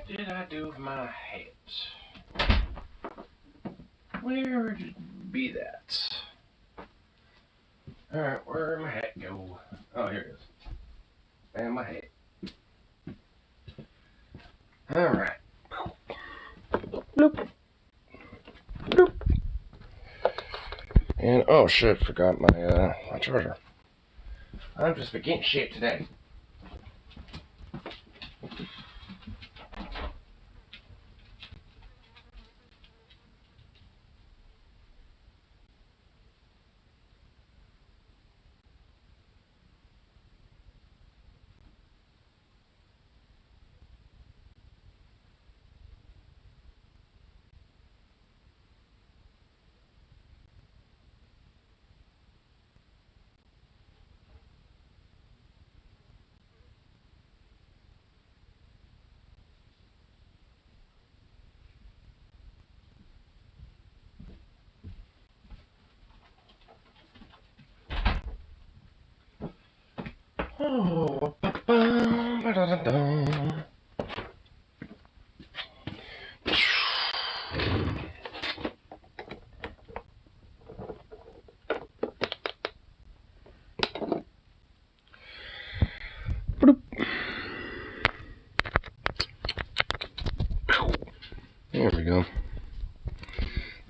What did I do with my hat? Where would it be that? Alright, where'd my hat go? Oh, here it is. And my hat. Alright. Bloop. Bloop. And, oh shit, forgot my charger. I'm just forgetting shit today. Oh, ba-da-da-da. There we go.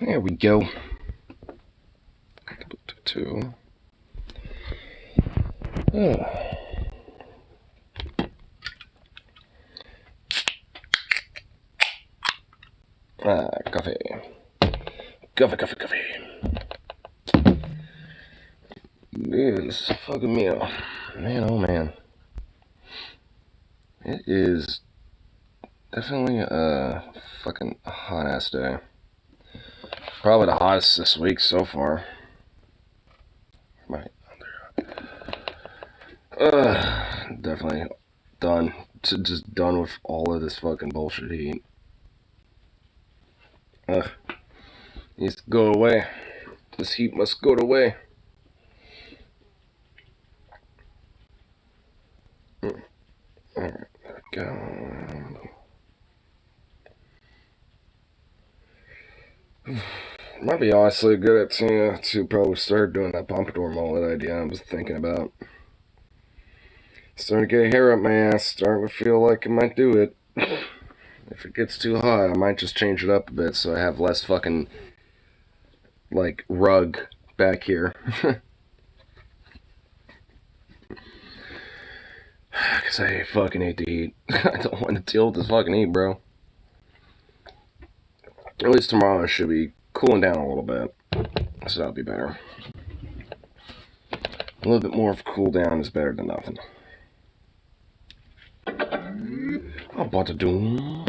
There we go. Two. Coffee. Coffee. Dude, this is a fucking meal. Man, oh man. It is definitely a fucking hot ass day. Probably the hottest this week so far. Definitely done. Just done with all of this fucking bullshit heat. Needs to go away. This heat must go away. Alright, there we go. Might be honestly a good idea to probably start doing that pompadour mullet idea I was thinking about. Starting to get hair up my ass, starting to feel like I might do it. If it gets too hot, I might just change it up a bit so I have less fucking, like, rug back here. Because I fucking hate the heat. I don't want to deal with this fucking heat, bro. At least tomorrow I should be cooling down a little bit. So that'll be better. A little bit more of a cool down is better than nothing. Ba-da-doom.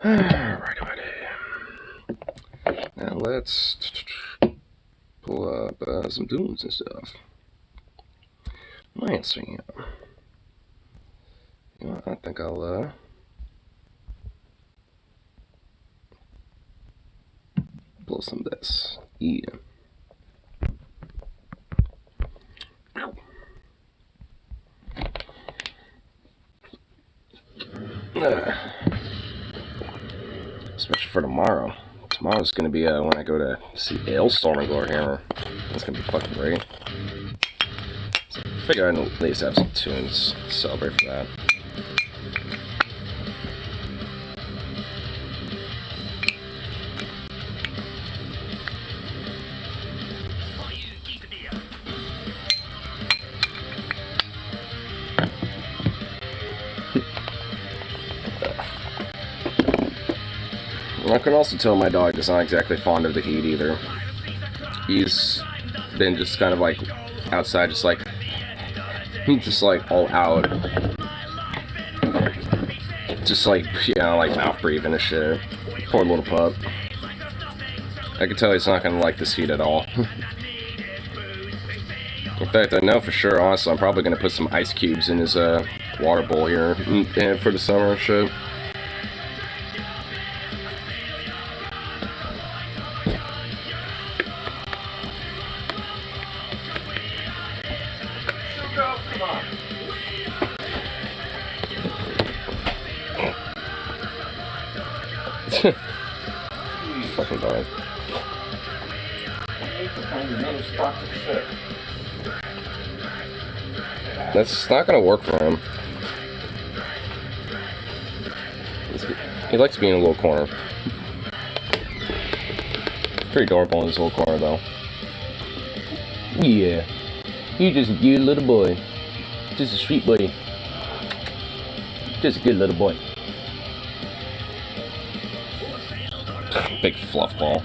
Alright. Now let's pull up some dunes and stuff. Let's see. You know, I think I'll pull some of this. Yeah. Especially for tomorrow. Tomorrow's gonna be when I go to see Ailstorm and Gloryhammer. It's gonna be fucking great. So I figure I'd at least have some tunes to celebrate for that. I can also tell my dog is not exactly fond of the heat either. He's been just kind of like outside, just like he's just like all out, just like, you know, like mouth breathing and shit. Poor little pup. I can tell he's not gonna like this heat at all. In fact, I know for sure, honestly, I'm probably gonna put some ice cubes in his water bowl here for the summer and shit. Fucking dog. That's not gonna work for him. He likes being in a little corner. Pretty adorable in his little corner, though. Yeah. You're just a good little boy. Just a sweet boy. Just a good little boy. Big fluff ball.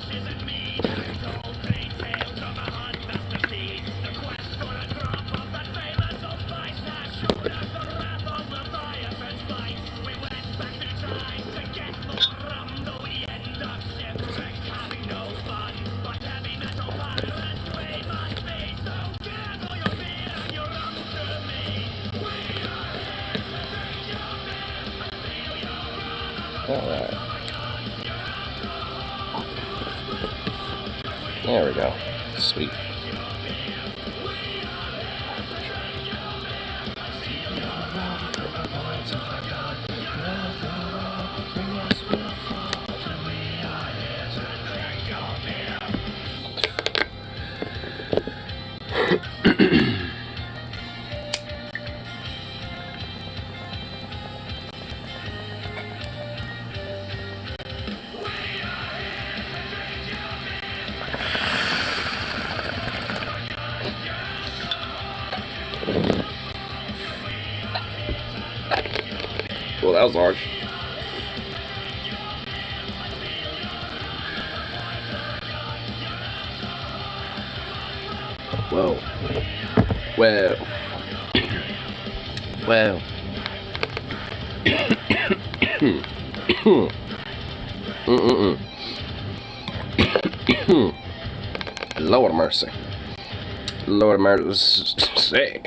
Alright. There we go. Sweet. Well, that was hard. Whoa. Well. Well. Lord mercy. Lord mercy.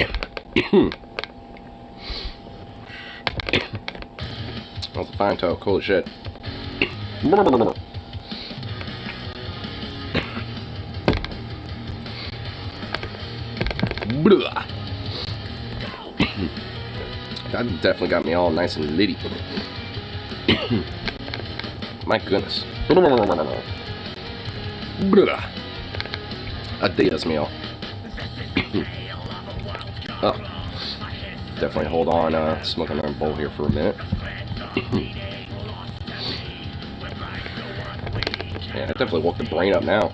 That's a fine toe. Cool as shit. That definitely got me all nice and litty. My goodness. Adios, meal. Oh. Definitely hold on, smoking on a bowl here for a minute. Yeah, I definitely woke the brain up now.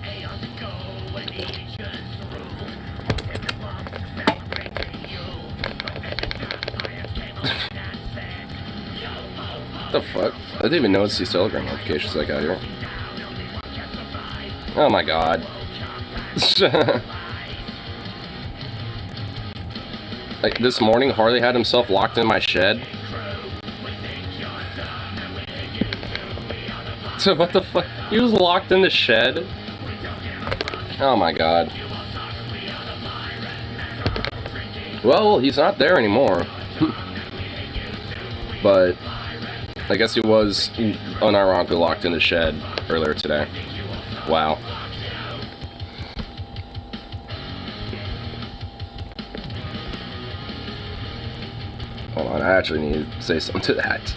What the fuck? I didn't even notice these Telegram notifications I got here. Oh my god. Like, this morning, Harley had himself locked in my shed. So what the fuck? He was locked in the shed? Oh my god. Well, he's not there anymore. But I guess he was unironically locked in the shed earlier today. Wow. Hold on, I actually need to say something to that.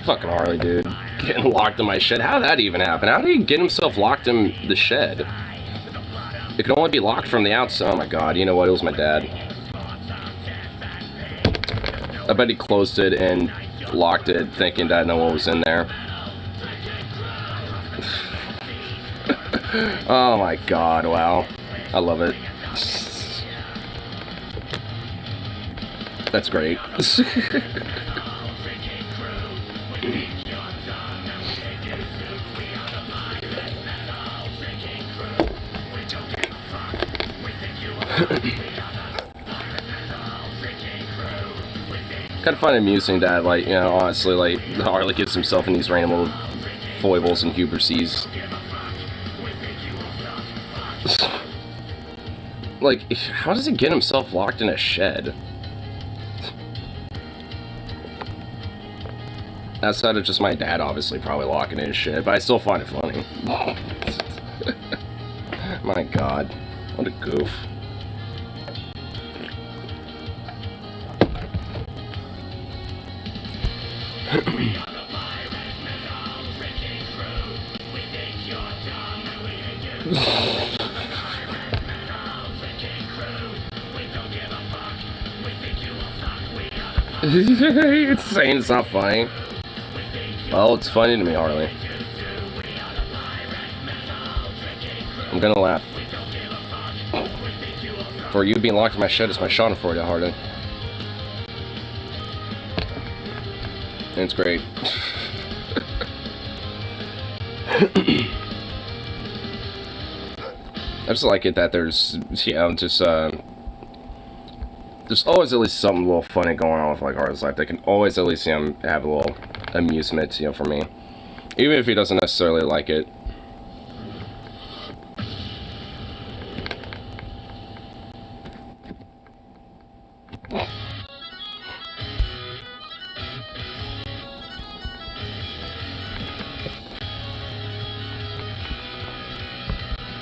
Fucking Harley, dude. Getting locked in my shed. How did that even happen? How did he get himself locked in the shed? It can only be locked from the outside. Oh my god, you know what? It was my dad. I bet he closed it and locked it thinking that no one was in there. Oh my god, wow. I love it. That's great. Kind of find it amusing that, like, you know, honestly, like, Harley gets himself in these random little foibles and hubristies. Like, how does he get himself locked in a shed? Outside of just my dad, obviously, probably locking in shit, but I still find it funny. My God, what a goof. It's saying it's not funny. Well, it's funny to me, Harley. I'm gonna laugh. For you being locked in my shed, it's my shot for you, Harley. And it's great. I just like it that there's, you know, just, there's always at least something a little funny going on with like Harley's life. They can always at least, you know, have a little amusement, you know, for me. Even if he doesn't necessarily like it.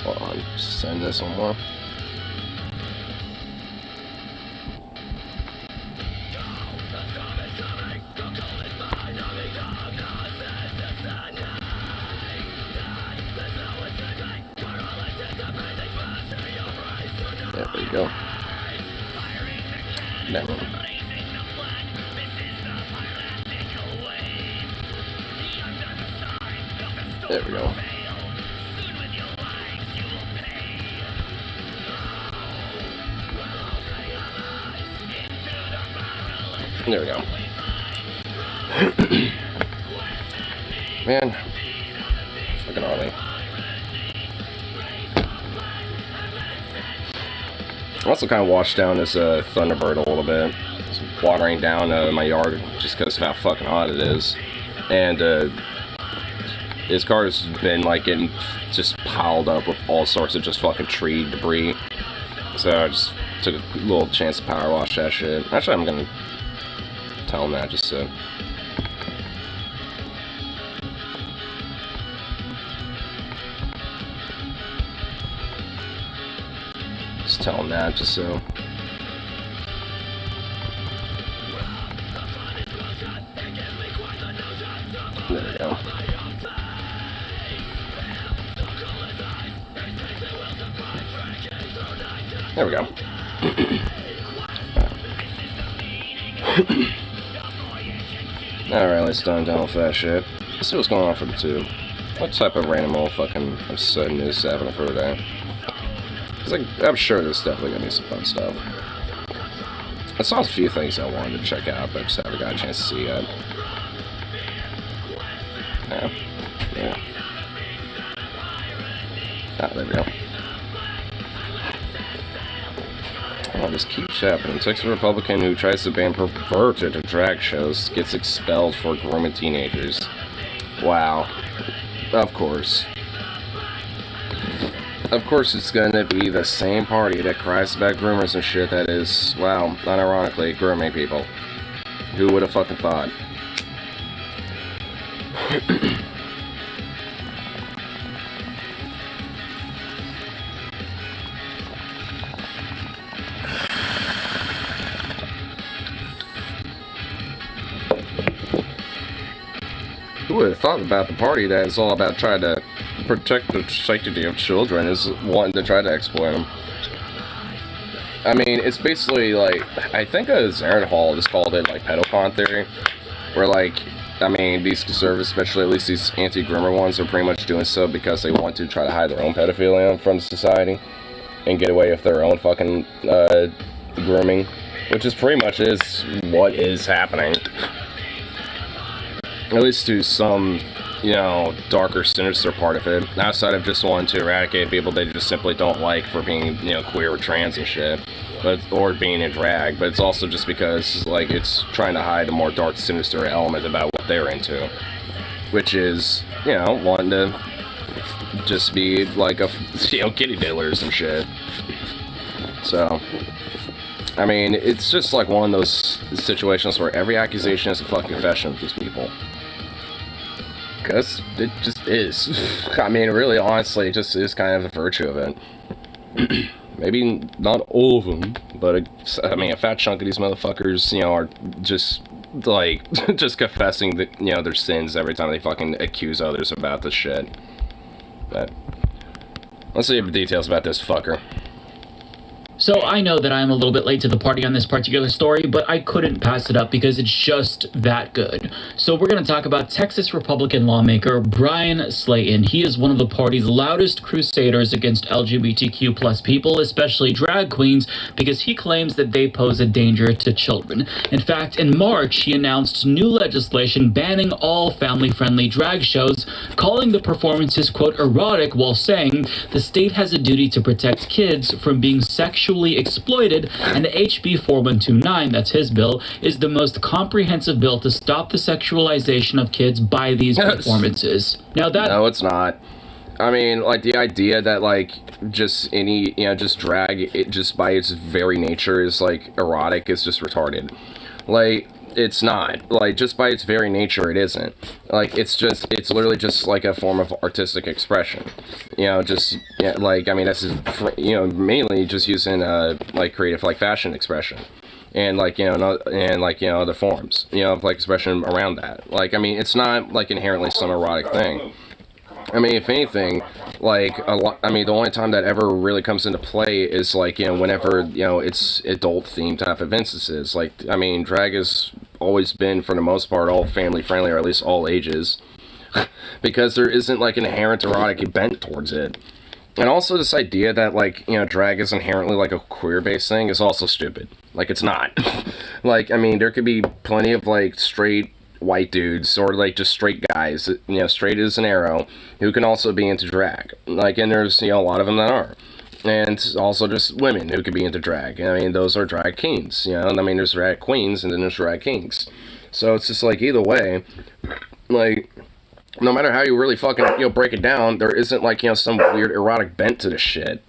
Hold on, send this one more. There we go. Never mind. There we go. There we go. Man, fucking Harley. I also kind of washed down this Thunderbird a little bit. It's watering down my yard just because of how fucking hot it is. And his car's been like getting just piled up with all sorts of just fucking tree debris. So I just took a little chance to power wash that shit. Actually, I'm gonna tell him that just so. Just tell him that just so. There we go. There we go. Alright, let's done with that shit. Let's see what's going on for the tube. What type of random old fucking sudden news is happening for today? Because I'm sure there's definitely gonna be some fun stuff. I saw a few things I wanted to check out, but just haven't got a chance to see yet. Yeah. Yeah. Ah, there we go. Oh, this keeps happening. Texas Republican who tries to ban perverted drag shows gets expelled for grooming teenagers. Wow. Of course. Of course it's gonna be the same party that cries about groomers and shit that is, wow, unironically, grooming people. Who would have fucking thought? Who would have thought about the party that is all about trying to protect the safety of children is wanting to try to exploit them? I mean, it's basically like, I think Zarin Hall just called it like pedocon theory, where like, I mean, these conservatives, especially at least these anti-groomer ones, are pretty much doing so because they want to try to hide their own pedophilia from society and get away with their own fucking grooming, which is pretty much is what is happening. At least to some, you know, darker, sinister part of it, outside of just wanting to eradicate people they just simply don't like for being, you know, queer or trans and shit, but or being in drag. But it's also just because, like, it's trying to hide a more dark, sinister element about what they're into, which is, you know, wanting to just be like a, you know, kitty diddlers and shit. So, I mean, it's just like one of those situations where every accusation is a fucking confession of these people. Because it just is. I mean, really, honestly, it just is kind of the virtue of it. Maybe not all of them, but I mean, a fat chunk of these motherfuckers, you know, are just like just confessing that, you know, their sins every time they fucking accuse others about this shit. But let's see the details about this fucker. So I know that I'm a little bit late to the party on this particular story, but I couldn't pass it up because it's just that good. So we're going to talk about Texas Republican lawmaker Brian Slayton. He is one of the party's loudest crusaders against LGBTQ plus people, especially drag queens, because he claims that they pose a danger to children. In fact, in March, he announced new legislation banning all family-friendly drag shows, calling the performances, quote, erotic, while saying the state has a duty to protect kids from being sexually exploited, and the HB 4129, that's his bill, is the most comprehensive bill to stop the sexualization of kids by these performances. Now that... No, it's not. I mean, like, the idea that, like, just any, you know, just drag, it just by its very nature is, like, erotic is just retarded. Like, it's not. Like, just by its very nature, it isn't. Like, it's literally just, like, a form of artistic expression. You know, just, yeah, like, I mean, that's, you know, mainly just using, like, creative, like, fashion expression. And, like, you know, other forms, you know, of, like, expression around that. Like, I mean, it's not, like, inherently some erotic thing. I mean, if anything, like, I mean, the only time that ever really comes into play is, like, you know, whenever, you know, it's adult-themed type of instances. Like, I mean, drag has always been, for the most part, all family-friendly, or at least all ages, because there isn't, like, an inherent erotic bent towards it. And also this idea that, like, you know, drag is inherently, like, a queer-based thing is also stupid. Like, it's not. Like, I mean, there could be plenty of, like, straight white dudes, or like just straight guys, you know, straight as an arrow, who can also be into drag. Like, and there's, you know, a lot of them that are. And also just women who could be into drag. I mean, those are drag kings, you know. I mean, there's drag queens and then there's drag kings. So it's just like, either way, like, no matter how you really fucking, you know, break it down, there isn't, like, you know, some weird erotic bent to this shit.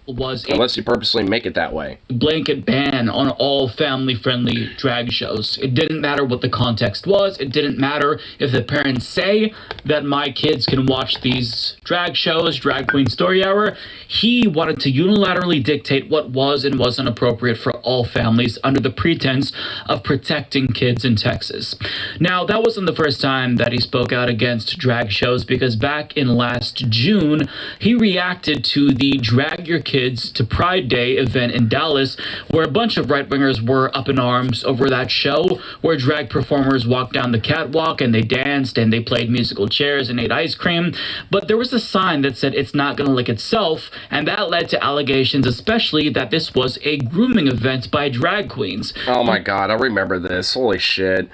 Unless you purposely make it that way. Blanket ban on all family-friendly drag shows. It didn't matter what the context was. It didn't matter if the parents say that my kids can watch these drag shows, Drag Queen Story Hour. He wanted to unilaterally dictate what was and wasn't appropriate for all families under the pretense of protecting kids in Texas. Now, that wasn't the first time that he spoke out against drag shows, because back in last June, he reacted to the Drag Your Kids to Pride Day event in Dallas, where a bunch of right-wingers were up in arms over that show, where drag performers walked down the catwalk and they danced and they played musical chairs and ate ice cream. But there was a sign that said it's not going to lick itself, and that led to allegations, especially that this was a grooming event by drag queens. Oh my god, I remember this. Holy shit.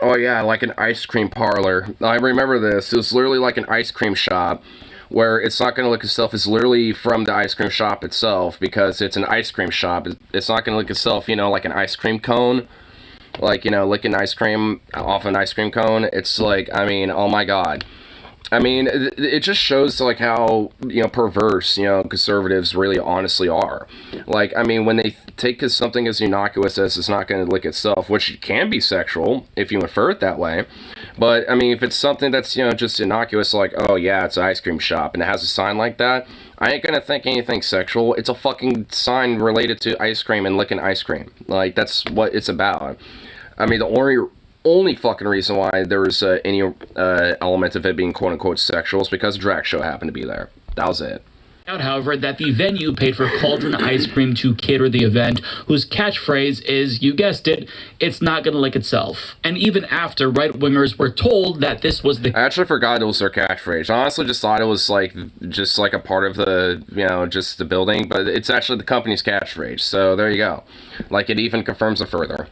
Oh yeah, like an ice cream parlor. I remember this. It was literally like an ice cream shop, where it's not going to lick itself. It's literally from the ice cream shop itself, because it's an ice cream shop. It's not going to lick itself, you know, like an ice cream cone. Like, you know, licking ice cream off an ice cream cone. It's like, I mean, oh my god. I mean, it just shows, like, how, you know, perverse, you know, conservatives really honestly are. Like, I mean, when they take something as innocuous as it's not going to lick itself, which can be sexual, if you infer it that way. But, I mean, if it's something that's, you know, just innocuous, like, oh, yeah, it's an ice cream shop, and it has a sign like that, I ain't gonna think anything sexual. It's a fucking sign related to ice cream and licking ice cream. Like, that's what it's about. I mean, the only fucking reason why there was any element of it being quote-unquote sexual is because a drag show happened to be there. That was it. Out, however, that the venue paid for Cauldron Ice Cream to cater the event, whose catchphrase is, you guessed it, it's not gonna lick itself. And even after right-wingers were told that this was the... I actually forgot it was their catchphrase. I honestly just thought it was, like, just like a part of the, you know, just the building, but it's actually the company's catchphrase, so there you go. Like, it even confirms it further.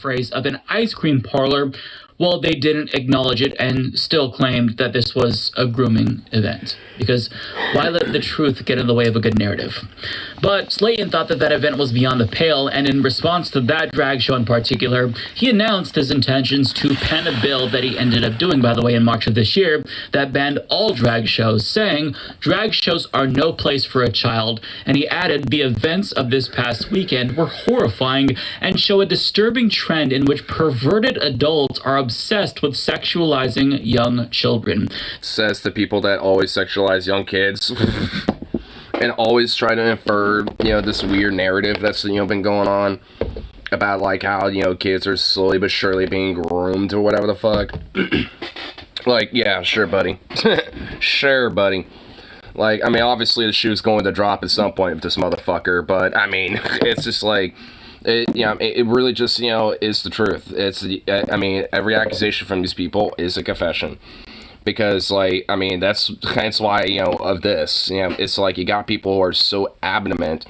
Phrase of an ice cream parlor. Well, they didn't acknowledge it and still claimed that this was a grooming event. Because why let the truth get in the way of a good narrative? But Slayton thought that that event was beyond the pale, and in response to that drag show in particular, he announced his intentions to pen a bill that he ended up doing, by the way, in March of this year, that banned all drag shows, saying, drag shows are no place for a child. And he added, the events of this past weekend were horrifying and show a disturbing trend in which perverted adults are obsessed with sexualizing young children. Says the people that always sexualize young kids and always try to infer, this weird narrative that's, been going on about, like, how, kids are slowly but surely being groomed or whatever the fuck. Like, yeah, sure, buddy. Sure, buddy. Like, I mean, obviously the shoe's going to drop at some point with this motherfucker, but, I mean, it's just like, it really just, is the truth. Every accusation from these people is a confession. Because, like, I mean, that's why, of this, it's like you got people who are so adamant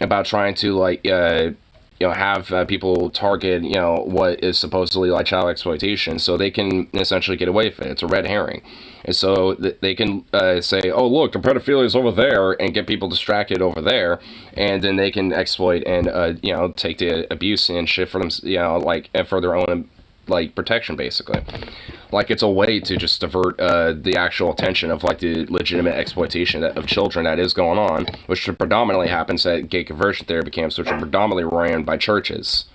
about trying to, like, have people target, what is supposedly like child exploitation, so they can essentially get away with it. It's a red herring. And so they can say, oh, look, the pedophilia is over there, and get people distracted over there, and then they can exploit and, take the abuse and shit for them, and for their own, like, protection, basically. Like, it's a way to just divert the actual attention of, like, the legitimate exploitation of children that is going on, which predominantly happens at gay conversion therapy camps, which are predominantly ran by churches.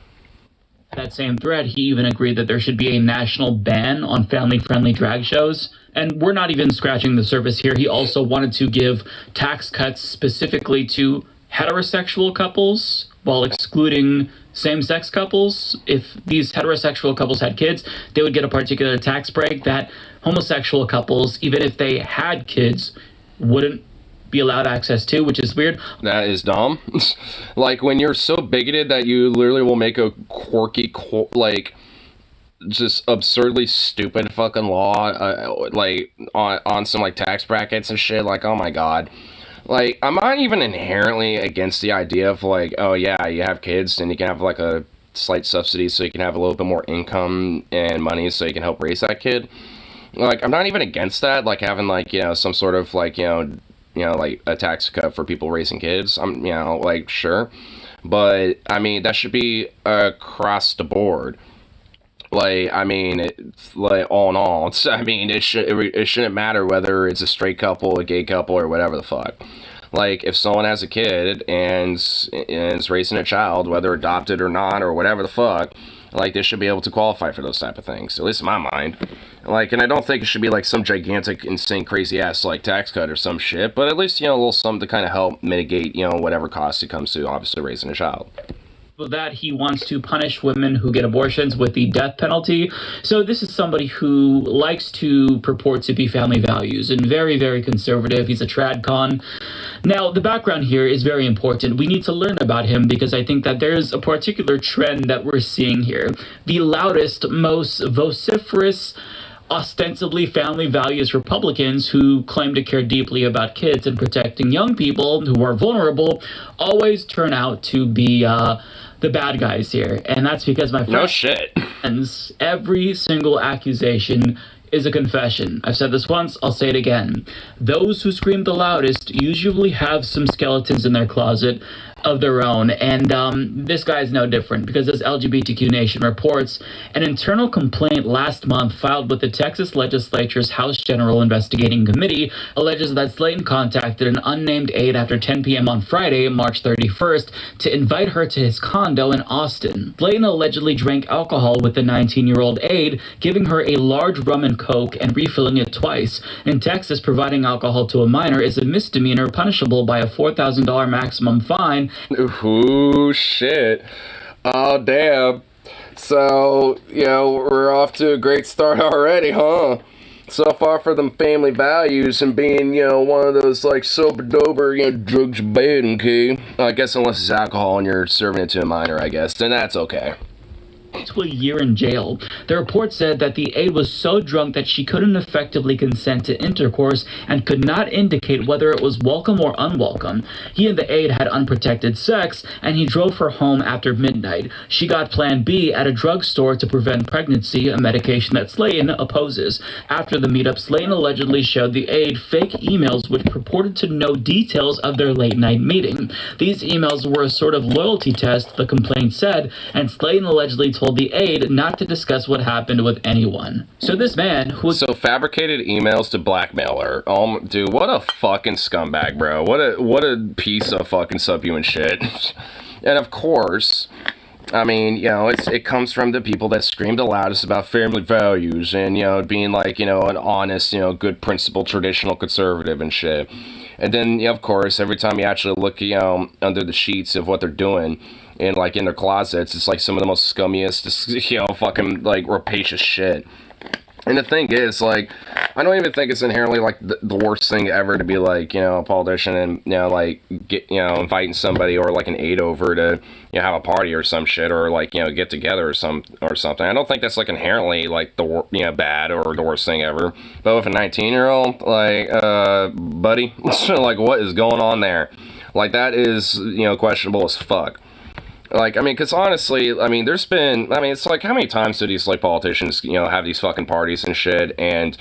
That same thread, he even agreed that there should be a national ban on family-friendly drag shows. And we're not even scratching the surface here. He also wanted to give tax cuts specifically to heterosexual couples while excluding same-sex couples. If these heterosexual couples had kids, they would get a particular tax break that homosexual couples, even if they had kids, wouldn't be allowed access to, which is weird. That is dumb. Like, when you're so bigoted that you literally will make a quirky, just absurdly stupid fucking law, like, on some, like, tax brackets and shit, like, oh my god. Like, I'm not even inherently against the idea of, like, oh yeah, you have kids and you can have, like, a slight subsidy so you can have a little bit more income and money so you can help raise that kid. Like, I'm not even against that, like, having, like, some sort of, like, like, a tax cut for people raising kids. I'm, like, sure. But, I mean, that should be across the board. Like, I mean, it's like, all in all, it shouldn't matter whether it's a straight couple, a gay couple, or whatever the fuck. Like, if someone has a kid and is raising a child, whether adopted or not, or whatever the fuck, like, they should be able to qualify for those type of things, at least in my mind. Like, and I don't think it should be, like, some gigantic, insane, crazy-ass, like, tax cut or some shit, but at least, a little something to kind of help mitigate, whatever cost it comes to, obviously, raising a child. That he wants to punish women who get abortions with the death penalty. So this is somebody who likes to purport to be family values and very, very conservative. He's a tradcon. Now, the background here is very important. We need to learn about him because I think that there's a particular trend that we're seeing here. The loudest, most vociferous, ostensibly family values Republicans who claim to care deeply about kids and protecting young people who are vulnerable always turn out to be the bad guys here. And that's because my friends, no shit. Every single accusation is a confession. I've said this once, I'll say it again. Those who scream the loudest usually have some skeletons in their closet of their own, and this guy is no different, because as LGBTQ Nation reports, an internal complaint last month filed with the Texas Legislature's House General Investigating Committee alleges that Slayton contacted an unnamed aide after 10 p.m. on Friday, March 31st, to invite her to his condo in Austin. Slayton allegedly drank alcohol with the 19-year-old aide, giving her a large rum and coke and refilling it twice. In Texas, providing alcohol to a minor is a misdemeanor punishable by a $4,000 maximum fine. Ooh, shit. Oh, damn. So, we're off to a great start already, huh? So far for them family values and being, one of those, like, sober-dober, drugs bad, okay? I guess unless it's alcohol and you're serving it to a minor, I guess, then that's okay. To a year in jail. The report said that the aide was so drunk that she couldn't effectively consent to intercourse and could not indicate whether it was welcome or unwelcome. He and the aide had unprotected sex, and he drove her home after midnight. She got Plan B at a drugstore to prevent pregnancy, a medication that Slayton opposes. After the meetup, Slayton allegedly showed the aide fake emails which purported to know details of their late-night meeting. These emails were a sort of loyalty test, the complaint said, and Slayton allegedly told the aide not to discuss what happened with anyone. So this man who was... So fabricated emails to blackmail her. Dude, what a fucking scumbag, bro. What a piece of fucking subhuman shit. And of course, I mean, you know, it comes from the people that scream the loudest about family values and, you know, being like, you know, an honest, you know, good principled, traditional conservative and shit. And then, you know, of course, every time you actually look, you know, under the sheets of what they're doing and, like, in their closets, it's like some of the most scummiest, you know, fucking, like, rapacious shit. And the thing is, like, I don't even think it's inherently, like, the worst thing ever to be, like, you know, a politician and, you know, like, get, you know, inviting somebody or, like, an aide over to, you know, have a party or some shit or, like, you know, get together or something. I don't think that's, like, inherently, like, you know, bad or the worst thing ever. But with a 19-year-old, like, buddy, like, what is going on there? Like, that is, you know, questionable as fuck. Like, I mean, because honestly, I mean, there's been, I mean, it's like, how many times do these, like, politicians, you know, have these fucking parties and shit, and,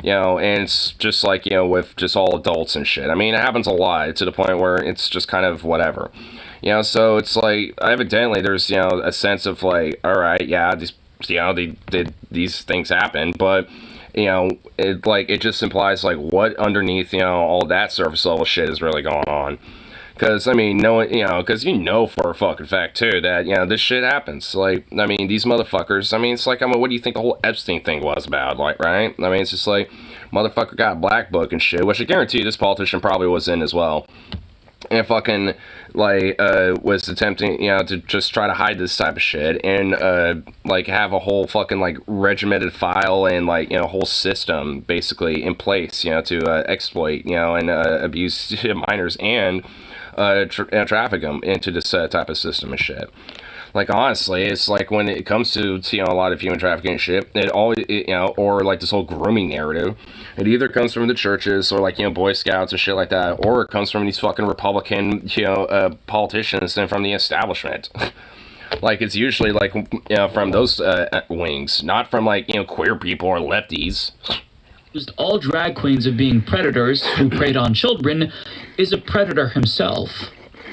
you know, and it's just like, you know, with just all adults and shit. I mean, it happens a lot to the point where it's just kind of whatever. You know, so it's like, evidently, there's, you know, a sense of, like, all right, yeah, these, you know, these things happen, but, you know, it just implies, like, what underneath, you know, all that surface level shit is really going on. Because, I mean, you know, because you know for a fucking fact, too, that, you know, this shit happens. Like, I mean, these motherfuckers, I mean, it's like, I mean, what do you think the whole Epstein thing was about, like, right? I mean, it's just like, motherfucker got a black book and shit, which I guarantee you this politician probably was in as well. And fucking, like, was attempting, you know, to just try to hide this type of shit and, like, have a whole fucking, like, regimented file and, like, you know, whole system, basically, in place, you know, to, exploit, you know, and, abuse minors and, traffic them into this type of system and shit. Like, honestly, it's like when it comes to you know, a lot of human trafficking and shit, it always, you know, or like this whole grooming narrative, it either comes from the churches or, like, you know, Boy Scouts and shit like that, or it comes from these fucking Republican, you know, politicians and from the establishment. Like, it's usually, like, you know, from those wings, not from, like, you know, queer people or lefties. All drag queens of being predators who preyed on children is a predator himself.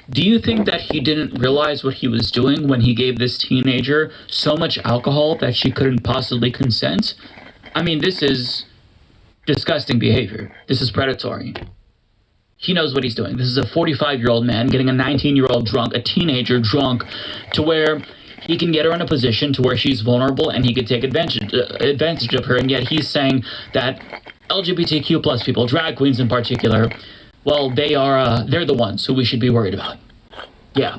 Do you think that he didn't realize what he was doing when he gave this teenager so much alcohol that she couldn't possibly consent? I mean, this is disgusting behavior. This is predatory. He knows what he's doing. This is a 45-year-old man getting a 19-year-old drunk, a teenager drunk, to where he can get her in a position to where she's vulnerable and he could take advantage of her. And yet he's saying that LGBTQ plus people, drag queens in particular, well, they're the ones who we should be worried about. Yeah.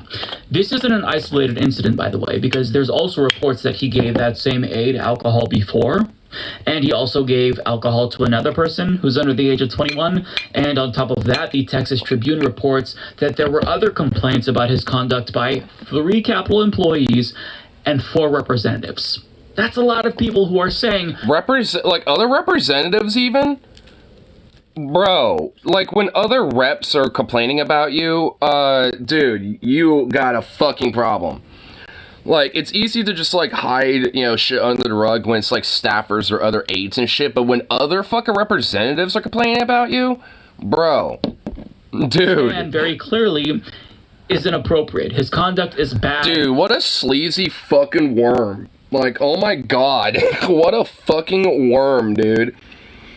This isn't an isolated incident, by the way, because there's also reports that he gave that same aide alcohol before. And he also gave alcohol to another person who's under the age of 21. And on top of that, the Texas Tribune reports that there were other complaints about his conduct by 3 Capitol employees and 4 representatives. That's a lot of people who are saying... like, other representatives even? Bro, like, when other reps are complaining about you, dude, you got a fucking problem. Like, it's easy to just, like, hide, you know, shit under the rug when it's, like, staffers or other aides and shit, but when other fucking representatives are complaining about you, bro, dude. And very clearly is inappropriate. His conduct is bad. Dude, what a sleazy fucking worm. Like, oh my god, what a fucking worm, dude.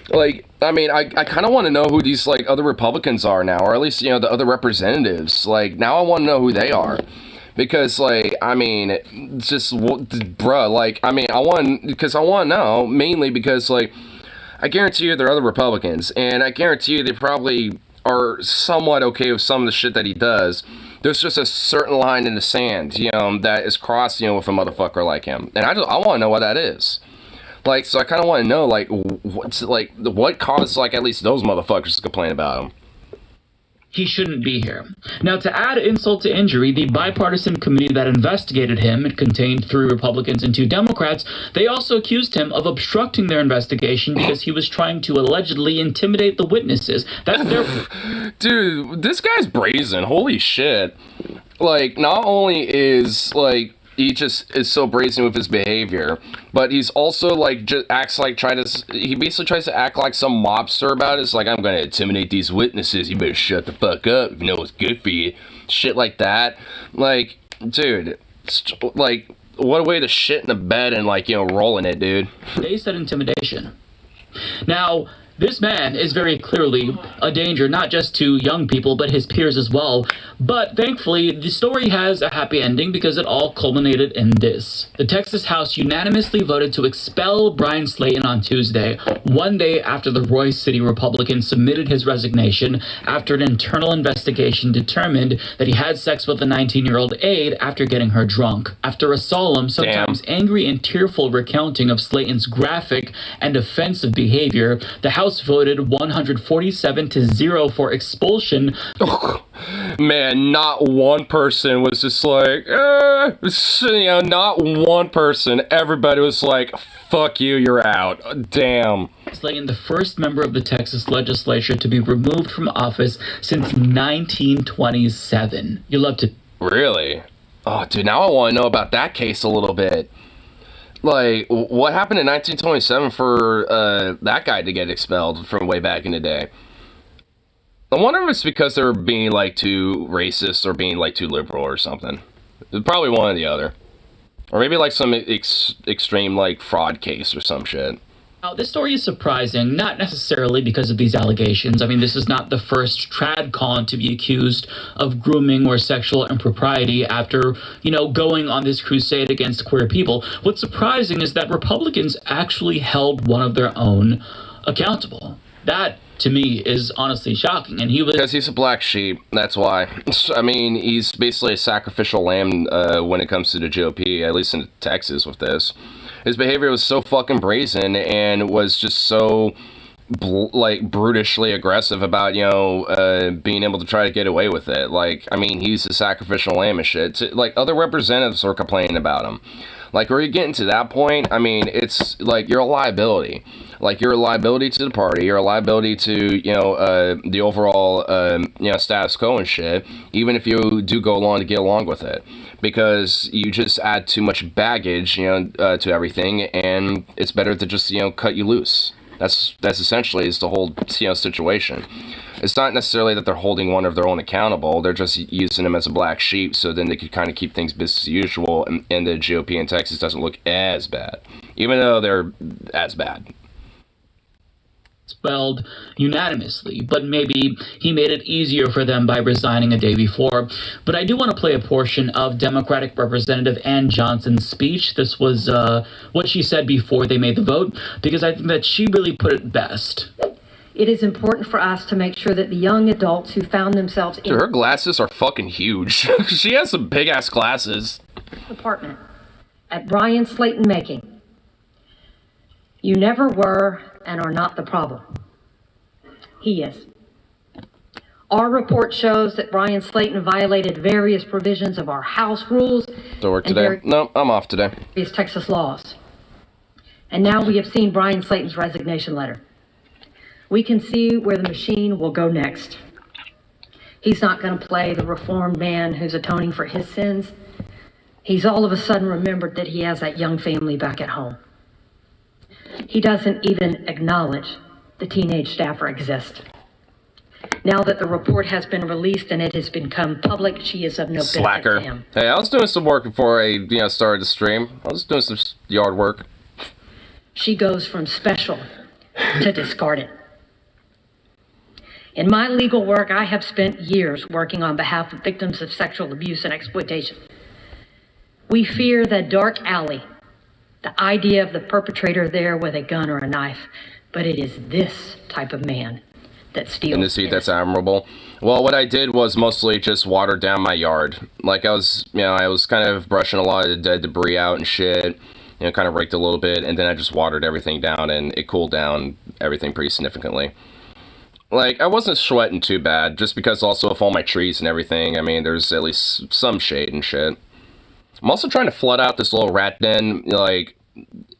Like, I mean, I kind of want to know who these, like, other Republicans are now, or at least, you know, the other representatives. Like, now I want to know who they are. Because, like, I mean, just, bruh, like, I mean, I want to know, mainly because, like, I guarantee you there are other Republicans, and I guarantee you they probably are somewhat okay with some of the shit that he does. There's just a certain line in the sand, you know, that is crossed, you know, with a motherfucker like him. And I want to know what that is. Like, so I kind of want to know, like, what caused, like, at least those motherfuckers to complain about him. He shouldn't be here. Now, to add insult to injury, the bipartisan committee that investigated him, it contained 3 Republicans and 2 Democrats, they also accused him of obstructing their investigation because he was trying to allegedly intimidate the witnesses. That's their... Dude, this guy's brazen. Holy shit. Like, not only is, like, he just is so brazen with his behavior, but he's also, like, just acts like he basically tries to act like some mobster about it. It's like, I'm gonna intimidate these witnesses, you better shut the fuck up if you know what's good for you. Shit like that. Like, dude, like, what a way to shit in the bed and, like, you know, roll in it, dude. They said intimidation. Now, This man is very clearly a danger, not just to young people, but his peers as well. But thankfully, the story has a happy ending because it all culminated in this. The Texas House unanimously voted to expel Brian Slayton on Tuesday, one day after the Royce City Republican submitted his resignation after an internal investigation determined that he had sex with a 19-year-old aide after getting her drunk. After a solemn, sometimes angry and tearful recounting of Slayton's graphic and offensive behavior, the House voted 147-0 for expulsion. Man, not one person was just like, not one person. Everybody was like, fuck you, you're out. Damn. Slayton, the first member of the Texas legislature to be removed from office since 1927. You love to... Really? Oh, dude, now I want to know about that case a little bit. Like, what happened in 1927 for that guy to get expelled from way back in the day? I wonder if it's because they were being, like, too racist or being, like, too liberal or something. Probably one or the other. Or maybe, like, some extreme, like, fraud case or some shit. Now, this story is surprising, not necessarily because of these allegations. I mean, this is not the first tradcon to be accused of grooming or sexual impropriety after, going on this crusade against queer people. What's surprising is that Republicans actually held one of their own accountable. That, to me, is honestly shocking. And he was... Because he's a black sheep, that's why. I mean, he's basically a sacrificial lamb when it comes to the GOP, at least in Texas with this. His behavior was so fucking brazen and was just so, brutishly aggressive about, being able to try to get away with it. Like, I mean, he's a sacrificial lamb and shit. Other representatives were complaining about him. Like, are you getting to that point? I mean, it's, like, you're a liability. Like, you're a liability to the party. You're a liability to, the overall, status quo and shit, even if you do go along to get along with it. Because you just add too much baggage, to everything, and it's better to just, cut you loose. That's essentially is the whole, situation. It's not necessarily that they're holding one of their own accountable. They're just using them as a black sheep so then they could kind of keep things business as usual, and the GOP in Texas doesn't look as bad, even though they're as bad. Expelled unanimously, but maybe he made it easier for them by resigning a day before. But I do want to play a portion of Democratic Representative Ann Johnson's speech. This was what she said before they made the vote, because I think that she really put it best. It is important for us to make sure that the young adults who found themselves in... Dude, her glasses are fucking huge. She has some big-ass glasses. ...apartment at Brian Slayton making. You never were and are not the problem. He is. Our report shows that Brian Slayton violated various provisions of our House rules. Do work today? No, I'm off today. Various Texas laws. And now we have seen Brian Slayton's resignation letter. We can see where the machine will go next. He's not going to play the reformed man who's atoning for his sins. He's all of a sudden remembered that he has that young family back at home. He doesn't even acknowledge the teenage staffer exists. Now that the report has been released and it has become public, she is of no benefit to him. Hey, I was doing some work before I started the stream. I was doing some yard work. She goes from special to discarded. In my legal work, I have spent years working on behalf of victims of sexual abuse and exploitation. We fear that dark alley, the idea of the perpetrator there with a gun or a knife, but it is this type of man that steals. And to see that's admirable. Well, what I did was mostly just water down my yard. Like I was kind of brushing a lot of the dead debris out and shit. Kind of raked a little bit, and then I just watered everything down, and it cooled down everything pretty significantly. Like, I wasn't sweating too bad, just because also of all my trees and everything, I mean, there's at least some shade and shit. I'm also trying to flood out this little rat den,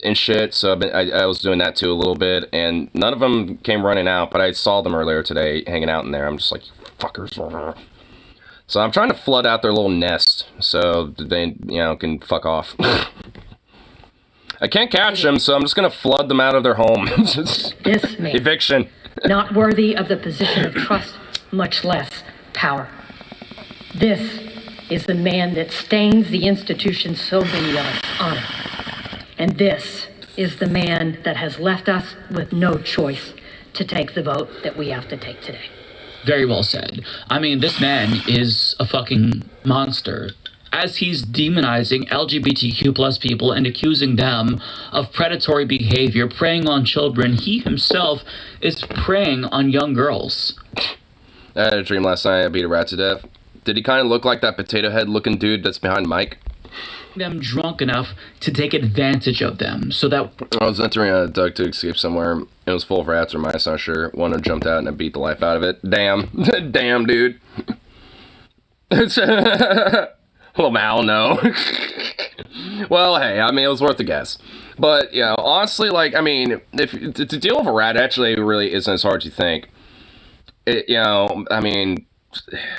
and shit, so I was doing that too a little bit, and none of them came running out, but I saw them earlier today hanging out in there. I'm just like, fuckers. So I'm trying to flood out their little nest, so they, can fuck off. I can't catch them, so I'm just gonna flood them out of their home. This man, eviction. Not worthy of the position of trust, much less power. This is the man that stains the institution so many of us honor. And this is the man that has left us with no choice to take the vote that we have to take today. Very well said. I mean, this man is a fucking monster. As he's demonizing LGBTQ plus people and accusing them of predatory behavior, preying on children, he himself is preying on young girls. I had a dream last night. I beat a rat to death. Did he kind of look like that potato head looking dude that's behind Mike? Them drunk enough to take advantage of them, so that... I was entering a duct to escape somewhere. It was full of rats or mice, not sure. One of them jumped out and I beat the life out of it. Damn. Damn, dude. Well, Mal, no. Well, hey, I mean, it was worth a guess. But, you know, honestly, like, I mean, if to deal with a rat actually really isn't as hard as you think. It, you know, I mean,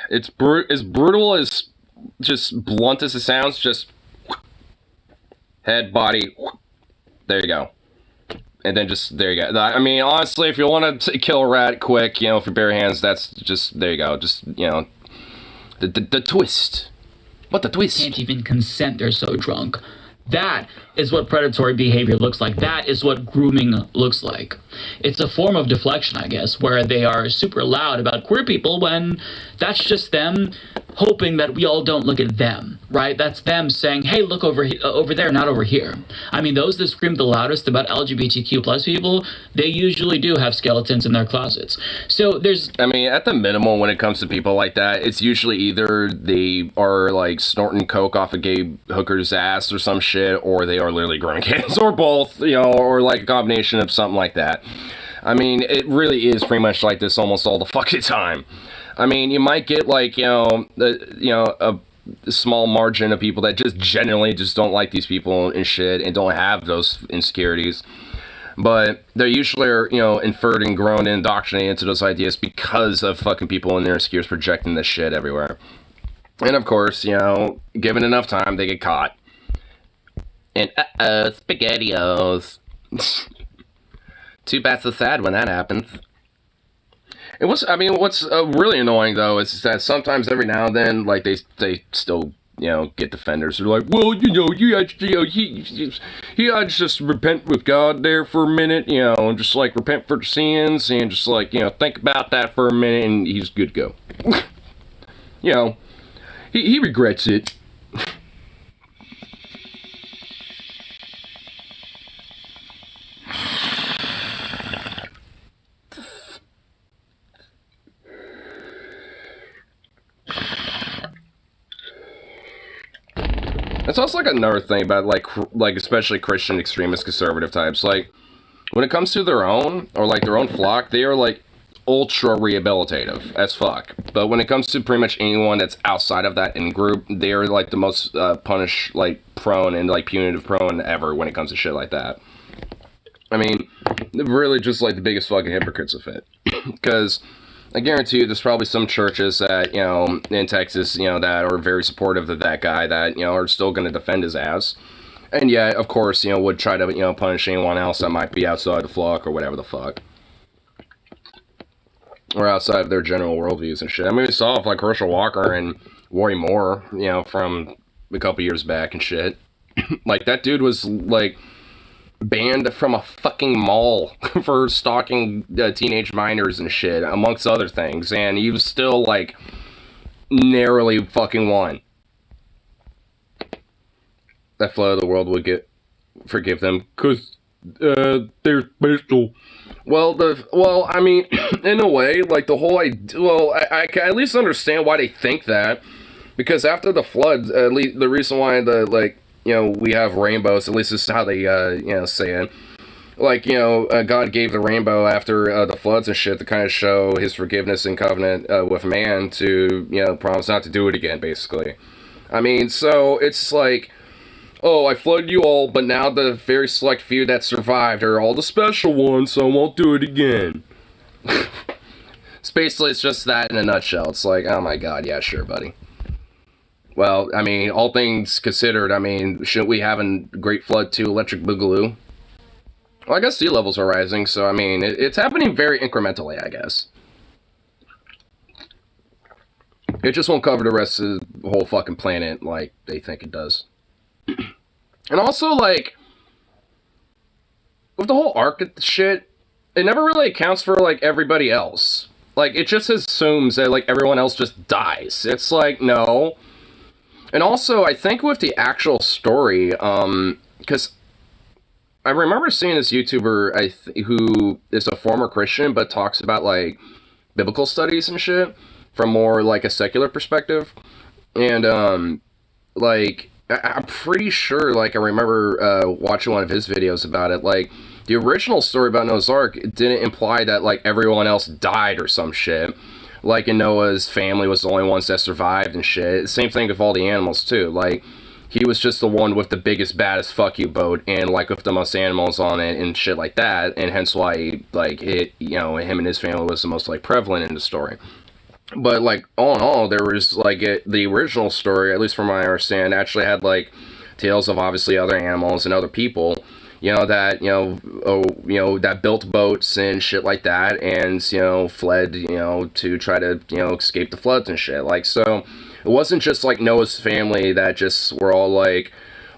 it's as brutal as, just blunt as it sounds, just head, body, there you go. And then just, there you go. I mean, honestly, if you want to kill a rat quick, you know, with your bare hands, that's just, there you go. Just, you know, the twist. What the twist? Can't even consent, they're so drunk. That is what predatory behavior looks like. That is what grooming looks like. It's a form of deflection, I guess, where they are super loud about queer people when that's just them hoping that we all don't look at them, right? That's them saying, hey, look over there, not over here. I mean, those that scream the loudest about LGBTQ plus people, they usually do have skeletons in their closets. So there's... I mean, at the minimum, when it comes to people like that, it's usually either they are, like, snorting coke off a gay hooker's ass or some shit, or they are literally growing kids, or both, you know, or, like, a combination of something like that. I mean, it really is pretty much like this almost all the fucking time. I mean, you might get, like, you know, a small margin of people that just genuinely just don't like these people and shit and don't have those insecurities. But they're usually, you know, inferred and grown and indoctrinated into those ideas because of fucking people and their insecurities projecting this shit everywhere. And of course, you know, given enough time, they get caught. And, SpaghettiOs. Too bad so sad when that happens. It was, I mean, what's really annoying, though, is that sometimes every now and then, like, they still, you know, get defenders. They're like, well, you know, he had to just repent with God there for a minute, you know, and just, like, repent for sins, and just, like, you know, think about that for a minute, and he's good to go. You know, he regrets it. It's also like another thing about like especially Christian extremist conservative types. Like when it comes to their own or like their own flock, they are like ultra rehabilitative as fuck. But when it comes to pretty much anyone that's outside of that in group, they are like the most punish like prone and like punitive prone ever when it comes to shit like that. I mean, they're really just like the biggest fucking hypocrites of it. Because I guarantee you there's probably some churches that, you know, in Texas, you know, that are very supportive of that guy that, you know, are still going to defend his ass. And yet, of course, you know, would try to, you know, punish anyone else that might be outside the flock or whatever the fuck. Or outside of their general worldviews and shit. I mean, we saw like Herschel Walker and Roy Moore, you know, from a couple years back and shit. Like, that dude was, like, banned from a fucking mall for stalking teenage minors and shit, amongst other things, and he was still, like, narrowly fucking won. That flow of the world would forgive them, because they're special. Well, I mean, in a way, like, the whole idea, well, I can at least understand why they think that, because after the flood, at least the reason why you know, we have rainbows, at least this is how they, you know, say it. Like, you know, God gave the rainbow after the floods and shit to kind of show his forgiveness and covenant with man to, you know, promise not to do it again, basically. I mean, so it's like, oh, I flooded you all, but now the very select few that survived are all the special ones, so I won't do it again. It's basically, it's just that in a nutshell. It's like, oh my god, yeah, sure, buddy. Well, I mean, all things considered, I mean, shouldn't we have a Great Flood 2 Electric Boogaloo? Well, I guess sea levels are rising, so, I mean, it's happening very incrementally, I guess. It just won't cover the rest of the whole fucking planet like they think it does. And also, like, with the whole Ark shit, it never really accounts for like everybody else. Like it just assumes that like everyone else just dies. It's like no. And also I think with the actual story, because I remember seeing this YouTuber who is a former Christian but talks about like biblical studies and shit from more like a secular perspective. And like I'm pretty sure like I remember watching one of his videos about it. Like the original story about Noah's Ark didn't imply that like everyone else died or some shit. Like in Noah's family was the only ones that survived and shit. Same thing with all the animals too. Like he was just the one with the biggest, baddest fuck you boat, and like with the most animals on it and shit like that, and hence why like it, you know, him and his family was the most like prevalent in the story. But like all in all, there was like the original story, at least from what I understand, actually had like tales of obviously other animals and other people, you know, that that built boats and shit like that, and fled, to try to escape the floods and shit. Like so. It wasn't just like Noah's family that just were all like,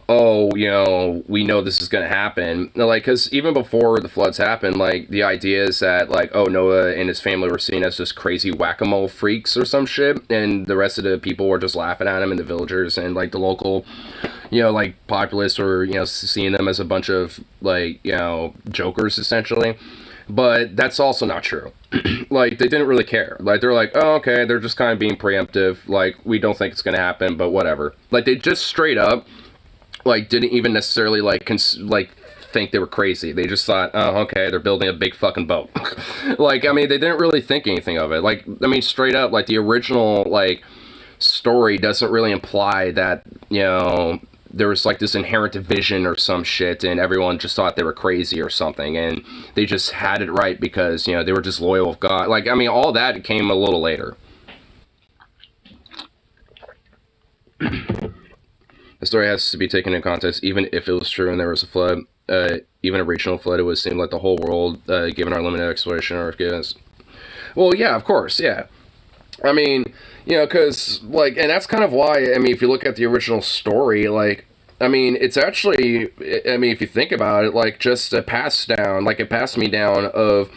oh, we know this is going to happen. Like, because even before the floods happened, like, the idea is that, like, oh, Noah and his family were seen as just crazy whack-a-mole freaks or some shit, and the rest of the people were just laughing at him, and the villagers and, like, the local, like, populace were, seeing them as a bunch of, like, jokers, essentially. But that's also not true. Like, they didn't really care. Like, they're like, oh, okay, they're just kind of being preemptive. Like, we don't think it's going to happen, but whatever. Like, they just straight up, like, didn't even necessarily, like, think they were crazy. They just thought, oh, okay, they're building a big fucking boat. Like, I mean, they didn't really think anything of it. Like, I mean, straight up, like, the original, like, story doesn't really imply that, there was like this inherent division or some shit and everyone just thought they were crazy or something, and they just had it right because they were just loyal with God. Like, I mean, all that came a little later. The story has to be taken in context. Even if it was true and there was a flood, even a regional flood, it would seem like the whole world, given our limited exploration, or given us. Well, yeah, of course, yeah. I mean, because, like, and that's kind of why, I mean, if you look at the original story, like, I mean, it's actually, I mean, if you think about it, like, just a pass down, like, a pass me down of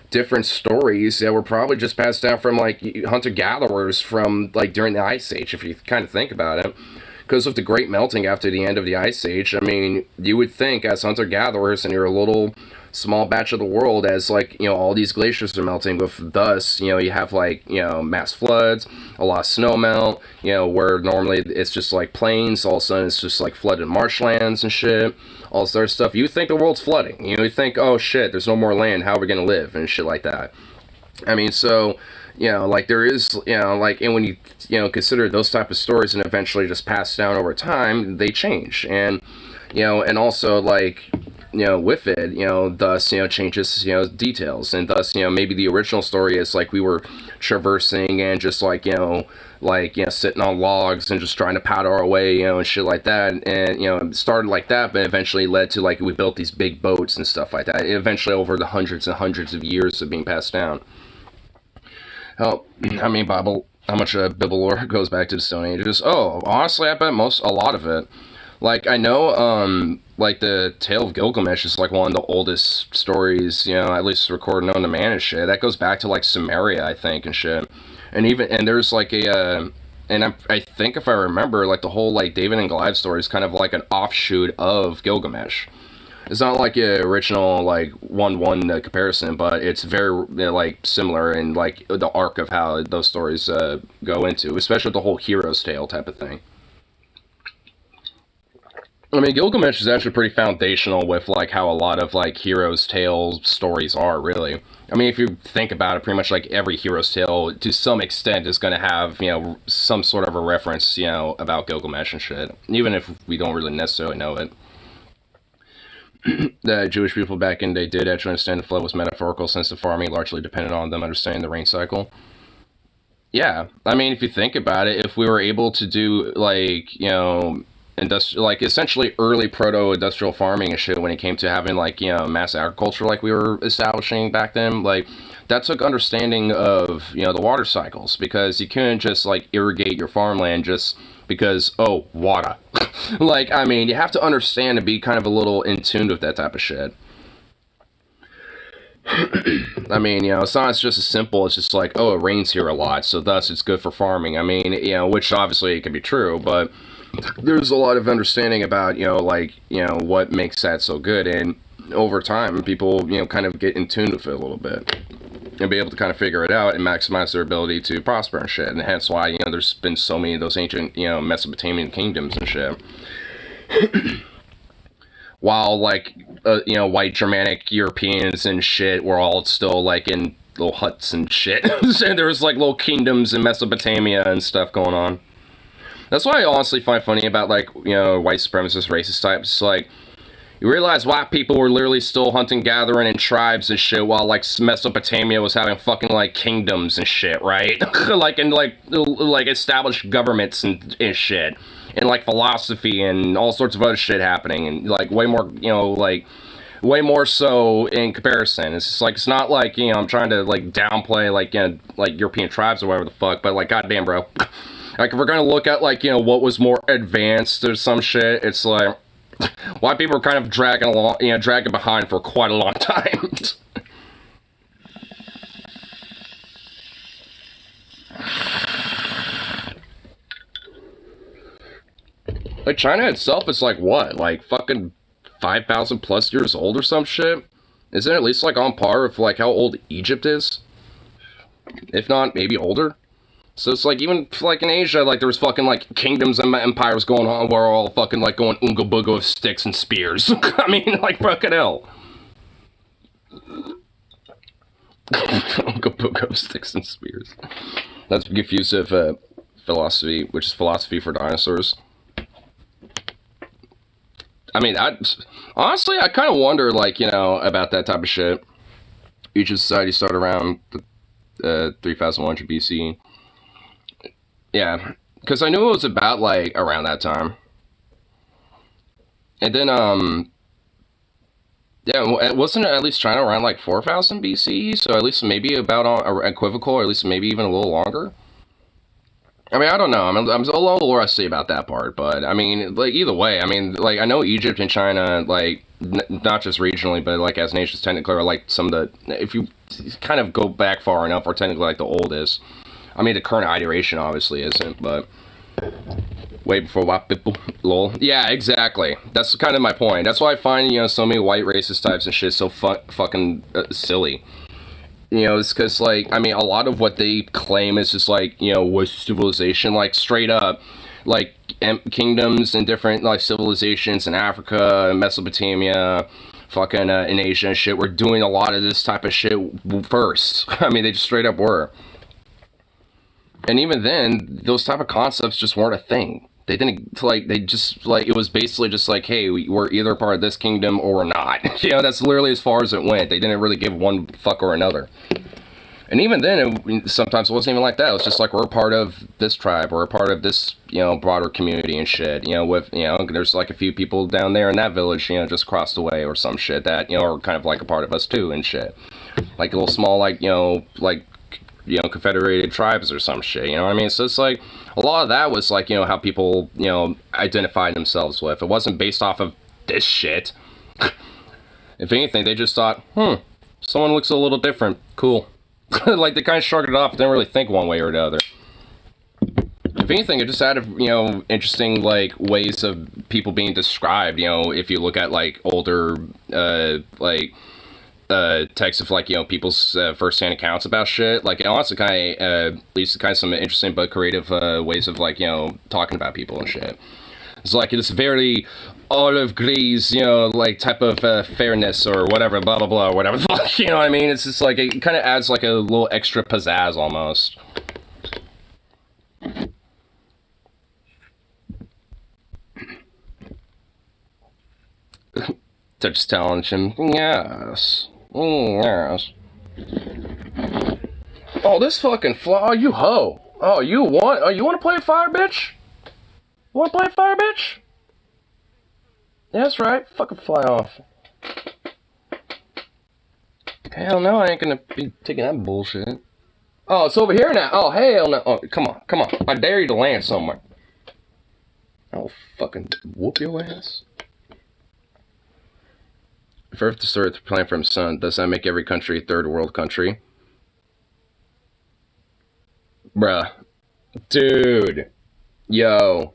different stories that were probably just passed down from, like, hunter-gatherers from, like, during the Ice Age, if you kind of think about it. Because of the great melting after the end of the Ice Age, I mean, you would think as hunter-gatherers and you're a little small batch of the world, as like all these glaciers are melting with thus you have like mass floods, a lot of snow melt, where normally it's just like plains, all of a sudden it's just like flooded marshlands and shit, all this other stuff. You think the world's flooding, you think, oh shit, there's no more land, how are we gonna live and shit like that. I mean, so like there is, like, and when you consider those type of stories and eventually just pass down over time, they change. And and also, like, with it, thus, changes, details, and thus, maybe the original story is like we were traversing and just like, sitting on logs and just trying to paddle our way, and shit like that, and, it started like that, but eventually led to, like, we built these big boats and stuff like that, eventually over the hundreds and hundreds of years of being passed down. How much biblical lore goes back to the Stone Ages? Oh, honestly, I bet a lot of it. Like, I know, like, the Tale of Gilgamesh is, like, one of the oldest stories, at least recorded known to man and shit. That goes back to, like, Sumeria, I think, and shit. And there's, like, I think if I remember, like, the whole, like, David and Goliath story is kind of like an offshoot of Gilgamesh. It's not like an original, like, 1-1 comparison, but it's very, like, similar in, like, the arc of how those stories go into, especially the whole hero's tale type of thing. I mean, Gilgamesh is actually pretty foundational with, like, how a lot of, like, hero's tale stories are, really. I mean, if you think about it, pretty much, like, every hero's tale, to some extent, is going to have, some sort of a reference, about Gilgamesh and shit, even if we don't really necessarily know it. The Jewish people back in the day did actually understand the flood was metaphorical, since the farming largely depended on them understanding the rain cycle. Yeah, I mean, if you think about it, if we were able to do, like, like, essentially early proto-industrial farming and shit when it came to having, like, mass agriculture like we were establishing back then, like, that took understanding of, the water cycles, because you couldn't just, like, irrigate your farmland just because, oh, water. Like, I mean, you have to understand and be kind of a little in tune with that type of shit. I mean, it's not just as simple. It's just like, oh, it rains here a lot, so thus it's good for farming. I mean, which obviously it can be true, but there's a lot of understanding about, what makes that so good. And over time, people, kind of get in tune with it a little bit and be able to kind of figure it out and maximize their ability to prosper and shit. And hence why, there's been so many of those ancient, Mesopotamian kingdoms and shit. While, white Germanic Europeans and shit were all still, in little huts and shit. And there was, little kingdoms in Mesopotamia and stuff going on. That's what I honestly find funny about, white supremacist racist types. You realize white people were literally still hunting, gathering, in tribes and shit, while, Mesopotamia was having fucking, kingdoms and shit, right? Established governments and shit. And, philosophy and all sorts of other shit happening. And, way more, way more so in comparison. It's just, it's not I'm trying to, downplay, European tribes or whatever the fuck. But, goddamn, bro. If we're gonna look at, what was more advanced or some shit, it's white people are kind of dragging along, dragging behind for quite a long time. China itself is what? Fucking 5,000 plus years old or some shit? Isn't it at least on par with how old Egypt is? If not, maybe older? So it's even in Asia, there was fucking kingdoms and empires going on where we're all fucking going oonga booga with sticks and spears. I mean, fucking hell. Oonga booga with sticks and spears. That's confused with philosophy, which is philosophy for dinosaurs. I mean, honestly, I kind of wonder, about that type of shit. Egypt society started around 3100 BC. Yeah, because I knew it was about, around that time. And then, yeah, wasn't it at least China around, 4000 BC? So at least maybe about equivocal, or at least maybe even a little longer? I mean, I don't know. I'm a little rusty about that part, but, I mean, either way, I mean, I know Egypt and China, not just regionally, but, as nations technically are, some of the, if you kind of go back far enough, are technically, the oldest. I mean, the current iteration obviously isn't, but way before white people, lol. Yeah, exactly. That's kind of my point. That's why I find, so many white racist types and shit so fucking silly. It's because, I mean, a lot of what they claim is just, was civilization, straight up, kingdoms and different, civilizations in Africa, Mesopotamia, fucking, in Asia and shit, were doing a lot of this type of shit first. I mean, they just straight up were. And even then, those type of concepts just weren't a thing. They didn't, they just, it was basically just hey, we're either part of this kingdom or we're not. That's literally as far as it went. They didn't really give one fuck or another. And even then, sometimes it wasn't even like that. It was just we're a part of this tribe, we're a part of this, broader community and shit. With, there's a few people down there in that village, just across the way or some shit that, are kind of a part of us too and shit. A little small, confederated tribes or some shit, you know what I mean? So it's a lot of that was how people, identified themselves with. It wasn't based off of this shit. If anything, they just thought, someone looks a little different. Cool. They kind of shrugged it off, didn't really think one way or the other. If anything, it just added, interesting, ways of people being described, if you look at, older, texts of people's first-hand accounts about shit. It also kind of leads to kind of some interesting but creative ways of talking about people and shit. It's this very olive grease, type of fairness or whatever, blah blah blah, or whatever the fuck, you know what I mean? It's just it kind of adds a little extra pizzazz almost. They're just telling him, yes. Yes. Oh, this fucking fly. Oh, you hoe. Oh, you want to play fire, bitch? You want to play fire, bitch? Yeah, that's right. Fucking fly off. Hell no, I ain't gonna be taking that bullshit. Oh, it's over here now. Oh, hell no. Oh, come on, come on. I dare you to land somewhere. I'll fucking whoop your ass. If Earth destroyed the planet from the sun, does that make every country a third world country? Bruh. Dude. Yo.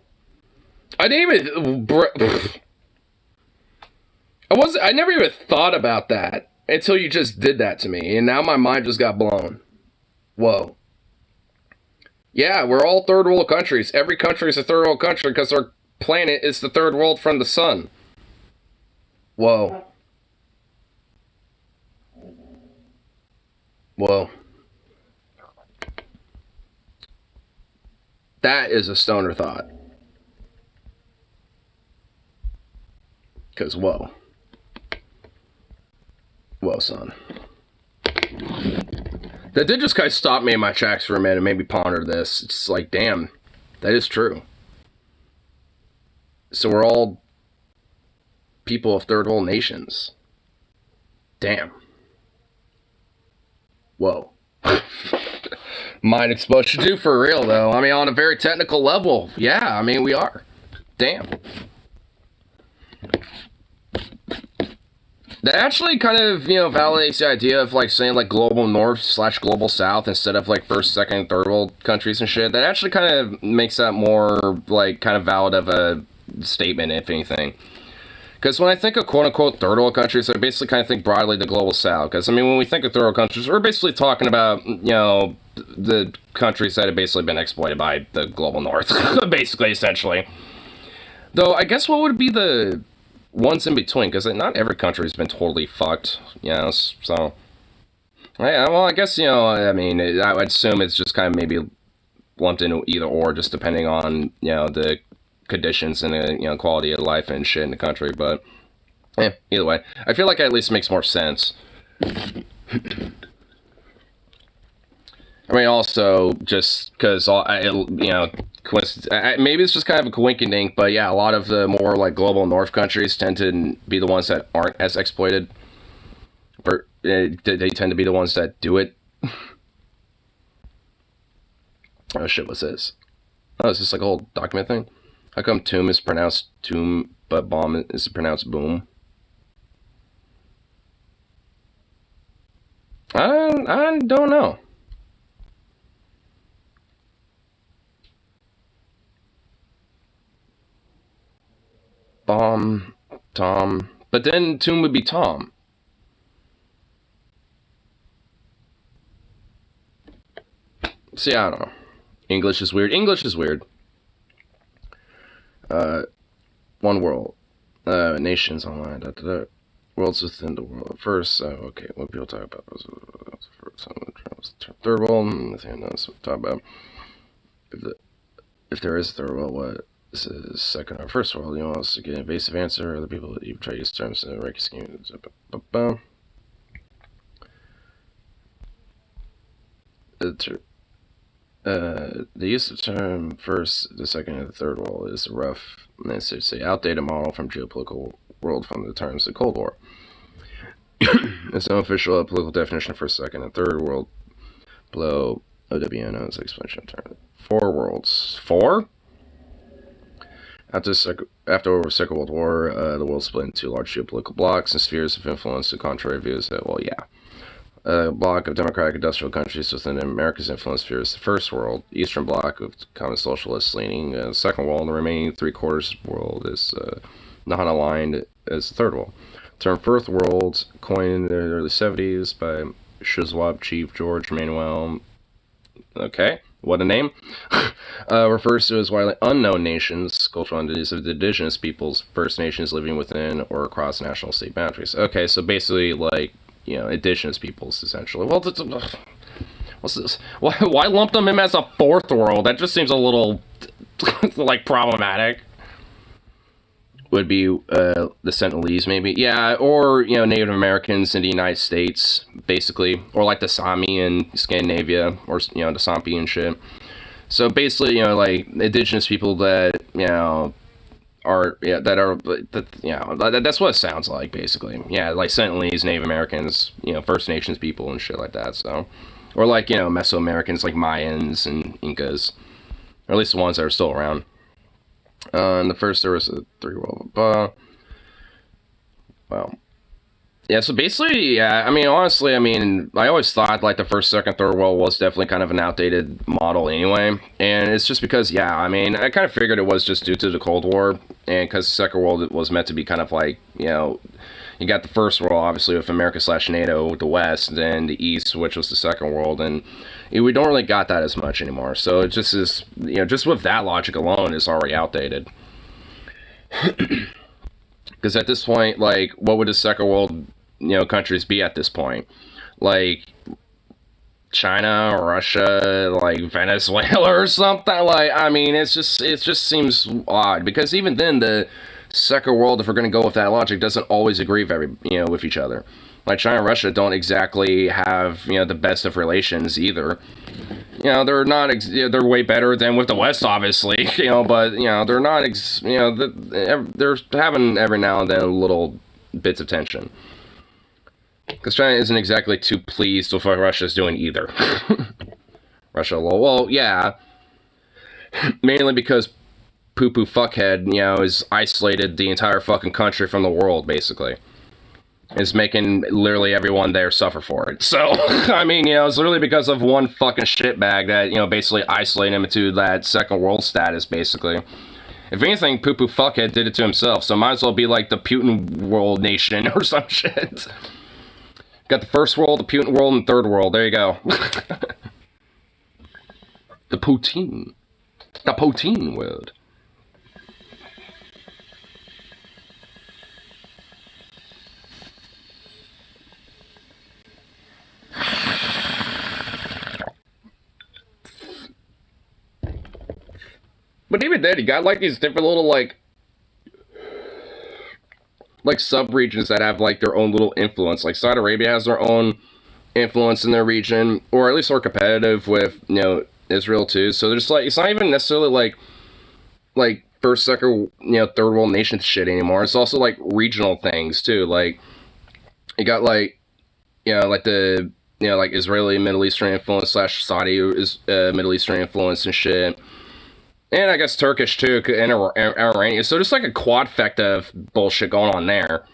I didn't even... I never even thought about that until you just did that to me. And now my mind just got blown. Whoa. Yeah, we're all third world countries. Every country is a third world country because our planet is the third world from the sun. Whoa. Whoa. That is a stoner thought. Because, whoa. Whoa, son. That did just kind of stop me in my tracks for a minute and made me ponder this. It's like, damn, that is true. So we're all people of third world nations. Damn. Whoa. Mind explosion too, for real though. I mean, on a very technical level, yeah, I mean, we are. Damn. That actually kind of, validates the idea of, like, saying, like, global north / global south instead of, like, first, second, and third world countries and shit. That actually kind of makes that more, like, kind of valid of a statement, if anything. Because when I think of quote-unquote third world countries, I basically kind of think broadly the global south. Because, I mean, when we think of third world countries, we're basically talking about, the countries that have basically been exploited by the global north. Basically, essentially. Though, I guess what would be the ones in between? Because not every country has been totally fucked, so... Yeah, well, I guess, I mean, I would assume it's just kind of maybe lumped into either or, just depending on, the conditions and the, quality of life and shit in the country, but, either way. I feel like it at least makes more sense. I mean, also, just because, maybe it's just kind of a coincidence, but yeah, a lot of the more, like, global north countries tend to be the ones that aren't as exploited. Or they tend to be the ones that do it. Oh shit, what's this? Oh, is this like a whole document thing? How come tomb is pronounced tomb, but bomb is pronounced boom? I don't know. Bomb, Tom. But then tomb would be Tom. See, I don't know. English is weird. English is weird. One world. Nations online. Worlds within the world. First, okay, what people talk about. Third world. Nothing else talk about. If there is a third world, what? This is second or first world. You want us to get an evasive answer. Other people that you try to use terms in the ranking scheme. The use of term first, the second, and the third world is a rough, say, outdated model from geopolitical world from the times of the Cold War. It's no official political definition for second and third world below OWNO is explanation term. 4 worlds. 4? After over Second World War, the world split into 2 large geopolitical blocks and spheres of influence to contrary views that, well, yeah. A bloc of democratic industrial countries within America's influence sphere is the first world. Eastern bloc of communist socialists leaning second world, and the remaining 3/4 world is non-aligned as the third world. The term first world, coined in the early 70s by Shizwab chief George Manuel. Okay, what a name. Refers to as widely unknown nations, cultural entities of the indigenous peoples, First Nations living within or across national state boundaries. Okay, so basically, like, indigenous peoples, essentially. Well, what's this? Why lump them in as a fourth world? That just seems a little, like, problematic. Would be the Sentinelese, maybe. Yeah, or, Native Americans in the United States, basically. Or, like, the Sami in Scandinavia, or, the Sampi and shit. So, basically, like, indigenous people that, that's what it sounds like, basically. Yeah, like Sentinelese, Native Americans, First Nations people and shit like that, so. Or like, Mesoamericans, like Mayans and Incas. Or at least the ones that are still around. And the first, there was a 3 world, well. Yeah, so basically, yeah, I mean, honestly, I mean, I always thought, like, the first, second, third world was definitely kind of an outdated model anyway, and it's just because, yeah, I mean, I kind of figured it was just due to the Cold War, and because the second world was meant to be kind of like, you know, you got the first world, obviously, with America slash NATO, the West, and then the East, which was the second world, and we don't really got that as much anymore, so it just is, you know, just with that logic alone, it's already outdated. Because at this point, like, what would the second world, you know, countries be at this point? Like China, Russia, like Venezuela or something. Like, I mean, it just seems odd because even then, the second world, if we're gonna go with that logic, doesn't always agree with each other. Like China and Russia don't exactly have, you know, the best of relations either. You know, they're not, they're way better than with the West, obviously, you know, but, you know, they're not, they're having every now and then little bits of tension. Because China isn't exactly too pleased with what Russia's doing either. Russia, well, yeah, mainly because poo-poo fuckhead, you know, is isolated the entire fucking country from the world, basically. Is making literally everyone there suffer for it. So, I mean, you know, it's literally because of one fucking shitbag that, you know, basically isolated him into that second world status, basically. If anything, poo-poo fuckhead did it to himself, so might as well be like the Putin world nation or some shit. Got the first world, the Putin world, and third world. There you go. The Putin. The Putin world. But even then, you got like these different little like sub-regions that have like their own little influence. Like Saudi Arabia has their own influence in their region, or at least are competitive with, you know, Israel too. So there's like, it's not even necessarily like first, second, you know, third world nation shit anymore. It's also like regional things too. Like you got like, you know, like the, you know, like Israeli Middle Eastern influence slash Saudi is Middle Eastern influence and shit. And I guess Turkish too, and Iranian. So just like a quadfecta of bullshit going on there.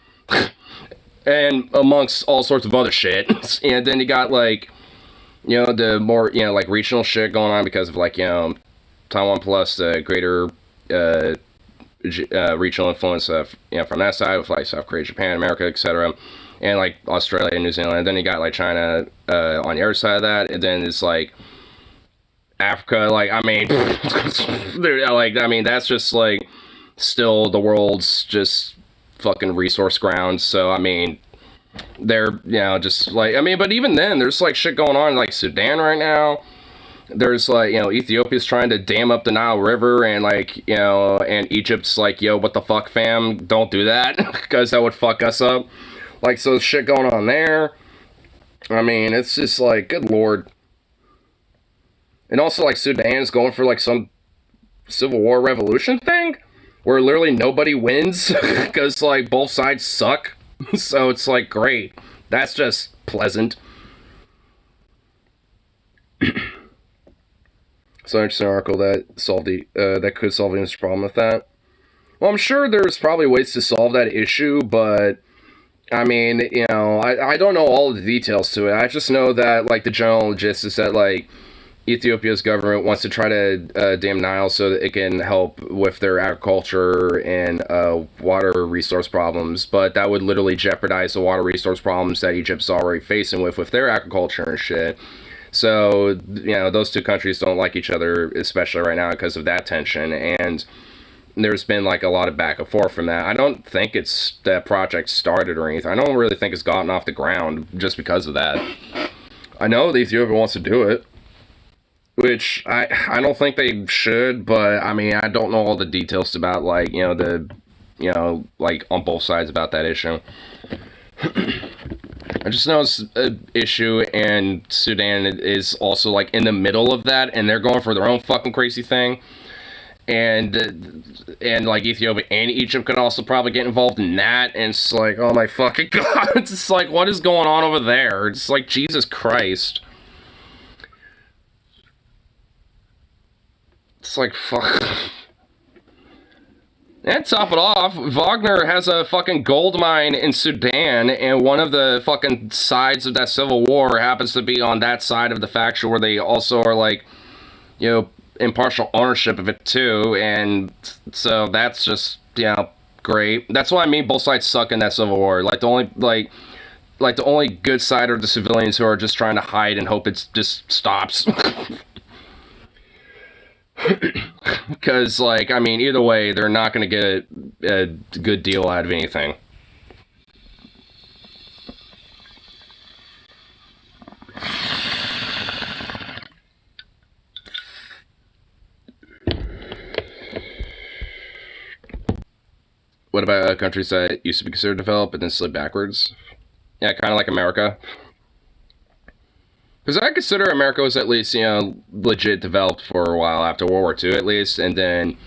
And amongst all sorts of other shit. And then you got like, you know, the more, you know, like regional shit going on because of like, you know, Taiwan plus the greater regional influence of, you know, from that side with like South Korea, Japan, America, etc. And like Australia and New Zealand. And then you got like China on the other side of that. And then it's like Africa, like, I mean, like, I mean, that's just, like, still the world's just fucking resource ground, so, I mean, they're, you know, just, like, I mean, but even then, there's, like, shit going on, like, Sudan right now, there's, like, you know, Ethiopia's trying to dam up the Nile River, and, like, you know, and Egypt's like, yo, what the fuck, fam, don't do that, because that would fuck us up, like, so there's shit going on there, I mean, it's just, like, good lord. And also, like, Sudan's going for, like, some civil war revolution thing? Where literally nobody wins, because, like, both sides suck. So it's, like, great. That's just pleasant. So interesting article that solved the, that could solve this problem with that. Well, I'm sure there's probably ways to solve that issue, but, I mean, you know, I don't know all of the details to it. I just know that, like, the general gist is that, like, Ethiopia's government wants to try to dam Nile so that it can help with their agriculture and water resource problems, but that would literally jeopardize the water resource problems that Egypt's already facing with their agriculture and shit. So, you know, those two countries don't like each other, especially right now because of that tension, and there's been like a lot of back and forth from that. I don't think it's that project started or anything. I don't really think it's gotten off the ground just because of that. I know the Ethiopia wants to do it, which I don't think they should, but I mean, I don't know all the details about, like, you know, like on both sides about that issue. I just know it's an issue, and Sudan is also like in the middle of that, and they're going for their own fucking crazy thing. And like Ethiopia and Egypt could also probably get involved in that, and it's like, oh my fucking god, it's just like, what is going on over there? It's like, Jesus Christ. It's like, fuck. And top it off, Wagner has a fucking gold mine in Sudan, and one of the fucking sides of that civil war happens to be on that side of the faction where they also are, like, you know, impartial ownership of it too, and so that's just, you know, great. That's why I mean both sides suck in that civil war. Like, the only good side are the civilians who are just trying to hide and hope it just stops. Because, like, I mean, either way, they're not going to get a good deal out of anything. What about countries that used to be considered developed but then slid backwards? Yeah, kind of like America. Because I consider America was at least, you know, legit developed for a while after World War II, at least, and then,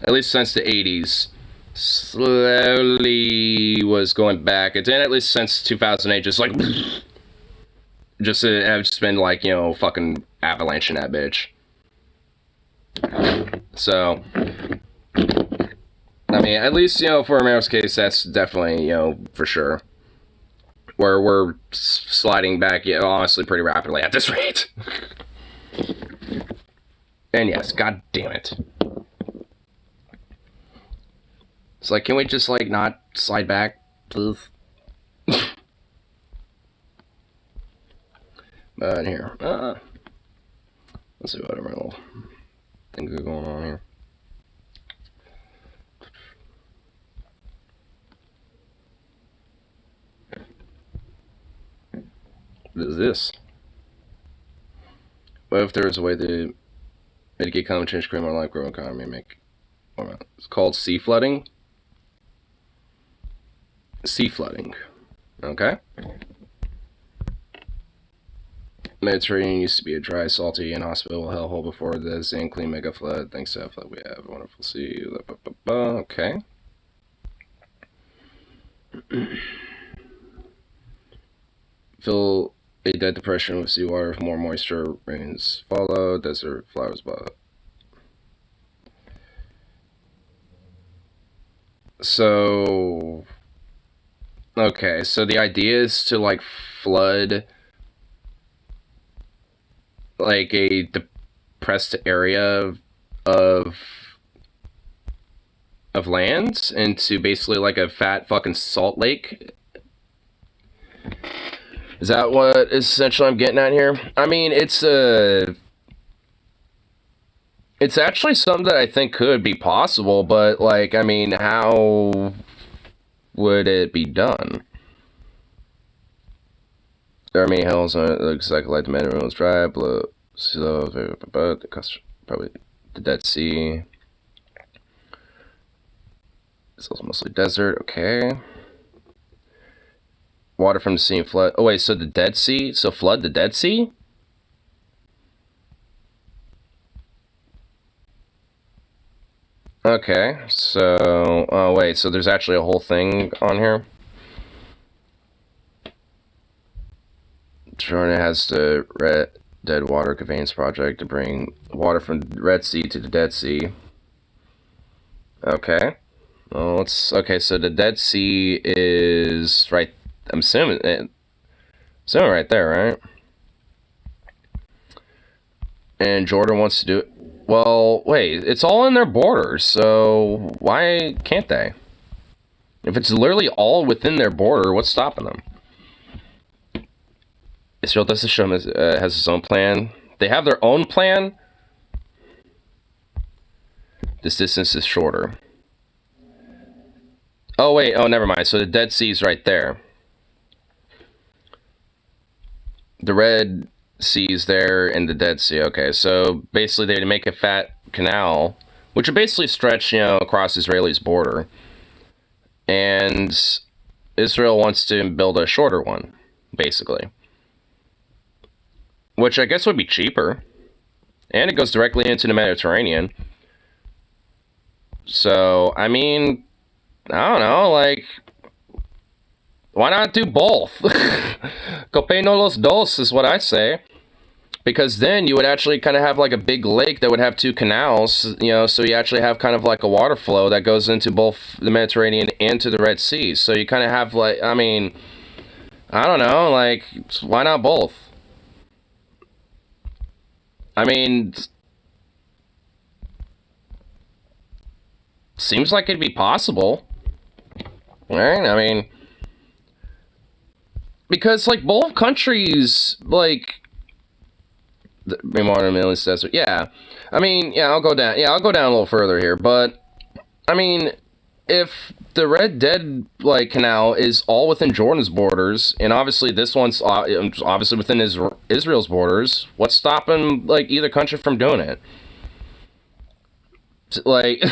at least since the 80s, slowly was going back, and then at least since 2008, just like, just have just been like, you know, fucking avalanche in that bitch. So, I mean, at least, you know, for America's case, that's definitely, you know, for sure. Where we're sliding back, yeah, honestly, pretty rapidly at this rate. And yes, god damn it. It's like, can we just, like, not slide back, please? But here, let's see what our little things are going on here. What is this? What if there is a way to mitigate climate change, create more life, grow economy, make more? It's called sea flooding. Sea flooding. Okay. Mediterranean used to be a dry, salty, inhospitable hellhole before the sand clean mega flood. Thanks to that flood, we have a wonderful sea. Okay. Fill a dead depression with seawater. If more moisture rains follow, desert flowers bud. So, okay, so the idea is to, like, flood, like, a depressed area of land into basically like a fat fucking salt lake. Is that what essentially I'm getting at here? I mean, it's actually something that I think could be possible, but, like, I mean, how would it be done? There are many hills, it looks like the minerals dry, below sea level, the coast, probably the Dead Sea. It's also mostly desert, okay. Water from the sea and flood. Oh wait, so the Dead Sea? So flood the Dead Sea? Okay, so, oh wait, so there's actually a whole thing on here? Jordan has the Dead Water Conveyance Project to bring water from the Red Sea to the Dead Sea. Okay. Well, okay, so the Dead Sea is right, I'm assuming right there, right? And Jordan wants to do it. Well, wait, it's all in their borders, so why can't they? If it's literally all within their border, what's stopping them? Israel doesn't show them has its own plan. They have their own plan? This distance is shorter. Oh, wait, oh, never mind. So the Dead Sea is right there. The Red Sea is there and the Dead Sea. Okay, so basically they make a fat canal, which would basically stretch, you know, across Israel's border. And Israel wants to build a shorter one, basically. Which I guess would be cheaper. And it goes directly into the Mediterranean. So, I mean, I don't know, like, why not do both? Copé no los dos is what I say. Because then you would actually kind of have like a big lake that would have two canals, you know, so you actually have kind of like a water flow that goes into both the Mediterranean and to the Red Sea. So you kind of have like, I mean, I don't know, like, why not both? I mean, seems like it'd be possible, right? I mean, because like both countries, like, the modern Middle East desert, yeah. I mean, yeah, I'll go down. Yeah, I'll go down a little further here, but I mean, if the Red Dead like canal is all within Jordan's borders, and obviously this one's obviously within Israel's borders, what's stopping like either country from doing it? Like,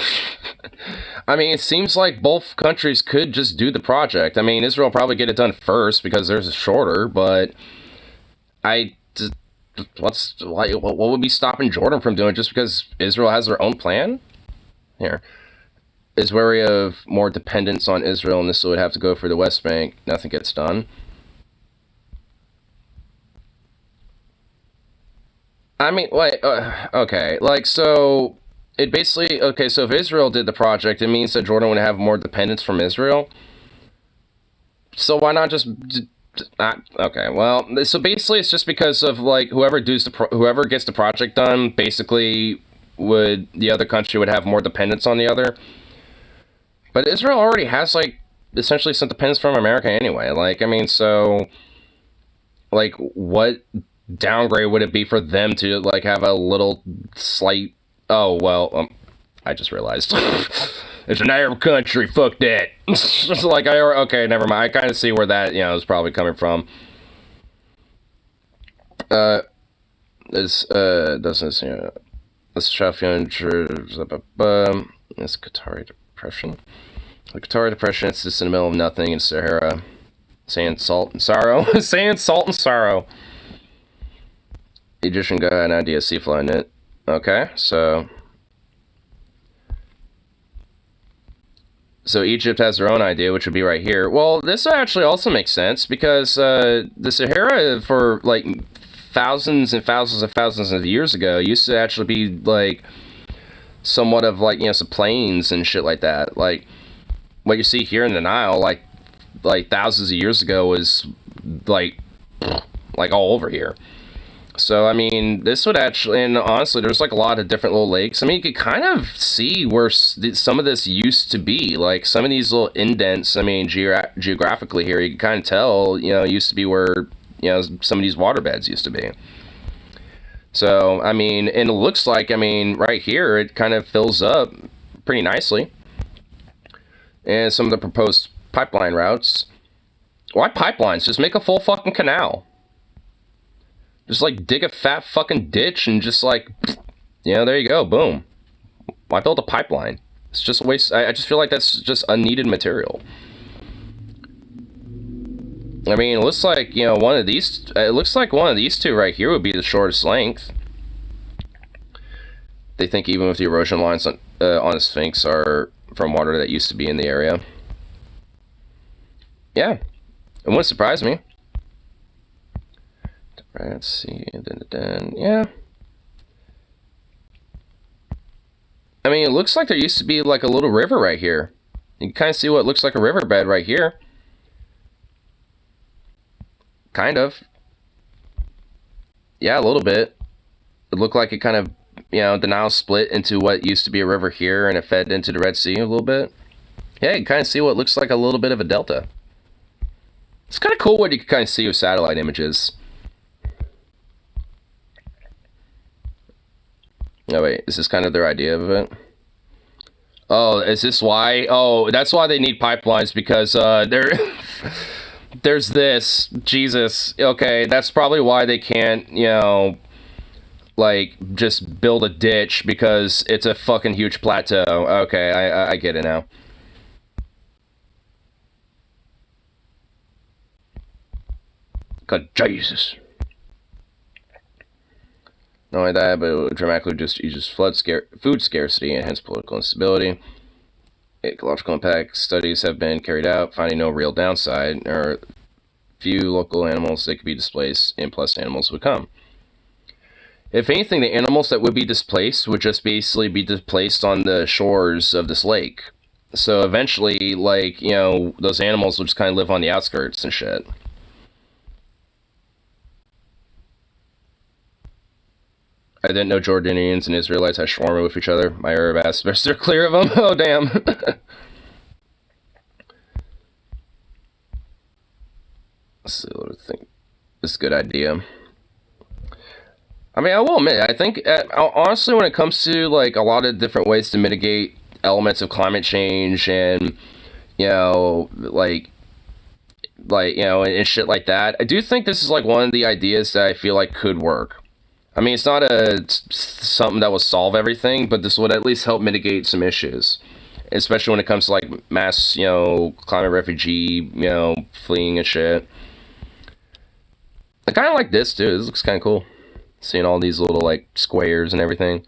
I mean, it seems like both countries could just do the project. I mean, Israel probably get it done first because theirs is shorter, but what would be stopping Jordan from doing it just because Israel has their own plan? Here. Is wary of more dependence on Israel, and this would have to go for the West Bank. Nothing gets done. I mean, wait, okay, like, so, it basically, okay, so if Israel did the project, it means that Jordan would have more dependence from Israel. So why not just, okay, well, so basically it's just because of, like, whoever gets the project done, basically, the other country would have more dependence on the other. But Israel already has, like, essentially some dependence from America anyway. Like, I mean, so, like, what downgrade would it be for them to, like, have a little slight, oh, well, I just realized. It's an Arab country, fuck that. Like, okay, never mind. I kind of see where that, you know, is probably coming from. This, doesn't, you know, this Shafian, this Qatari Depression. The Qatari Depression, it's just in the middle of nothing in Sahara. Sand, salt, and sorrow. Sand, salt, and sorrow. The Egyptian guy had an idea of seaflow in it. Okay, so Egypt has their own idea, which would be right here. Well, this actually also makes sense because the Sahara, for like thousands and thousands and thousands of years ago, used to actually be like somewhat of like, you know, some plains and shit like that. Like what you see here in the Nile, like thousands of years ago, was like all over here. So I mean, this would actually, and honestly, there's like a lot of different little lakes. I mean, you could kind of see where some of this used to be. Like some of these little indents. I mean, geographically here, you can kind of tell, you know, it used to be where, you know, some of these waterbeds used to be. So I mean, and it looks like, I mean, right here, it kind of fills up pretty nicely. And some of the proposed pipeline routes. Why pipelines? Just make a full fucking canal. Just like dig a fat fucking ditch and just like, you know, there you go, boom. Why build a pipeline? It's just a waste. I just feel like that's just unneeded material. I mean, it looks like, you know, it looks like one of these two right here would be the shortest length. They think even with the erosion lines on the Sphinx are from water that used to be in the area. Yeah, it wouldn't surprise me. Let's see, yeah. I mean, it looks like there used to be like a little river right here. You can kind of see what looks like a riverbed right here. Kind of. Yeah, a little bit. It looked like it kind of, you know, the Nile split into what used to be a river here, and it fed into the Red Sea a little bit. Yeah, you can kind of see what looks like a little bit of a delta. It's kind of cool what you can kind of see with satellite images. Oh wait, is this kind of their idea of it? Oh, is this why? Oh, that's why they need pipelines, because there's this. Jesus. Okay, that's probably why they can't, you know, like, just build a ditch, because it's a fucking huge plateau. Okay, I get it now. God, Jesus. Not only that, but it would dramatically reduce Egypt's food scarcity and hence political instability. Ecological impact studies have been carried out, finding no real downside. There are few local animals that could be displaced, and plus animals would come. If anything, the animals that would be displaced would just basically be displaced on the shores of this lake. So eventually, like, you know, those animals will just kind of live on the outskirts and shit. I didn't know Jordanians and Israelites had shawarma with each other. My Arab aspects are clear of them. Oh, damn. Let's see what I think. This is a good idea. I mean, I will admit, I think, honestly, when it comes to, like, a lot of different ways to mitigate elements of climate change and, you know, like, you know, and shit like that, I do think this is, like, one of the ideas that I feel like could work. I mean, it's not something that will solve everything, but this would at least help mitigate some issues. Especially when it comes to, like, mass, you know, climate refugee, you know, fleeing and shit. I kind of like this, too. This looks kind of cool. Seeing all these little, like, squares and everything.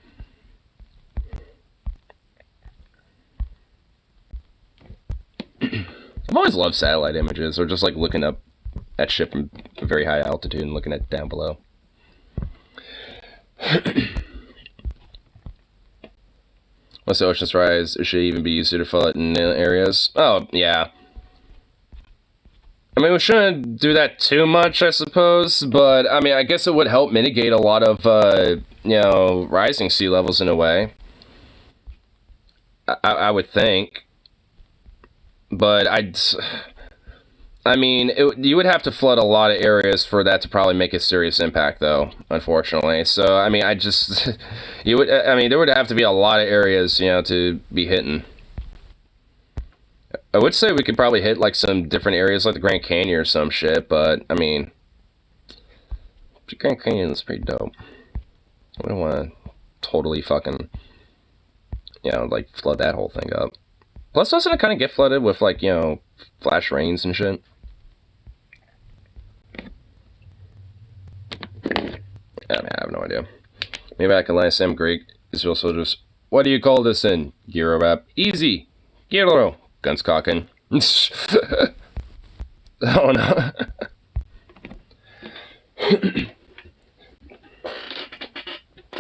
I've always loved satellite images, or just, like, looking up at shit from a very high altitude and looking at it down below. Once the oceans rise, it should even be easier to flood in areas. Oh, yeah. I mean, we shouldn't do that too much, I suppose, but, I mean, I guess it would help mitigate a lot of, you know, rising sea levels in a way. I would think. But I mean, you would have to flood a lot of areas for that to probably make a serious impact, though, unfortunately. So, I mean, I mean, there would have to be a lot of areas, you know, to be hitting. I would say we could probably hit, like, some different areas, like the Grand Canyon or some shit, but, I mean, the Grand Canyon is pretty dope. I don't want to totally fucking, you know, like, flood that whole thing up. Plus, doesn't it kind of get flooded with, like, you know, flash rains and shit? I have no idea. Maybe I can learn some Greek. Israel soldiers. What do you call this in Gyro rap? Easy. Gyro. Guns cocking. Oh no.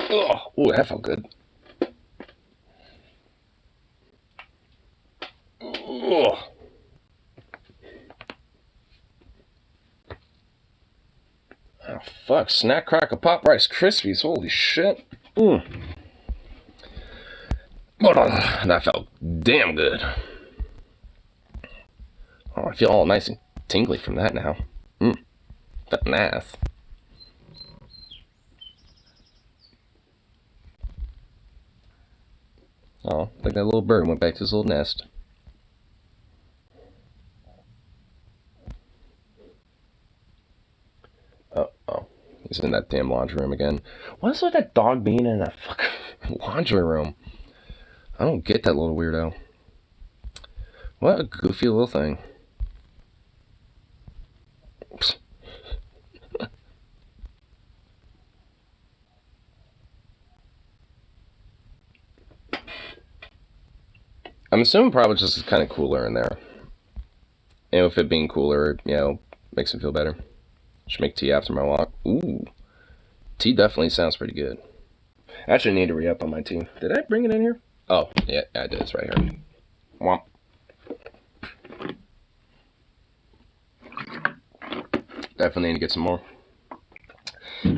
Oh, ooh, that felt good. Oh. Oh, fuck. Snack Cracker Pop Rice Krispies. Holy shit. Mm. Oh, that felt damn good. Oh, I feel all nice and tingly from that now. That nice. Oh, like that little bird went back to his little nest. Oh, he's in that damn laundry room again. What is with that dog being in that fucking laundry room? I don't get that little weirdo. What a goofy little thing. I'm assuming probably just kind of cooler in there. And with it being cooler, you know, makes me feel better. Should make tea after my walk. Ooh. Tea definitely sounds pretty good. I actually need to re-up on my tea. Did I bring it in here? Oh, yeah, I did. It's right here. Womp. Definitely need to get some more.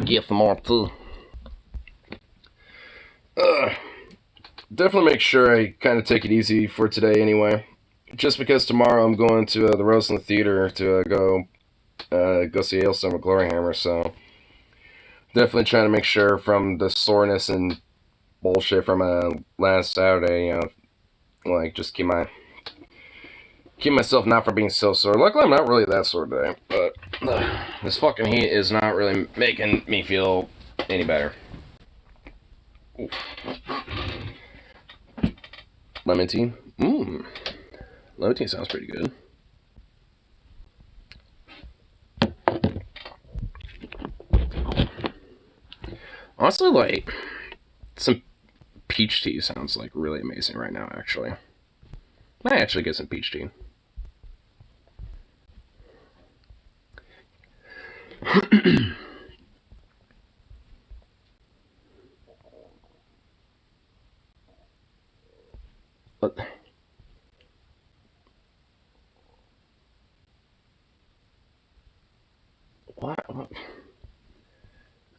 Get some more too. Definitely make sure I kind of take it easy for today anyway. Just because tomorrow I'm going to the Roseland Theater to go see Hailstorm with Gloryhammer, so definitely trying to make sure from the soreness and bullshit from last Saturday, you know, like just keep myself not from being so sore. Luckily, I'm not really that sore today, but this fucking heat is not really making me feel any better. Ooh. Lemon tea? Lemon tea sounds pretty good. Honestly, like, some peach tea sounds like really amazing right now, actually. I might actually get some peach tea. What?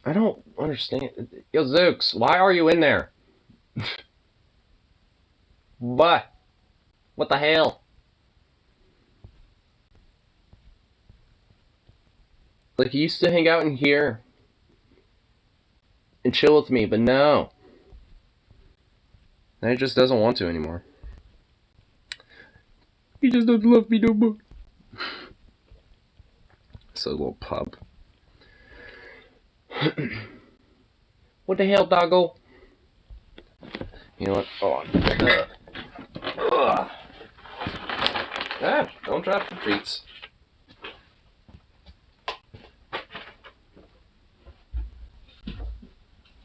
I don't understand. Yo, Zooks, why are you in there? What? What the hell? Like, he used to hang out in here and chill with me, but no. Now he just doesn't want to anymore. He just doesn't love me no more. It's a little pup. What the hell, doggo? You know what? Hold on. Don't drop the treats.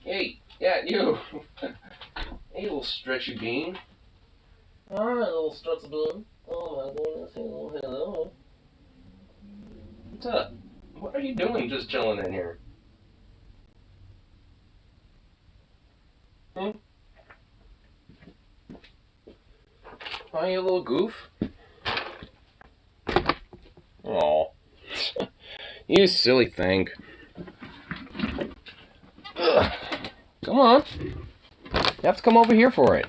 Hey, yeah, you. Hey, little stretchy bean. Alright, little stretchy bean. Oh my goodness, hello. What's up? What are you doing just chilling in here? Hmm? Are you a little goof? Aw. You silly thing. Ugh. Come on. You have to come over here for it.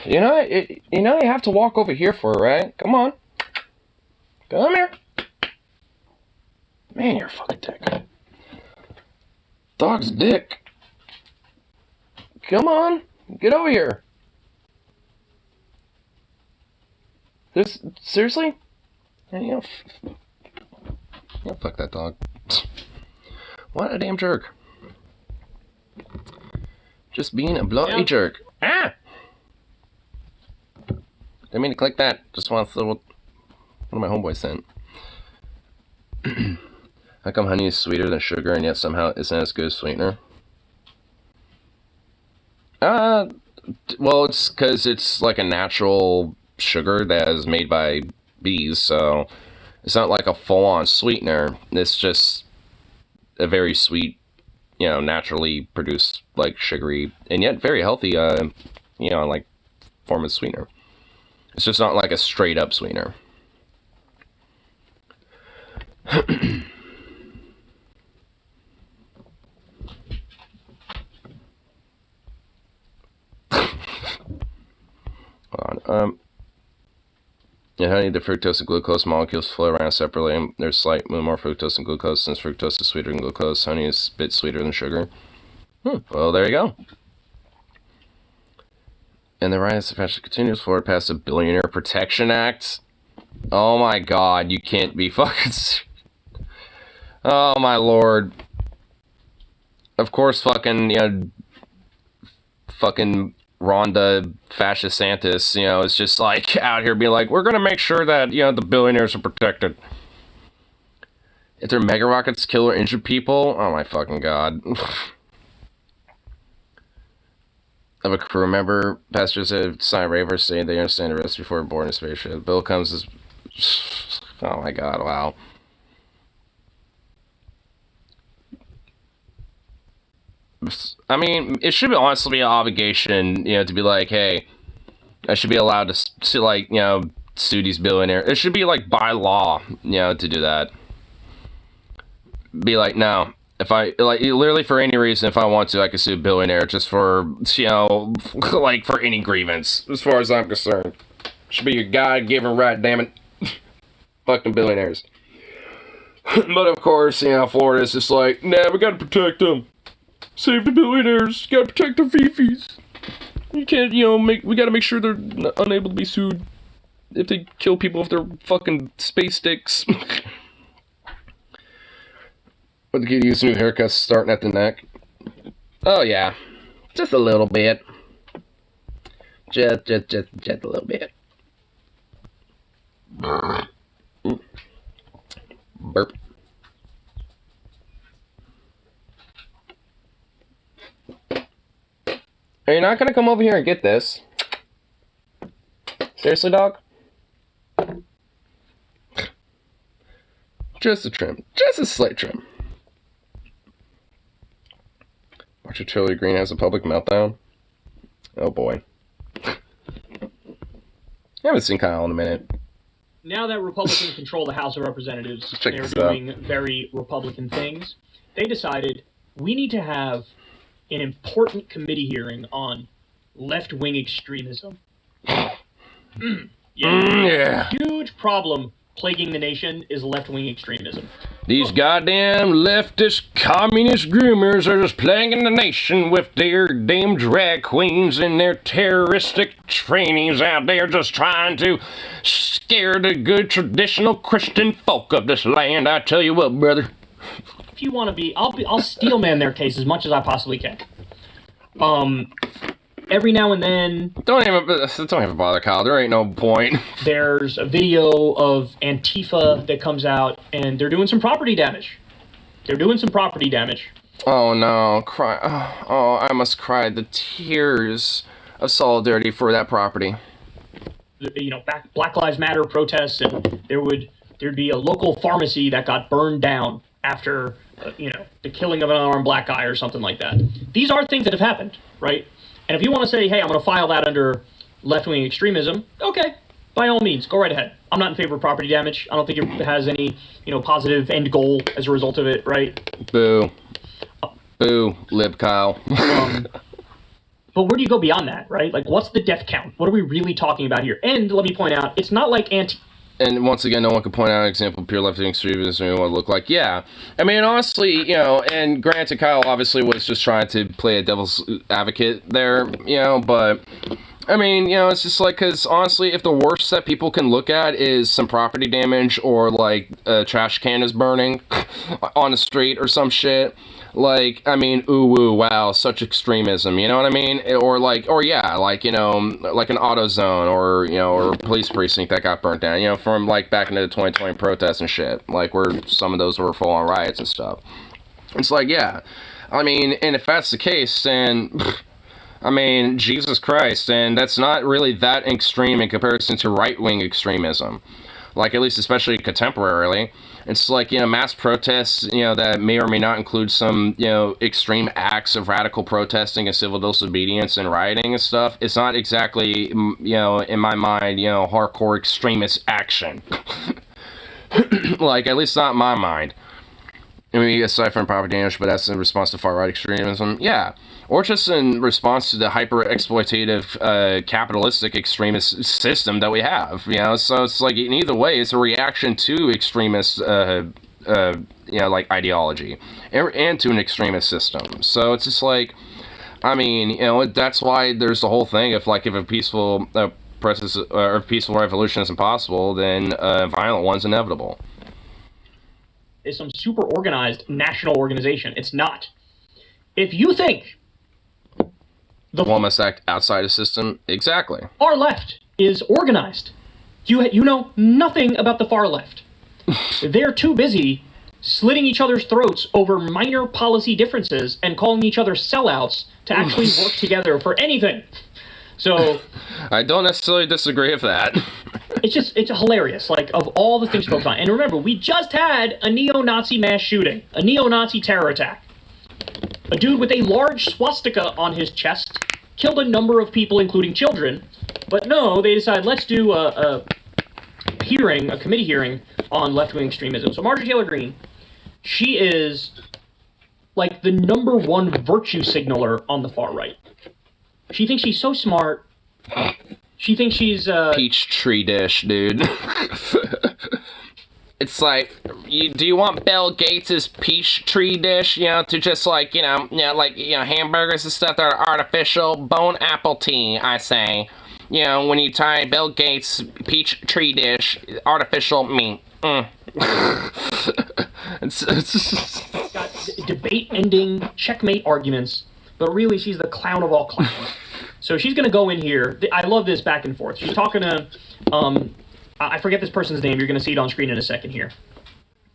You know you have to walk over here for it, right? Come on. Come here. Man, you're a fucking dick. Dog's dick. Come on. Get over here. Seriously? Yeah, fuck that dog. What a damn jerk. Just being a bloody jerk. Ah! Didn't mean to click that. Just want to what one of my homeboys sent. How come honey is sweeter than sugar and yet somehow isn't as good as sweetener? Well, it's because it's like a natural sugar that is made by bees, so it's not like a full-on sweetener. It's just a very sweet, naturally produced, like, sugary, and yet very healthy, like, form of sweetener. It's just not like a straight-up sweetener. Hold on. In honey, the fructose and glucose molecules flow around separately. There's slightly more fructose and glucose. Since fructose is sweeter than glucose, honey is a bit sweeter than sugar. Well, there you go. And the rise of fashion continues. Florida passed a Billionaire Protection Act. Oh my god, you can't be fucking... Oh my lord. Of course fucking, fucking Rhonda Fascist Santis, is just like out here being like, we're gonna make sure that, the billionaires are protected. If their mega rockets kill or injure people, oh my fucking god. Of a crew member, passengers have signed waivers saying they understand the risk before boarding a spaceship. The bill comes as... Oh my god, wow. I mean, it should honestly be an obligation, to be like, hey, I should be allowed to like, sue these billionaires. It should be like by law, to do that. Be like, no. If I, like, literally for any reason, if I want to, I can sue a billionaire just for, like, for any grievance, as far as I'm concerned. Should be your God-given right, damn it. Fucking billionaires. But, of course, Florida's just like, nah, we gotta protect them. Save the billionaires. Gotta protect the fifis. You can't, we gotta make sure they're unable to be sued if they kill people with their fucking space sticks. But the kid used new haircuts starting at the neck. Oh yeah, just a little bit. Just a little bit. Burp. Are you not gonna come over here and get this? Seriously, dog? Just a trim. Just a slight trim. Watch a Trilly Green has a public meltdown. Oh boy. I haven't seen Kyle in a minute. Now that Republicans control the House of Representatives, Check they're this doing very Republican things. They decided we need to have an important committee hearing on left-wing extremism. Yeah. Huge problem plaguing the nation is left-wing extremism. These goddamn leftist communist groomers are just plaguing the nation with their damn drag queens and their terroristic trainees out there just trying to scare the good traditional Christian folk of this land. I tell you what, brother. If you want to be, I'll steel man their case as much as I possibly can. Every now and then, Don't even bother, Kyle. There ain't no point. there's a video of Antifa that comes out, and they're doing some property damage. Oh no, cry! Oh, I must cry the tears of solidarity for that property. You know, Black Lives Matter protests, and there'd be a local pharmacy that got burned down after the killing of an unarmed black guy or something like that. These are things that have happened, right? And if you want to say, hey, I'm going to file that under left-wing extremism, okay, by all means, go right ahead. I'm not in favor of property damage. I don't think it has any, positive end goal as a result of it, right? Boo. Boo, lib Kyle. But where do you go beyond that, right? Like, what's the death count? What are we really talking about here? And let me point out, it's not like And once again, no one can point out an example of pure left-wing extremism and what it look like. Yeah. I mean, honestly, and granted, Kyle obviously was just trying to play a devil's advocate there, but, I mean, it's just like, because honestly, if the worst that people can look at is some property damage or, like, a trash can is burning on the street or some shit, like, I mean, ooh, wow, such extremism, you know what I mean? Or like an auto zone or a police precinct that got burnt down, from like back into the 2020 protests and shit, like where some of those were full-on riots and stuff. It's like, yeah, I mean, and if that's the case, then, I mean, Jesus Christ, and that's not really that extreme in comparison to right-wing extremism. Like, at least especially contemporarily. It's like, mass protests, that may or may not include some, extreme acts of radical protesting and civil disobedience and rioting and stuff. It's not exactly, in my mind, hardcore extremist action. Like, at least not in my mind. I mean, aside from property damage, but that's in response to far-right extremism. Yeah. Or just in response to the hyper-exploitative, capitalistic extremist system that we have, So it's like, in either way, it's a reaction to extremist, like, ideology. And to an extremist system. So it's just like, I mean, that's why there's the whole thing of, like, if a peaceful process or peaceful revolution isn't possible, then a violent one's inevitable. Is some super organized national organization. It's not. If you think one must act outside the system, exactly. Far left is organized, you know nothing about the far left. They're too busy slitting each other's throats over minor policy differences and calling each other sellouts to actually work together for anything. So I don't necessarily disagree with that. It's hilarious, like, of all the things to focus on. And remember, we just had a neo-Nazi mass shooting, a neo-Nazi terror attack. A dude with a large swastika on his chest killed a number of people, including children. But no, they decided, let's do a committee hearing on left-wing extremism. So Marjorie Taylor Greene, she is, like, the number one virtue signaler on the far right. She thinks she's so smart. She thinks she's peach tree dish, dude. It's like, do you want Bill Gates' peach tree dish, to just like, hamburgers and stuff that are artificial? Bone apple tea, I say. When you try Bill Gates' peach tree dish, artificial meat. It's got debate-ending checkmate arguments, but really she's the clown of all clowns. So she's going to go in here. I love this back and forth. She's talking to, I forget this person's name. You're going to see it on screen in a second here.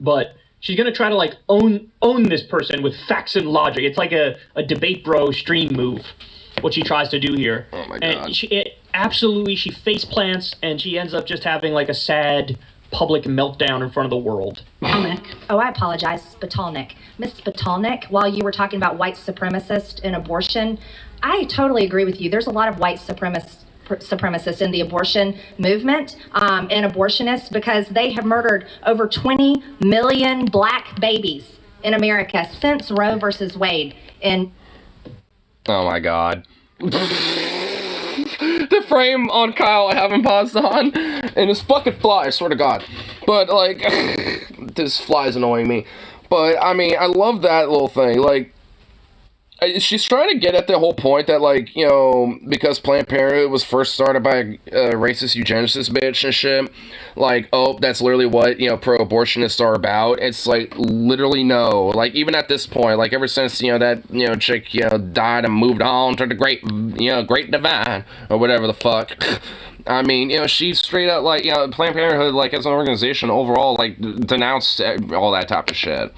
But she's going to try to, like, own this person with facts and logic. It's like a debate bro stream move, what she tries to do here. Oh, my God. And she face plants, and she ends up just having, like, a sad public meltdown in front of the world. Oh, I apologize, Spitalnik. Miss Spitalnik, while you were talking about white supremacist and abortion, I totally agree with you. There's a lot of white supremacist supremacists in the abortion movement and abortionists because they have murdered over 20 million black babies in America since Roe versus Wade. And oh my god. The frame on Kyle I haven't paused on, and this fucking fly, I swear to god. But, like, this fly is annoying me. But, I mean, I love that little thing. Like, she's trying to get at the whole point that, like, you know, because Planned Parenthood was first started by a racist eugenicist bitch and shit, like, oh, that's literally what, you know, pro-abortionists are about. It's like, literally no. Like, even at this point, like, ever since, you know, that, you know, chick, you know, died and moved on to the great, you know, great divine, or whatever the fuck. I mean, you know, she straight up, like, you know, Planned Parenthood, like, as an organization overall, like, denounced all that type of shit.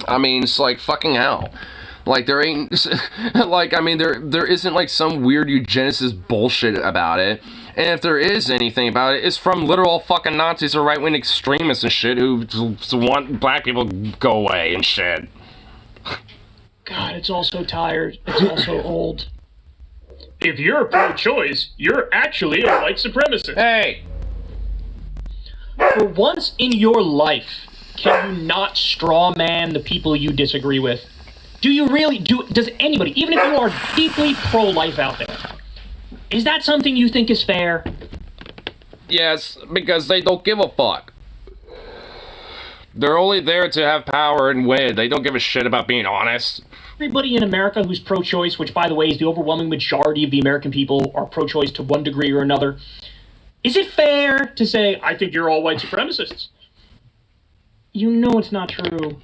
I mean, it's like, fucking hell. Like, there ain't, like, I mean, there isn't, like, some weird eugenicist bullshit about it. And if there is anything about it, it's from literal fucking Nazis or right-wing extremists and shit who want black people to go away and shit. God, it's all so tired. It's all so old. If you're pro-choice, you're actually a white supremacist. Hey! For once in your life, can you not straw man the people you disagree with? Do you really, does anybody, even if you are deeply pro-life out there, is that something you think is fair? Yes, because they don't give a fuck. They're only there to have power and win. They don't give a shit about being honest. Everybody in America who's pro-choice, which by the way is the overwhelming majority of the American people, are pro-choice to one degree or another. Is it fair to say, I think you're all white supremacists? You know it's not true.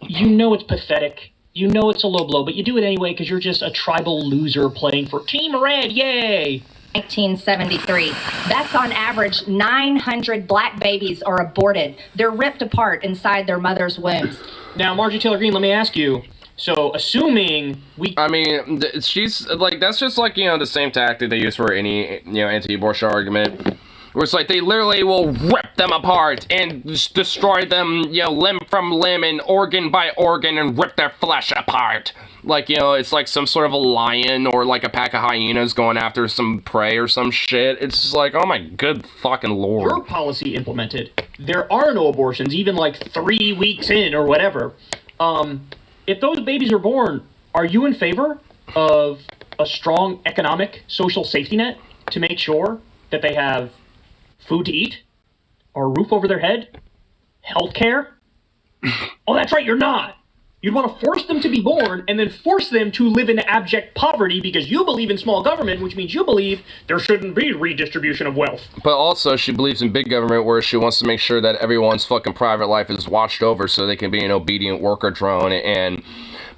You know it's pathetic. You know it's a low blow, but you do it anyway because you're just a tribal loser playing for Team Red, yay! 1973. That's on average 900 black babies are aborted. They're ripped apart inside their mother's wombs. Now, Marjorie Taylor Greene, let me ask you, so assuming I mean, she's, like, that's just like, you know, the same tactic they use for any, you know, anti-abortion argument. Where it's like, they literally will rip them apart and destroy them, you know, limb from limb and organ by organ and rip their flesh apart. Like, you know, it's like some sort of a lion or like a pack of hyenas going after some prey or some shit. It's just like, oh my good fucking lord. your policy implemented, there are no abortions, even like 3 weeks in or whatever. If those babies are born, are you in favor of a strong economic social safety net to make sure that they have food to eat, or a roof over their head, health care? Oh, that's right, you're not. You'd want to force them to be born and then force them to live in abject poverty because you believe in small government, which means you believe there shouldn't be redistribution of wealth. But also, she believes in big government where she wants to make sure that everyone's fucking private life is watched over so they can be an obedient worker drone and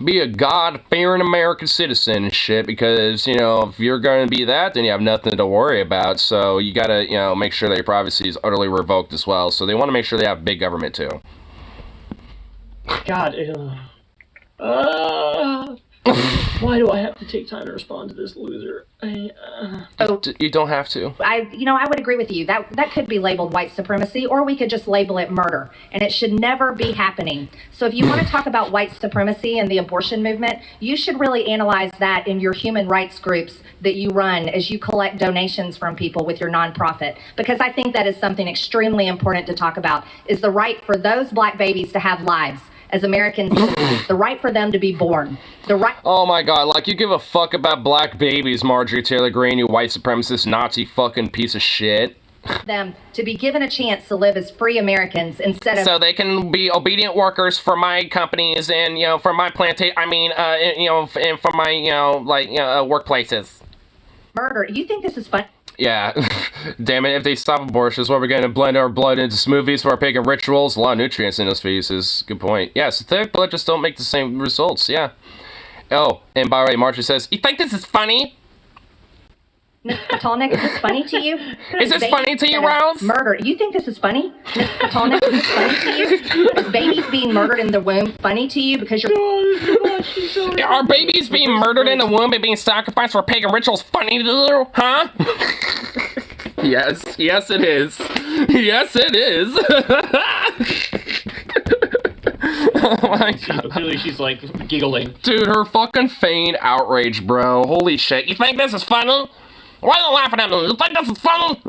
be a God-fearing American citizen and shit, because, you know, if you're going to be that, then you have nothing to worry about, so you gotta, you know, make sure that your privacy is utterly revoked as well, so they want to make sure they have big government too. God, why do I have to take time to respond to this loser? You don't have to. I would agree with you. That could be labeled white supremacy, or we could just label it murder, and it should never be happening. So if you want to talk about white supremacy and the abortion movement, you should really analyze that in your human rights groups that you run as you collect donations from people with your nonprofit, because I think that is something extremely important to talk about, is the right for those black babies to have lives. As Americans, the right for them to be born. The right. Oh my god, like, you give a fuck about black babies, Marjorie Taylor Greene, you white supremacist Nazi fucking piece of shit. Them to be given a chance to live as free Americans instead of. So they can be obedient workers for my companies and, you know, for my you know, and for my, you know, like, you know, workplaces. Murder. You think this is fun? Yeah, damn it, if they stop abortions, what are we going to blend our blood into smoothies for our pagan rituals? A lot of nutrients in those fetuses. Good point. Yeah, synthetic blood just don't make the same results, yeah. Oh, and by the way, Marcia says, you think this is funny? Ms. Patolnik, is this funny to you? Is this funny to you, Rose? Murder. You think this is funny? Ms. Patolnik, is this funny to you? Is babies being murdered in the womb funny to you because you're... Are babies being murdered in the womb and being sacrificed for pagan rituals funny to you, huh? Yes it is. Yes it is. Oh my god. Clearly she's like giggling. Dude, her fucking feigned outrage, bro. Holy shit. You think this is funny? Why are you laughing at me? You think this is funny?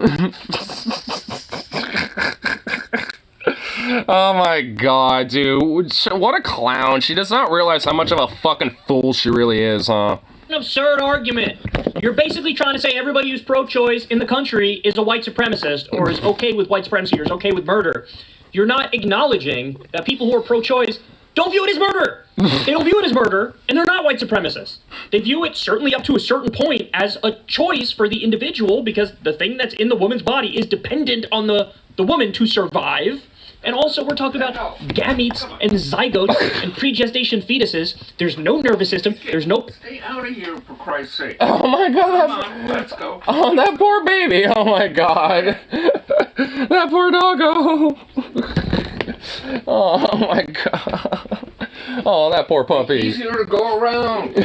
Oh my god, dude. What a clown. She does not realize how much of a fucking fool she really is, huh? An absurd argument. You're basically trying to say everybody who's pro-choice in the country is a white supremacist, or is okay with white supremacy, or is okay with murder. You're not acknowledging that people who are pro-choice don't view it as murder. They don't view it as murder, and they're not white supremacists. They view it, certainly up to a certain point, as a choice for the individual, because the thing that's in the woman's body is dependent on the woman to survive. And also, we're talking about gametes and zygotes and pre-gestation fetuses. There's no nervous system. There's no... Stay out of here, for Christ's sake. Oh my god. Come on, let's go. Oh, that poor baby. Oh my god. That poor doggo. Oh my god. Oh, that poor puppy. Easier to go around.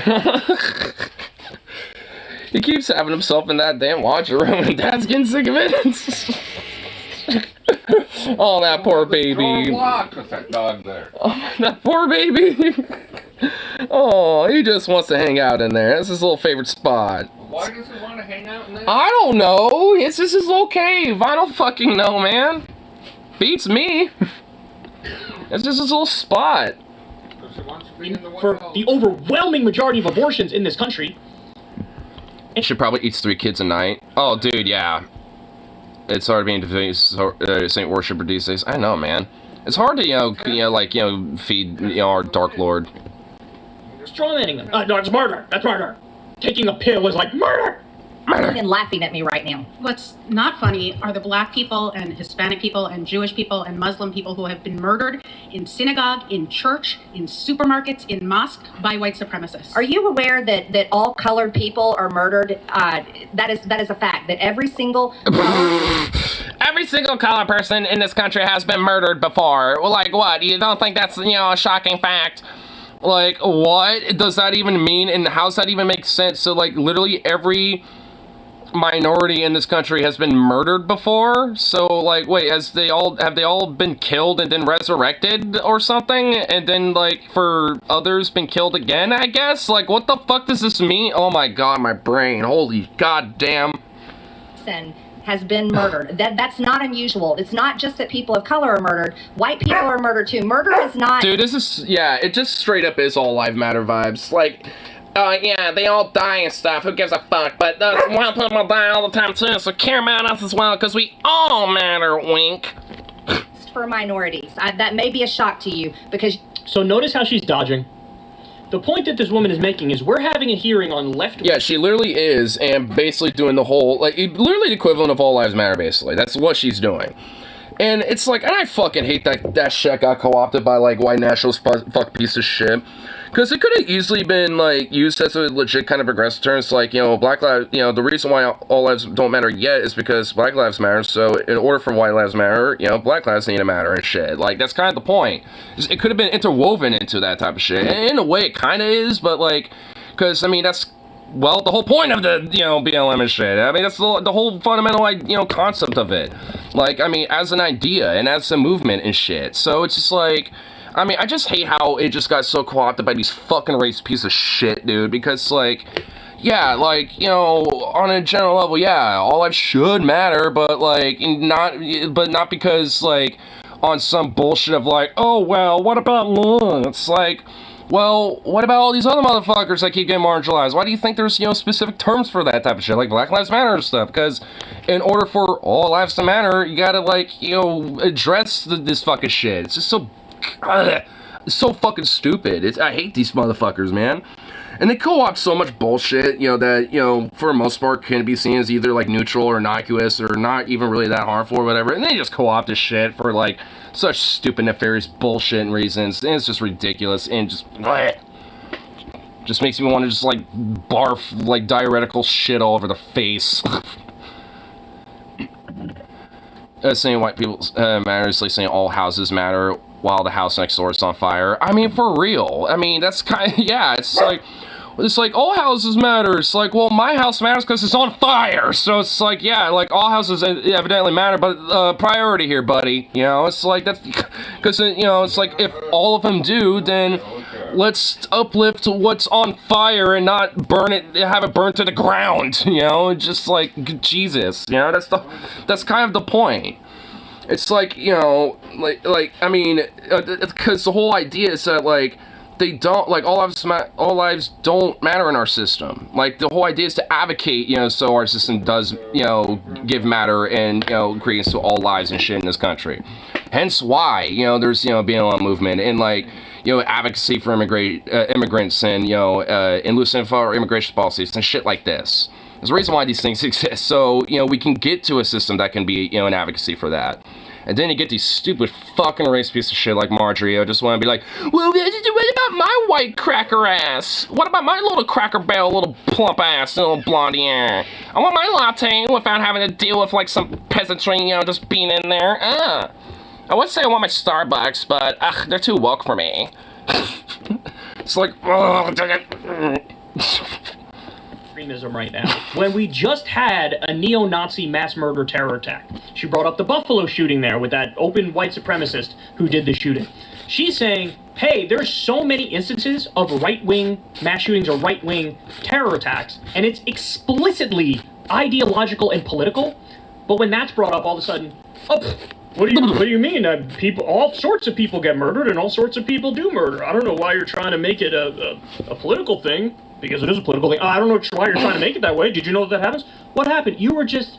He keeps having himself in that damn watcher room and Dad's getting sick of it. Oh, that poor baby. With that dog there. Oh, that poor baby. Oh, he just wants to hang out in there. That's his little favorite spot. Why does he want to hang out in there? I don't know. It's just his little cave. I don't fucking know, man. Beats me. It's just his little spot. Because he wants to be in the For window. the overwhelming majority of abortions in this country. She probably eats 3 kids a night. Oh, dude, yeah. It's hard being a saint worshiper these days. I know, man. It's hard to, feed, our Dark Lord. Strawmanning them. No, it's murder. That's murder. Taking a pill is like murder. And laughing at me right now. What's not funny are the black people and Hispanic people and Jewish people and Muslim people who have been murdered in synagogue, in church, in supermarkets, in mosque by white supremacists. Are you aware that all colored people are murdered? That is a fact. That every single Every single colored person in this country has been murdered before. Like, what? You don't think that's, a shocking fact? Like, what does that even mean? And how does that even make sense? So, like, literally every minority in this country has been murdered before. So, like, wait, have they all been killed and then resurrected or something? And then, like, for others been killed again, I guess? Like, what the fuck does this mean? Oh my god, my brain. Holy goddamn. has been murdered. That's not unusual. It's not just that people of color are murdered. White people are murdered too. Murder is not... Dude, this is... Yeah, it just straight up is all life matter vibes. Like... yeah, they all die and stuff. Who gives a fuck? But white people die all the time too, so care about us as well, because we all matter, wink. For minorities. That may be a shock to you, because... So notice how she's dodging. The point that this woman is making is we're having a hearing on left... Yeah, she literally is, and basically doing the whole... Like, literally the equivalent of All Lives Matter, basically. That's what she's doing. And it's like, and I fucking hate that shit got co-opted by, like, white nationalist fuck piece of shit. Because it could have easily been, like, used as a legit kind of aggressive term. It's like, Black Lives, the reason why all lives don't matter yet is because Black Lives Matter. So, in order for white lives matter, Black lives need to matter and shit. Like, that's kind of the point. It could have been interwoven into that type of shit. And in a way, it kind of is, but, like, because, I mean, that's, well, the whole point of the, BLM and shit. I mean, that's the whole fundamental, concept of it. Like, I mean, as an idea and as a movement and shit. So, it's just like... I mean, I just hate how it just got so co-opted by these fucking race piece of shit, dude. Because, like, yeah, like, on a general level, yeah, all life should matter, but, like, not because, like, on some bullshit of, like, oh, well, what about love? It's like, well, what about all these other motherfuckers that keep getting marginalized? Why do you think there's, specific terms for that type of shit, like Black Lives Matter and stuff? Because in order for all lives to matter, you gotta, like, address this fucking shit. It's just so... It's so fucking stupid. I hate these motherfuckers, man. And they co-opt so much bullshit, that, for the most part can be seen as either, like, neutral or innocuous or not even really that harmful or whatever. And they just co-opt this shit for, like, such stupid, nefarious bullshit and reasons. And it's just ridiculous and just... Bleh. Just makes me want to just, like, barf, like, diuretical shit all over the face. Saying white people matters, like saying all houses matter while the house next door is on fire. I mean, for real. I mean, that's kind of, yeah, it's like all houses matter. It's like, well, my house matters because it's on fire. So it's like, yeah, like all houses evidently matter, but priority here, buddy. It's like, that's because, it's like if all of them do, then let's uplift what's on fire and not burn it, have it burn to the ground, you know, just like, Jesus, you know, that's kind of the point. It's like, you know, I mean, because the whole idea is that, like, they don't, like, all lives don't matter in our system. Like, the whole idea is to advocate, you know, so our system does, you know, give matter and, you know, credence to all lives and shit in this country. Hence why, you know, there's, you know, BLM movement and, like, you know, advocacy for immigrants and, you know, and loosening for immigration policies and shit like this. There's a reason why these things exist, so, you know, we can get to a system that can be, you know, an advocacy for that. And then you get these stupid fucking race piece of shit like Marjorie. I just want to be like, well, what about my white cracker ass? What about my little Cracker Barrel, little plump ass, little blondie ass? I want my latte without having to deal with, like, some peasantry, you know, just being in there. I would say I want my Starbucks, but, they're too woke for me. It's like, extremism right now, when we just had a neo-Nazi mass murder terror attack. She brought up the Buffalo shooting there with that open white supremacist who did the shooting. She's saying, hey, there's so many instances of right-wing mass shootings or right-wing terror attacks, and it's explicitly ideological and political, but when that's brought up, all of a sudden, what do you mean? People, all sorts of people get murdered, and all sorts of people do murder. I don't know why you're trying to make it a political thing, because it is a political thing. I don't know why you're trying to make it that way. Did you know that happens? What happened? You were just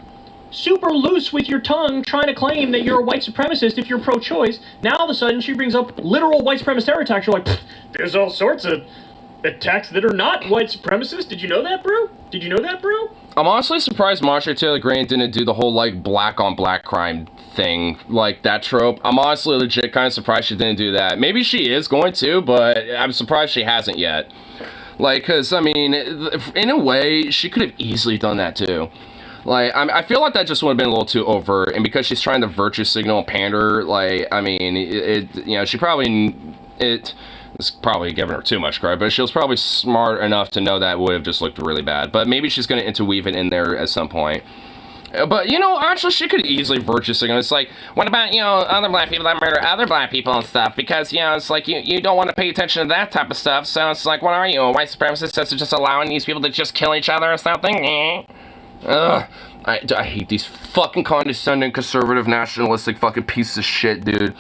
super loose with your tongue trying to claim that you're a white supremacist if you're pro-choice. Now all of a sudden she brings up literal white supremacist terror attacks. You're like, there's all sorts of attacks that are not white supremacists. Did you know that, bro? Did you know that, bro? I'm honestly surprised Marjorie Taylor Greene didn't do the whole, like, black on black crime thing, like that trope. I'm honestly legit kind of surprised she didn't do that. Maybe she is going to, but I'm surprised she hasn't yet. Like, because, I mean, in a way, she could have easily done that, too. Like, I feel like that just would have been a little too overt, and because she's trying to virtue signal and pander, like, I mean, you know, it's probably giving her too much credit, but she was probably smart enough to know that would have just looked really bad. But maybe she's going to interweave it in there at some point. But, you know, actually, she could easily virtue signal. It's like, what about, you know, other black people that murder other black people and stuff? Because, you know, it's like, you don't want to pay attention to that type of stuff. So it's like, what are you, a white supremacist that's just allowing these people to just kill each other or something? Ugh. I hate these fucking condescending, conservative, nationalistic fucking pieces of shit, dude.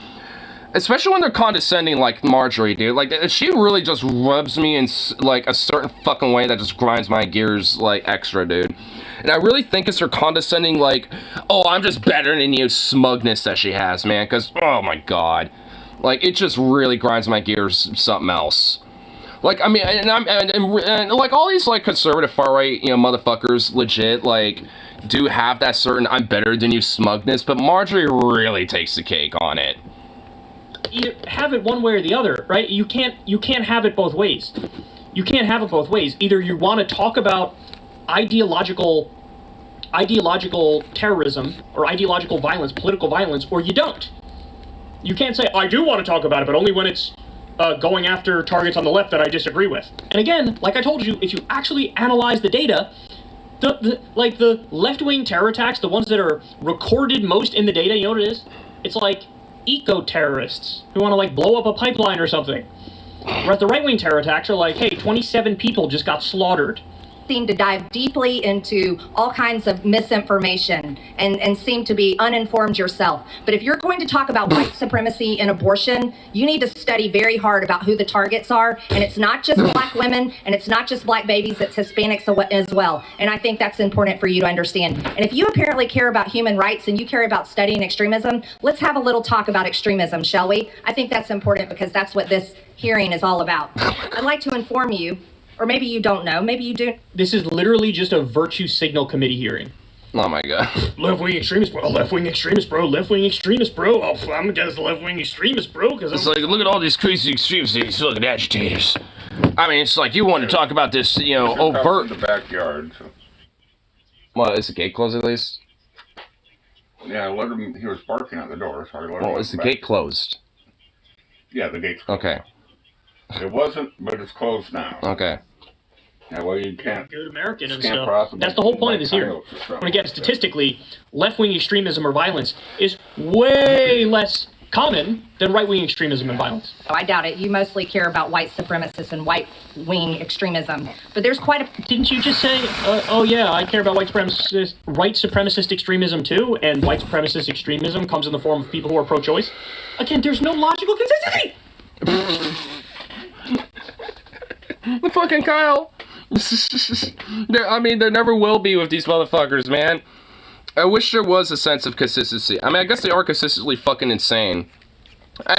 Especially when they're condescending like Marjorie, dude. Like, she really just rubs me in, like, a certain fucking way that just grinds my gears, like, extra, dude. And I really think it's her condescending, like, oh, I'm just better than you smugness that she has, man. Because, oh my god. Like, it just really grinds my gears something else. Like, I mean, and like, all these, like, conservative far-right, you know, motherfuckers, legit, like, do have that certain I'm better than you smugness, but Marjorie really takes the cake on it. You have it one way or the other, right? You can't have it both ways. You can't have it both ways. Either you want to talk about ideological terrorism or ideological violence, political violence, or you don't. You can't say, I do want to talk about it, but only when it's going after targets on the left that I disagree with. And again, like I told you, if you actually analyze the data, like the left-wing terror attacks, the ones that are recorded most in the data, you know what it is? It's like eco-terrorists who want to, like, blow up a pipeline or something. Whereas the right-wing terror attacks are like, hey, 27 people just got slaughtered. Seem to dive deeply into all kinds of misinformation and seem to be uninformed yourself. But if you're going to talk about white supremacy and abortion, you need to study very hard about who the targets are. And it's not just black women, and it's not just black babies, it's Hispanics as well. And I think that's important for you to understand. And if you apparently care about human rights and you care about studying extremism, let's have a little talk about extremism, shall we? I think that's important because that's what this hearing is all about. I'd like to inform you, or maybe you don't know, maybe you do. This is literally just a virtue signal committee hearing. Oh my god. Left-wing extremist, bro. Left-wing extremist, bro. Left-wing extremist, bro. Oh, I'm against left-wing extremist, bro. Because it's like, look at all these crazy extremists, these fucking agitators. I mean, it's like you want to talk about this, you know, overt. In the backyard. So. Well, is the gate closed at least? Yeah, I let him. He was barking at the door, so I let him. Well, is the gate closed? Yeah, the gate's closed. Okay. It wasn't, but it's closed now. Okay. Yeah, well, you can't. Good American and stuff. That's the whole point of this hearing. And again, statistically, left-wing extremism or violence is way less common than right-wing extremism and violence. Oh, I doubt it. You mostly care about white supremacists and white-wing extremism. But there's quite a... Didn't you just say, oh yeah, I care about white supremacist extremism too, and white supremacist extremism comes in the form of people who are pro-choice? Again, there's no logical consistency! The fucking Kyle. I mean, there never will be with these motherfuckers, man. I wish there was a sense of consistency. I mean, I guess they are consistently fucking insane.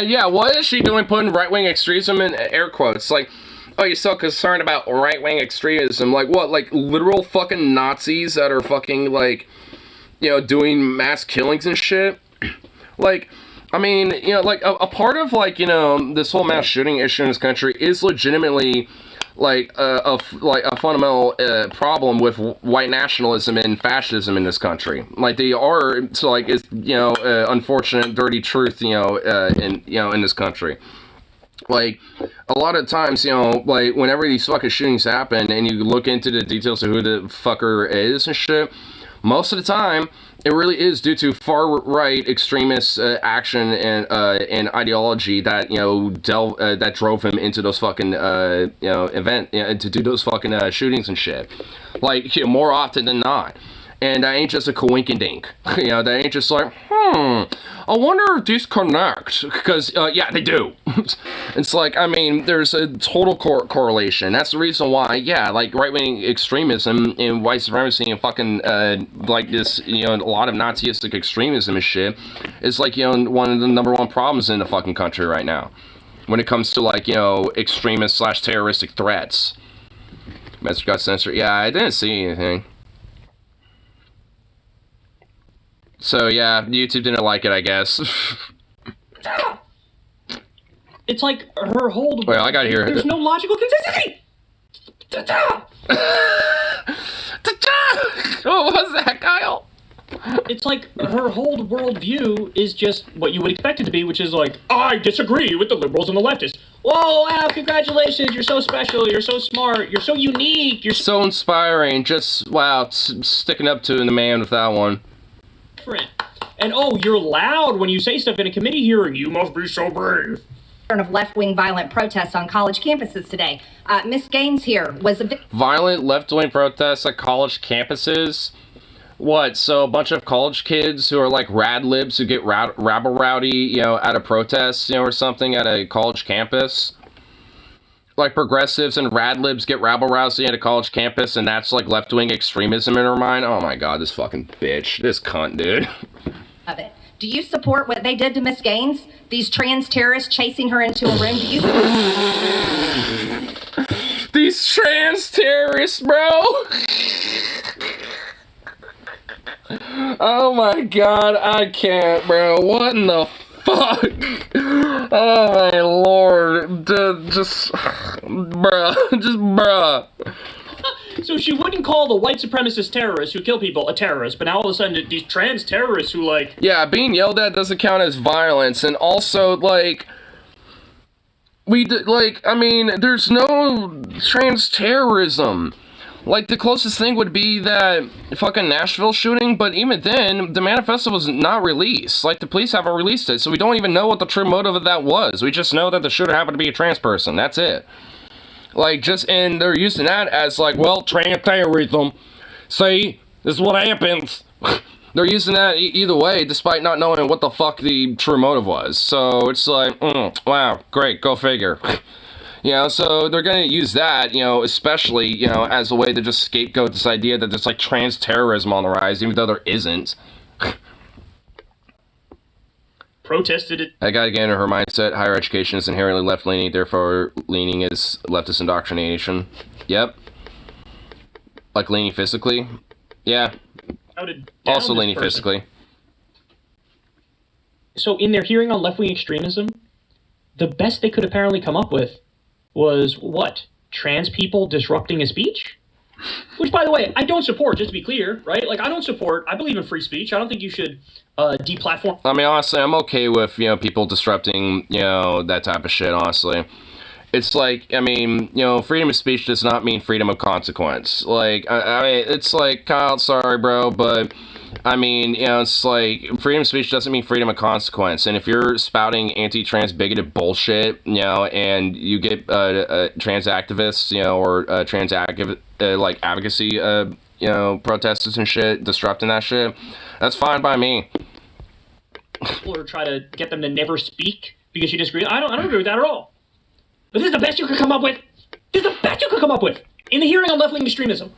Yeah, what is she doing putting right-wing extremism in air quotes? Like, oh, you're so concerned about right-wing extremism. Like, what? Like, literal fucking Nazis that are fucking, like, you know, doing mass killings and shit? Like, I mean, you know, like, a part of, like, you know, this whole mass shooting issue in this country is legitimately... like a fundamental problem with white nationalism and fascism in this country. Like they are, so like it's unfortunate, dirty truth, in this country. Like a lot of times, like whenever these fucking shootings happen, and you look into the details of who the fucker is and shit, most of the time it really is due to far-right extremist action and ideology that that drove him into those fucking to do those fucking shootings and shit. Like more often than not. And that ain't just a coinkydink. That ain't just like, I wonder if these connect. Because, yeah, they do. It's like, I mean, there's a total correlation. That's the reason why, yeah, like, right-wing extremism and white supremacy and fucking, like this, a lot of Nazistic extremism and shit is, like, one of the #1 problems in the fucking country right now. When it comes to, like, extremist/terroristic threats. Message got censored. Yeah, I didn't see anything. So, yeah, YouTube didn't like it, I guess. It's like her whole... Wait, I gotta hear it. There's no logical consistency! What was that, Kyle? It's like her whole worldview is just what you would expect it to be, which is like, I disagree with the liberals and the leftists. Whoa, wow, congratulations, you're so special, you're so smart, you're so unique, you're so inspiring, just, wow, sticking up to the man with that one. And oh, you're loud when you say stuff in a committee hearing. You must be so brave. Of left-wing violent protests on college campuses today. Miss Gaines here was a violent left-wing protests at college campuses. What? So a bunch of college kids who are like rad libs who get rabble rowdy, at a protest, or something at a college campus. Like progressives and rad libs get rabble-rousy at a college campus, and that's like left-wing extremism in her mind. Oh my god, this fucking bitch. This cunt, dude. Of it. Do you support what they did to Miss Gaines? These trans terrorists chasing her into a room? Do you These trans terrorists, bro! Oh my god, I can't, bro. What in the fuck? Oh my lord. Just bruh. So she wouldn't call the white supremacist terrorists who kill people a terrorist, but now all of a sudden these trans terrorists who like... Yeah, being yelled at doesn't count as violence, and also, like... I mean, there's no trans terrorism. Like, the closest thing would be that fucking Nashville shooting, but even then, the manifesto was not released. Like, the police haven't released it, so we don't even know what the true motive of that was. We just know that the shooter happened to be a trans person. That's it. Like, and they're using that as, like, well, trans terrorism. See? This is what happens. They're using that either way, despite not knowing what the fuck the true motive was. So, it's like, wow, great, go figure. So they're going to use that, especially, as a way to just scapegoat this idea that there's, like, trans terrorism on the rise, even though there isn't. Protested it. I gotta get into her mindset. Higher education is inherently left-leaning, therefore leaning is leftist indoctrination. Yep. Like leaning physically. Yeah. Also leaning physically. So in their hearing on left-wing extremism, the best they could apparently come up with was, what? Trans people disrupting a speech? Which, by the way, I don't support, just to be clear, right? Like, I don't support, I believe in free speech. I don't think you should deplatform. I mean, honestly, I'm okay with, people disrupting, that type of shit, honestly. It's like, I mean, freedom of speech does not mean freedom of consequence. Like, I mean, it's like, Kyle, sorry, bro, but I mean, you know, it's like freedom of speech doesn't mean freedom of consequence. And if you're spouting anti-trans bigoted bullshit, you know, and you get trans activists, you know, or trans like advocacy, you know, protesters and shit disrupting that shit, that's fine by me. Or try to get them to never speak because you disagree. I don't agree with that at all. But this is the best you could come up with. This is the best you could come up with in the hearing on left-wing extremism.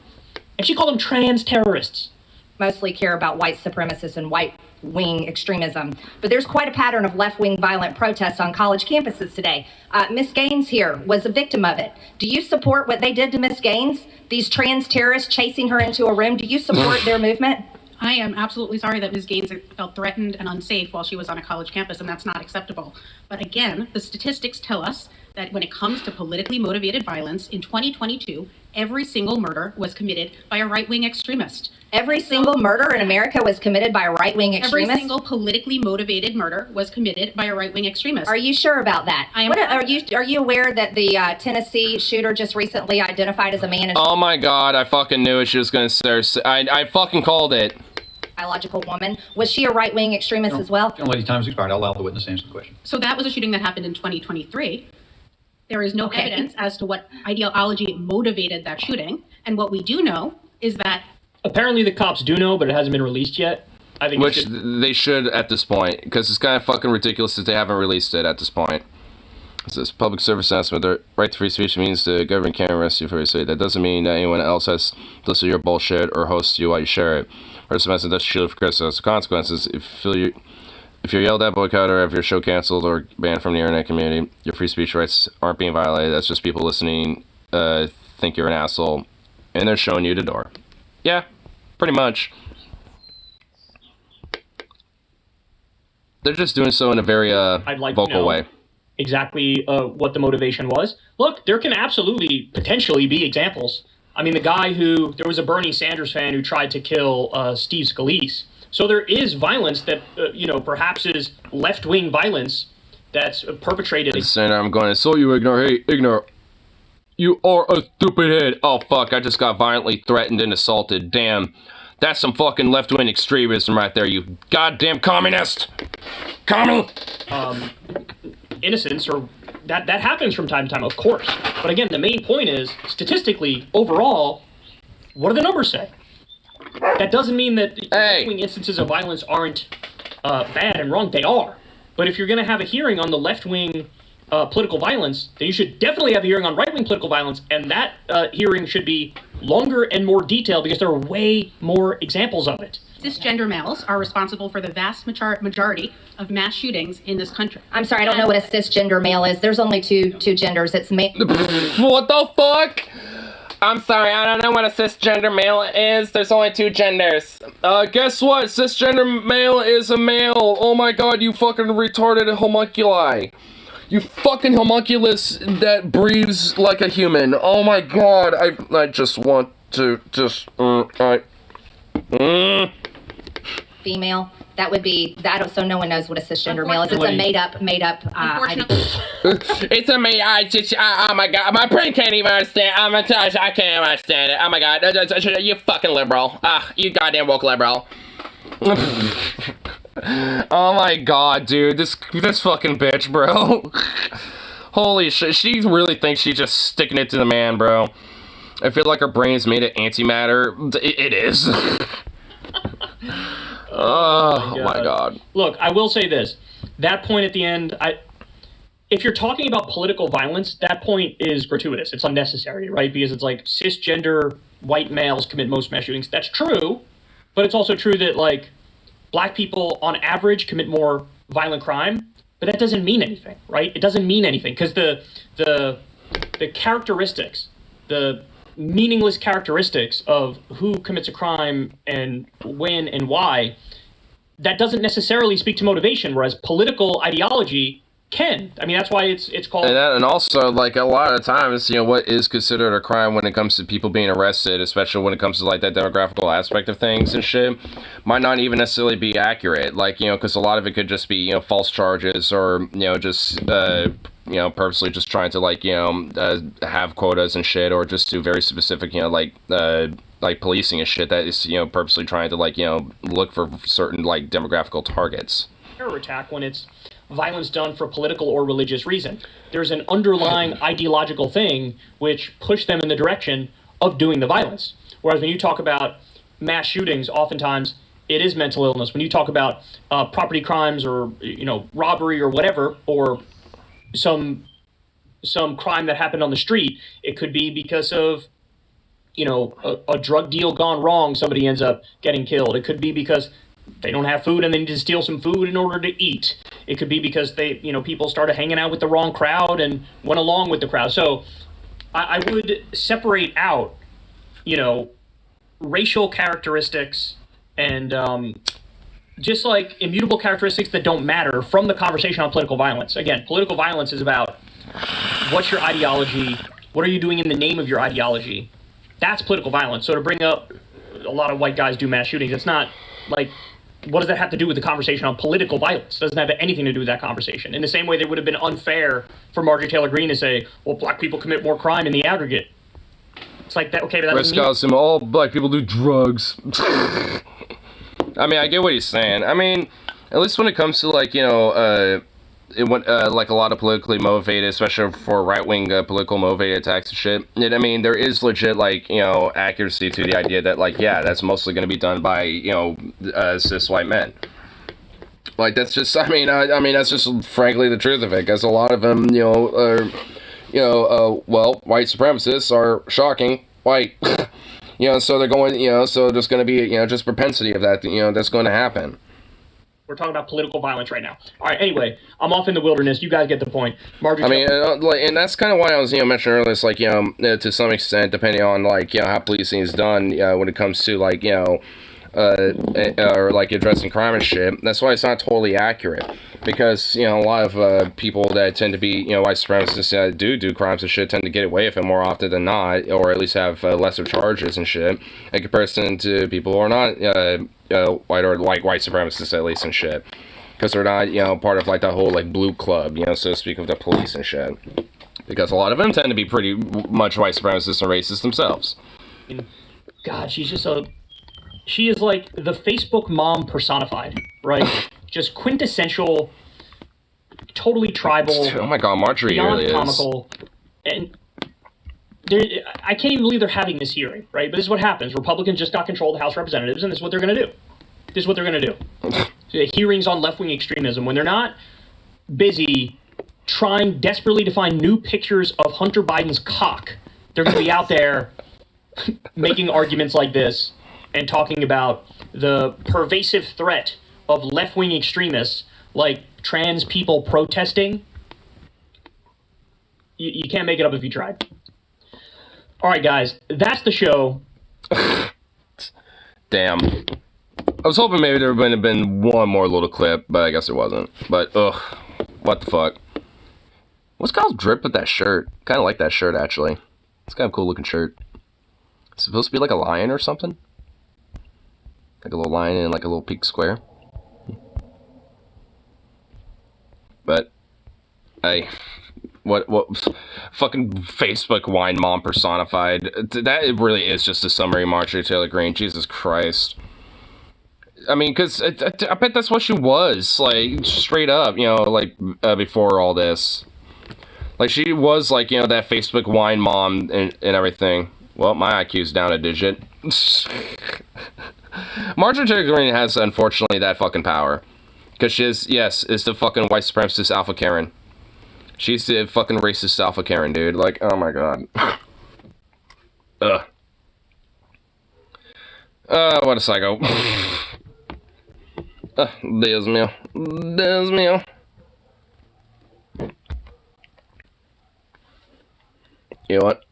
And she called them trans terrorists. Mostly care about white supremacists and white-wing extremism. But there's quite a pattern of left-wing violent protests on college campuses today. Miss Gaines here was a victim of it. Do you support what they did to Miss Gaines? These trans terrorists chasing her into a room, do you support their movement? I am absolutely sorry that Ms. Gaines felt threatened and unsafe while she was on a college campus, and that's not acceptable. But again, the statistics tell us that when it comes to politically motivated violence, in 2022, every single murder was committed by a right-wing extremist. Every single murder in America was committed by a right-wing extremist? Every single politically motivated murder was committed by a right-wing extremist. Are you sure about that? I am. Are you aware that the Tennessee shooter just recently identified as a man? Oh my god, I fucking knew it. She was gonna say, I fucking called it. Biological woman. Was she a right-wing extremist as well? Lady, time has expired. I'll allow the witness to answer the question. So that was a shooting that happened in 2023. There is no evidence as to what ideology motivated that shooting. And what we do know is that... Apparently the cops do know, but it hasn't been released yet. I think they should at this point, because it's kind of fucking ridiculous that they haven't released it at this point. It says public service announcement. The right to free speech means the government can't arrest you for what you say. That doesn't mean that anyone else has to listen to your bullshit or host you while you share it. First message that's shielded for criticism. The consequences, if you're yelled at, boycotted, or if your show canceled or banned from the internet community, your free speech rights aren't being violated. That's just people listening think you're an asshole, and they're showing you the door. Yeah, pretty much. They're just doing so in a very vocal way. Exactly what the motivation was. Look, there can absolutely, potentially be examples. I mean, there was a Bernie Sanders fan who tried to kill Steve Scalise. So there is violence that, perhaps is left-wing violence that's perpetrated. Senator, I'm going to so you ignore. Hey, ignore. You are a stupid head. Oh, fuck, I just got violently threatened and assaulted. Damn. That's some fucking left-wing extremism right there, you goddamn communist. Innocence, or that happens from time to time, of course. But again, the main point is, statistically, overall, what do the numbers say? That doesn't mean that left-wing instances of violence aren't bad and wrong. They are. But if you're going to have a hearing on the left-wing political violence, then you should definitely have a hearing on right-wing political violence, and that hearing should be longer and more detailed because there are way more examples of it. Cisgender males are responsible for the vast majority of mass shootings in this country. I'm sorry, I don't know what a cisgender male is. There's only two genders. It's male. What the fuck? I'm sorry, I don't know what a cisgender male is. There's only two genders. Guess what? Cisgender male is a male. Oh my god, you fucking retarded homunculi. You fucking homunculus that breathes like a human. Oh my god, I just want to Female. That would be that. So no one knows what a cisgender male is. It's a made up. It's a made. Oh my god, my brain can't even understand. I can't understand it. Oh my god, you fucking liberal. You goddamn woke liberal. Oh my god, dude, this fucking bitch, bro. Holy shit, she really thinks she's just sticking it to the man, bro. I feel like her brain's made of antimatter. It is. Oh my god. Look, I will say this. That point at the end, if you're talking about political violence, that point is gratuitous. It's unnecessary, right? Because it's like cisgender white males commit most mass shootings. That's true, but it's also true that, like, black people on average commit more violent crime, but that doesn't mean anything, right? It doesn't mean anything because the characteristics, the meaningless characteristics of who commits a crime and when and why, that doesn't necessarily speak to motivation, whereas political ideology can. I mean, that's why it's called... And also, like, a lot of times, what is considered a crime when it comes to people being arrested, especially when it comes to, like, that demographical aspect of things and shit, might not even necessarily be accurate. Like, because a lot of it could just be, false charges or, just... purposely just trying to, like, have quotas and shit, or just do very specific, like policing and shit that is, you know, purposely trying to, like, you know, look for certain, like, demographical targets. Terror attack when it's violence done for political or religious reason. There's an underlying ideological thing which pushed them in the direction of doing the violence. Whereas when you talk about mass shootings, oftentimes it is mental illness. When you talk about property crimes or, you know, robbery or whatever, or some crime that happened on the street, it could be because of, you know, a drug deal gone wrong, somebody ends up getting killed. It could be because they don't have food and they need to steal some food in order to eat. It could be because they, you know, people started hanging out with the wrong crowd and went along with the crowd. So I would separate out, you know, racial characteristics and just like immutable characteristics that don't matter from the conversation on political violence. Again, political violence is about what's your ideology, what are you doing in the name of your ideology. That's political violence. So to bring up a lot of white guys do mass shootings, it's not like, what does that have to do with the conversation on political violence? It doesn't have anything to do with that conversation. In the same way, that would have been unfair for Marjorie Taylor Greene to say, well, black people commit more crime in the aggregate. It's like that, okay, but that doesn't mean... all black people do drugs. I mean, I get what he's saying. I mean, at least when it comes to, like, you know, like a lot of politically motivated, especially for right-wing political motivated attacks and shit. And I mean, there is legit, like, you know, accuracy to the idea that, like, yeah, that's mostly going to be done by, you know, cis white men. Like, that's just, I mean, that's just frankly the truth of it, because a lot of them, you know, are, you know, well, white supremacists are shocking white. You know, so they're going, you know, so there's going to be, you know, just propensity of that, you know, that's going to happen. We're talking about political violence right now. All right, anyway, I'm off in the wilderness. You guys get the point. Marjorie, I mean, like, and that's kind of why I was, you know, mentioning earlier, it's like, you know, to some extent, depending on, like, you know, how policing is done, when it comes to, like, you know, or, like, addressing crime and shit, that's why it's not totally accurate. Because, you know, a lot of people that tend to be, you know, white supremacists that do crimes and shit tend to get away with it more often than not, or at least have lesser charges and shit, in comparison to people who are not white or like white supremacists at least and shit. Because they're not, you know, part of, like, the whole, like, blue club, you know, so to speak, of the police and shit. Because a lot of them tend to be pretty much white supremacists and racist themselves. God, she is like the Facebook mom personified, right? Just quintessential, totally tribal. Oh my God, Marjorie really comical. And I can't even believe they're having this hearing, right? But this is what happens. Republicans just got control of the House of Representatives, and this is what they're going to do. This is what they're going to do. So hearings on left-wing extremism, when they're not busy trying desperately to find new pictures of Hunter Biden's cock, they're going to be out there making arguments like this and talking about the pervasive threat of left-wing extremists like trans people protesting. You can't make it up if you tried. All right, guys, that's the show. Damn. I was hoping maybe there would have been one more little clip, but I guess there wasn't. But, ugh, what the fuck? What's Kyle's drip with that shirt? Kind of like that shirt, actually. It's kind of a cool looking shirt. It's supposed to be like a lion or something? Like a little lion in like a little pink square. But, what fucking Facebook wine mom personified. That really is just a summary of Marjorie Taylor Greene. Jesus Christ. I mean, because I bet that's what she was, like, straight up, you know, like, before all this. Like, she was, like, you know, that Facebook wine mom and everything. Well, my IQ's down a digit. Marjorie Taylor Greene has, unfortunately, that fucking power. Because she is, yes, is the fucking white supremacist alpha Karen. She's the fucking racist alpha Karen, dude. Like, oh my God. Ugh. What a psycho. Dios mío. Dios mío. You know what?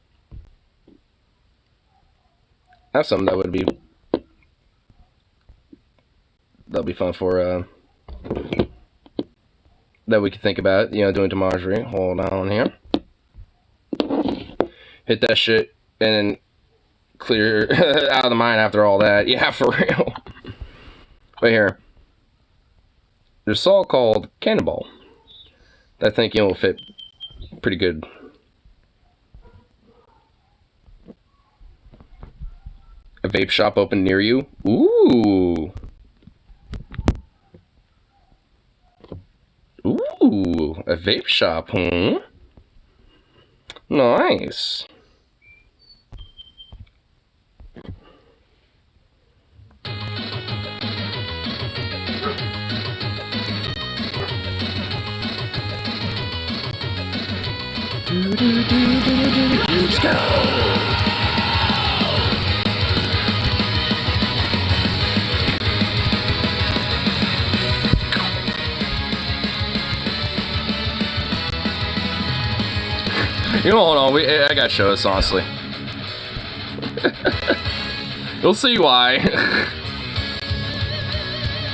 I have something that would be... that'll be fun for, that we could think about, you know, doing to Marjorie. Hold on here. Hit that shit and then clear out of the mind after all that. Yeah, for real. But here. There's a song called Cannonball that I think, you know, will fit pretty good. A vape shop open near you? Ooh. Ooh, a vape shop, huh? Nice. Let's go. You know, hold on. I gotta show this, honestly. You'll see why.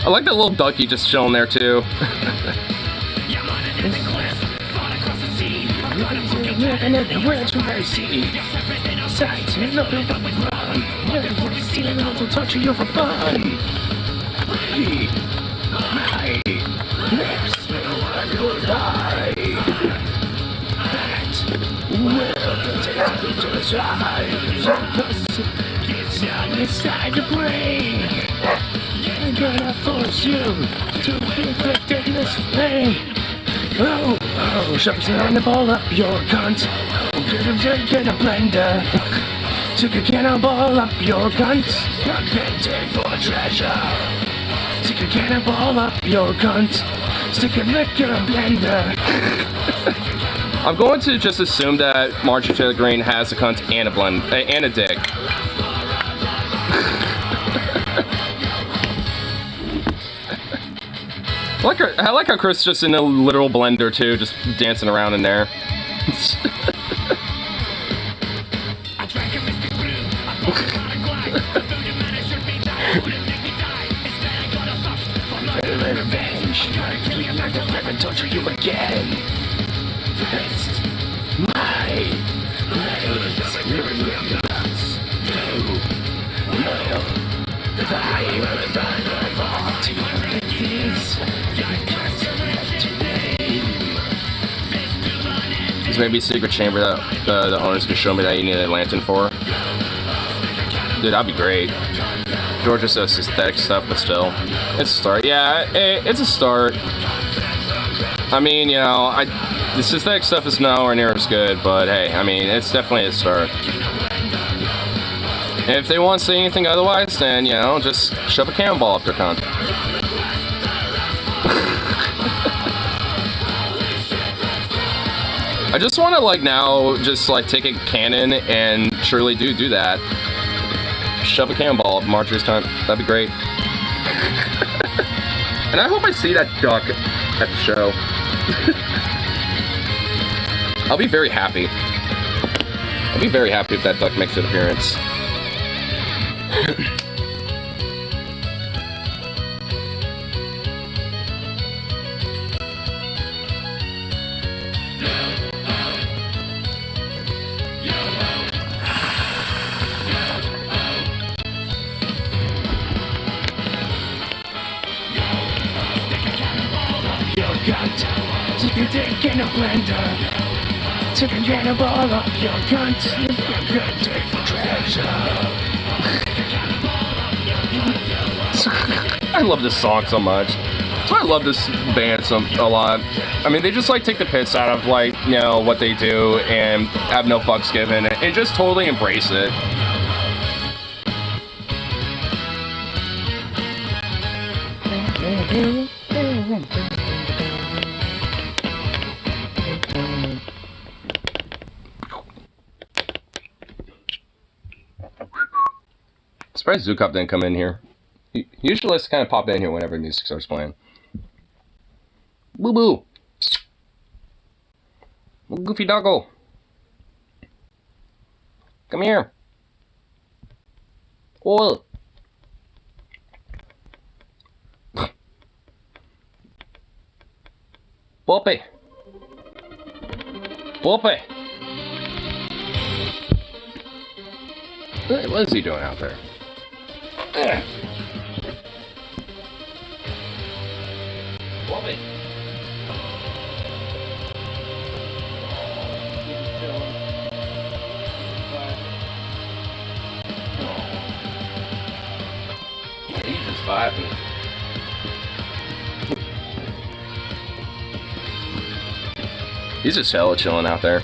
I like that little ducky just chilling there, too. It's time to break. I'm gonna force you to inflict this pain. Oh, shove it on the ball up your cunt. Get a blender. Stick a cannonball up your cunt. Dig for treasure. Stick a cannonball up your cunt. Stick a liquor blender. I'm going to just assume that Marjorie Taylor Greene has a cunt and a dick. I like how Chris is just in a literal blender too, just dancing around in there. Revenge, I'm not gonna torture you again. It's my place. This may be a secret chamber that the owners can show me that you need a lantern for. Dude, that'd be great. Georgia says aesthetic stuff, but still. It's a start. Yeah, it's a start. I mean, you know, this aesthetic stuff is nowhere near as good, but hey, I mean, it's definitely a start. And if they want to say anything otherwise, then, you know, just shove a cannonball up their cunt. I just want to, like, now, just, like, take a cannon and surely do that. Shove a cannonball up Marjorie's cunt. That'd be great. And I hope I see that duck at the show. I'll be very happy. I'll be very happy if that duck makes an appearance. Stick your dick in a blender. Stick a cannonball up your cunt. You're gonna dig for treasure. I love this song so much. So I love this band a lot. I mean, they just like take the piss out of like, you know, what they do and have no fucks given and just totally embrace it. Surprised Zoocop didn't come in here. Usually let's kind of pop in here whenever music starts playing. Boo boo. Goofy doggo. Come here. Oh. Poppy. Poppy. What is he doing out there? Poppy. happened. He's just hella chilling out there.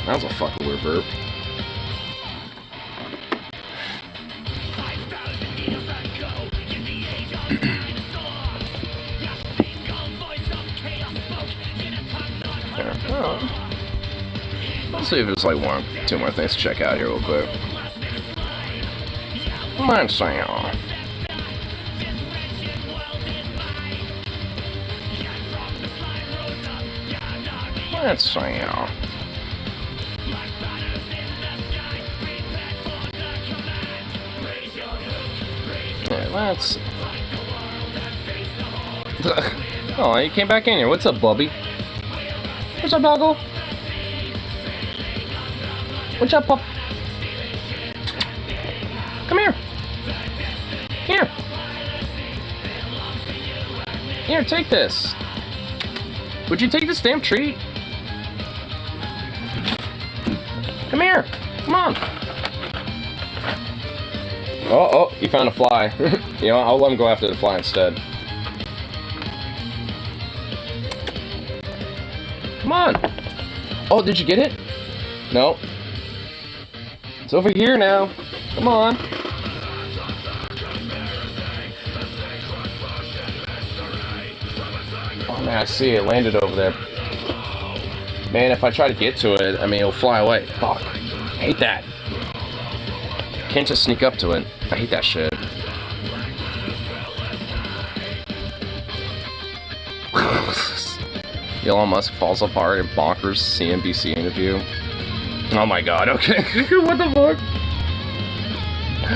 That was a fucking weird burp. Let's see if there's like two more things to check out here real quick. Let's see. Let's see. Okay, let's. Oh, you came back in here. What's up, Bubby? What's up, doggo? What's up, pup? Come here. Here. Here, take this. Would you take this damn treat? Come here. Come on. Oh, you found a fly. You know, I'll let him go after the fly instead. Come on. Oh, did you get it? No. It's over here now. Come on. Oh man, I see it landed over there. Man, if I try to get to it, I mean, it'll fly away. Fuck. I hate that. Can't just sneak up to it. I hate that shit. Elon Musk falls apart in bonkers CNBC interview. Oh my god, okay. What the fuck?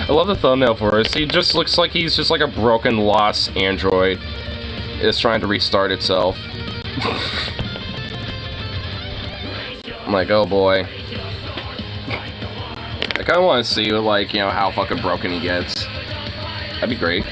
I love the thumbnail for this. He just looks like he's just like a broken, lost android. It's trying to restart itself. I'm like, oh boy. I kind of want to see, like, you know, how fucking broken he gets. That'd be great.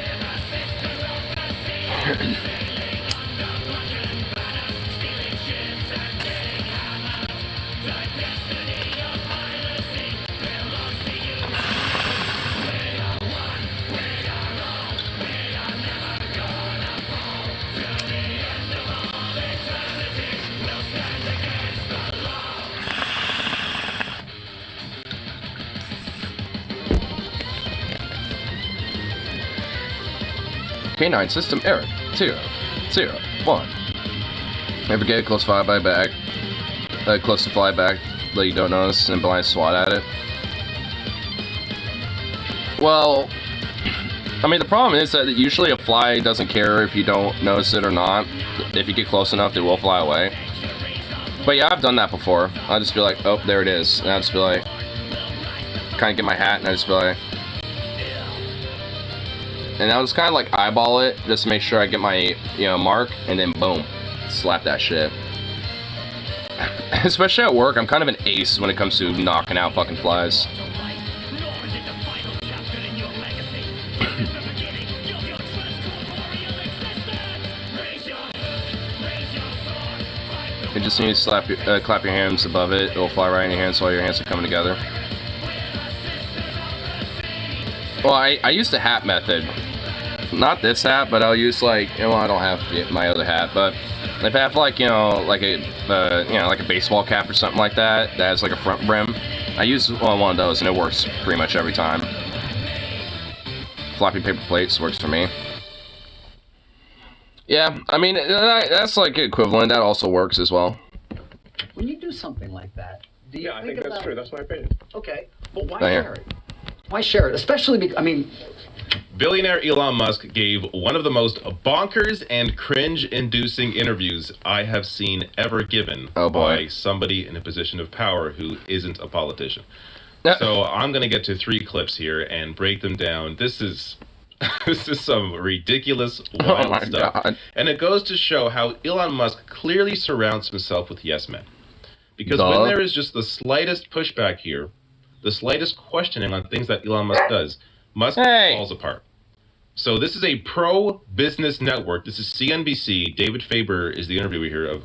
K9 system error 0, 0, 1. Never get close to flyback back. Close to flyback that you don't notice and blind swat at it. Well, I mean the problem is that usually a fly doesn't care if you don't notice it or not. If you get close enough, they will fly away. But yeah, I've done that before. I'll just be like, oh, there it is. And I'll just be like, kind of get my hat and I'll just be like, and I'll just kind of like eyeball it just to make sure I get my, you know, mark, and then boom, slap that shit. Especially at work, I'm kind of an ace when it comes to knocking out fucking flies. You just need to slap your, clap your hands above it. It'll fly right in your hands while your hands are coming together. Well, I used the hat method. Not this hat, but I'll use like, you know, I don't have my other hat, but if I have like, you know, like a, you know, like a baseball cap or something like that, that has like a front brim, I use one of those and it works pretty much every time. Floppy paper plates works for me. Yeah, I mean, that's like equivalent, that also works as well. When you do something like that, do you I think that's true, that's my opinion. Okay, but why share it? Why share it? Especially because, I mean... Billionaire Elon Musk gave one of the most bonkers and cringe-inducing interviews I have seen ever given by somebody in a position of power who isn't a politician. So I'm going to get to 3 clips here and break them down. This is some ridiculous, wild stuff. God. And it goes to show how Elon Musk clearly surrounds himself with yes men. Because when there is just the slightest pushback here, the slightest questioning on things that Elon Musk does, Musk falls apart. So this is a pro-business network. This is CNBC. David Faber is the interviewer here at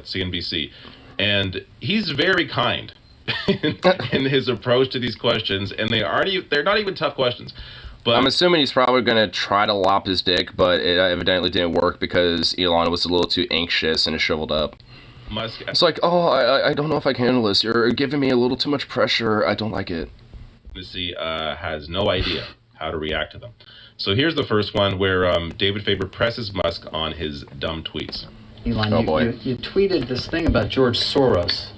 CNBC. And he's very kind in his approach to these questions, and they're not even tough questions. But I'm assuming he's probably going to try to lop his dick, but it evidently didn't work because Elon was a little too anxious and shriveled up. Musk, it's like, oh, I don't know if I can handle this. You're giving me a little too much pressure. I don't like it. Has no idea how to react to them. So here's the first one where David Faber presses Musk on his dumb tweets. Elon, you tweeted this thing about George Soros.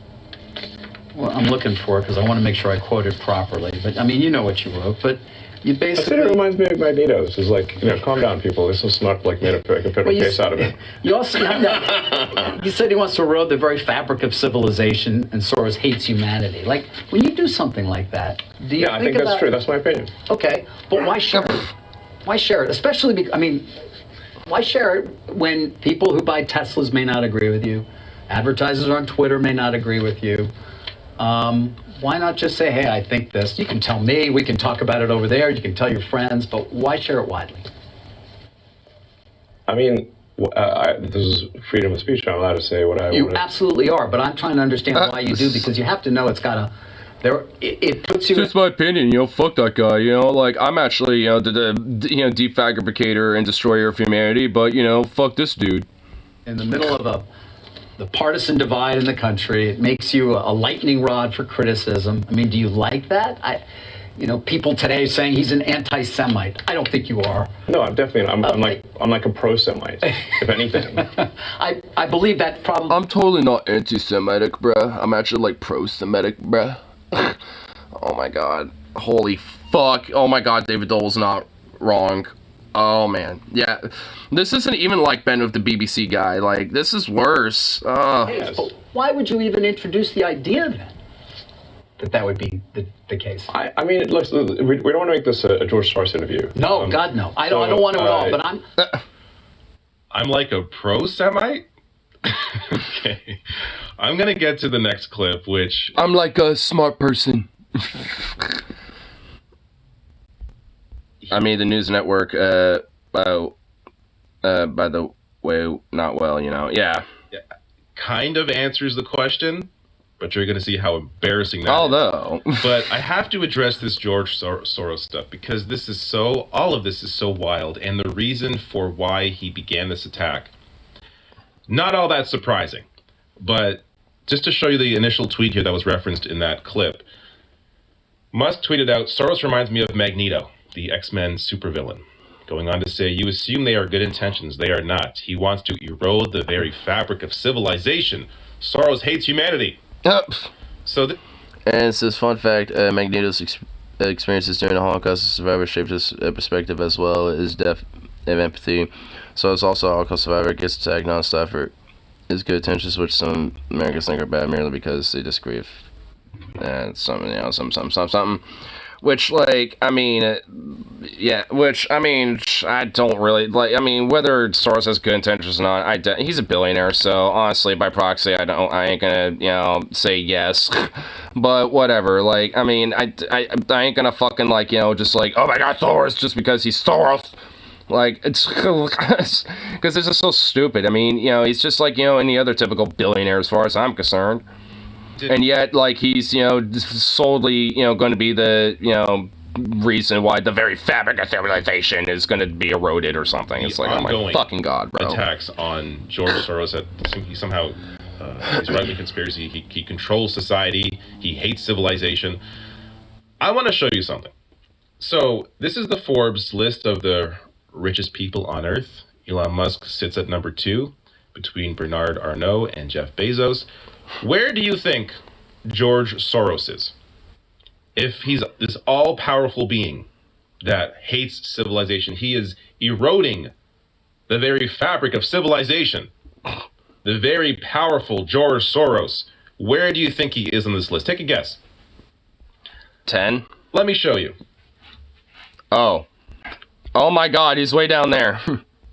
Well, I'm looking for it because I want to make sure I quote it properly. But, I mean, you know what you wrote, but you basically... I said it reminds me of Magneto's. It's like, calm down, people. This is not like made a federal case out of it. You also... you said he wants to erode the very fabric of civilization, and Soros hates humanity. Like, when you do something like that, do you I think that's true. That's my opinion. Okay, but why share it? Why share it? Especially, why share it when people who buy Teslas may not agree with you, advertisers on Twitter may not agree with you? Why not just say, hey, I think this. You can tell me, we can talk about it over there, you can tell your friends, but why share it widely? I mean, this is freedom of speech. I'm allowed to say what I want. You absolutely are, but I'm trying to understand why you do, because you have to know it's got a... It puts you... It's my opinion, fuck that guy, like, I'm actually, the deep fabricator and destroyer of humanity, but, fuck this dude. In the middle of the partisan divide in the country, it makes you a lightning rod for criticism. I mean, do you like that? People today saying he's an anti-Semite. I don't think you are. No, I'm definitely. I'm like a pro-Semite, if anything. I believe that problem. I'm totally not anti-Semitic, bruh. I'm actually like pro-Semitic, bruh. Oh my god. Holy fuck. Oh my god, David Dole's not wrong. Oh man. Yeah. This isn't even like Ben with the BBC guy. Like, this is worse. Hey, why would you even introduce the idea then that would be the case? I mean, look, we don't want to make this a George Soros interview. No, God, no. I don't want to at all, but I'm like a pro-Semite? Okay. I'm going to get to the next clip, which... I'm like a smart person. I mean, the news network, by the way, not well, yeah. Kind of answers the question, but you're going to see how embarrassing that Although. is. But I have to address this George Soros stuff, because all of this is so wild, and the reason for why he began this attack, not all that surprising. But just to show you the initial tweet here that was referenced in that clip, Musk tweeted out, "Soros reminds me of Magneto, the X-Men supervillain," going on to say, "You assume they are good intentions. They are not. He wants to erode the very fabric of civilization. Soros hates humanity." And it says, fun fact, Magneto's experiences during the Holocaust survivor shaped his perspective as well as depth of empathy. So it's also a Holocaust survivor gets attacked non-stop for his good intentions, which some Americans think are bad merely because they disagree with something. Which, like, I mean, I don't really, like, I mean, whether Soros has good intentions or not, he's a billionaire, so, honestly, by proxy, I ain't gonna, say yes, but whatever, like, I mean, I ain't gonna fucking, like, just like, oh my god, Soros, just because he's Soros. Like, it's because this is so stupid. I mean, he's just like, any other typical billionaire as far as I'm concerned. And yet, like, he's, solely, going to be the, reason why the very fabric of civilization is going to be eroded or something. It's like, oh my fucking god, bro. Attacks on George Soros that he somehow, his right-wing conspiracy, he controls society, he hates civilization. I want to show you something. So, this is the Forbes list of the richest people on Earth. Elon Musk sits at number 2 between Bernard Arnault and Jeff Bezos. Where do you think George Soros is? If he's this all-powerful being that hates civilization, he is eroding the very fabric of civilization. The very powerful George Soros. Where do you think he is on this list? Take a guess. 10? Let me show you. Oh my god, he's way down there.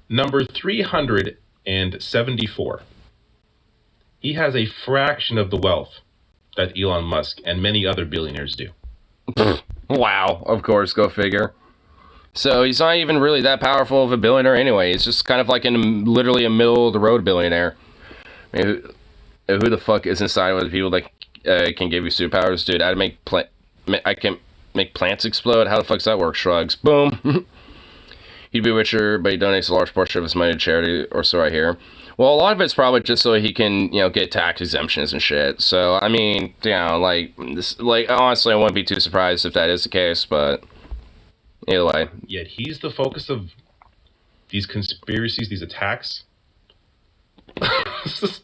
Number 374. He has a fraction of the wealth that Elon Musk and many other billionaires do. Wow, of course, go figure. So he's not even really that powerful of a billionaire anyway. He's just kind of like literally a middle-of-the-road billionaire. Who the fuck is inside with people that can give you superpowers? Dude, I can make plants explode? How the fuck's that work? Shrugs. Boom. He'd be richer, but he donates a large portion of his money to charity, or so I hear. Well, a lot of it's probably just so he can, get tax exemptions and shit. So, I mean, honestly, I wouldn't be too surprised if that is the case, but either way. Yet he's the focus of these conspiracies, these attacks.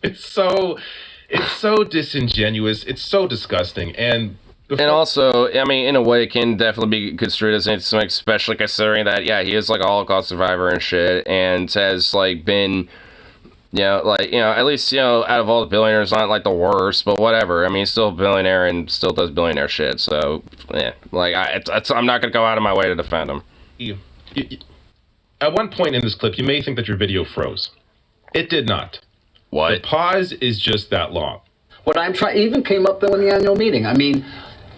It's so disingenuous. It's so disgusting. And also, I mean, in a way, it can definitely be construed as something, especially considering that, yeah, he is like a Holocaust survivor and shit, and has like been, at least, out of all the billionaires, not like the worst, but whatever. I mean, he's still a billionaire and still does billionaire shit. So, yeah, like I'm not gonna go out of my way to defend him. At one point in this clip, you may think that your video froze. It did not. What? The pause is just that long. What I'm trying, even came up though in the annual meeting. I mean,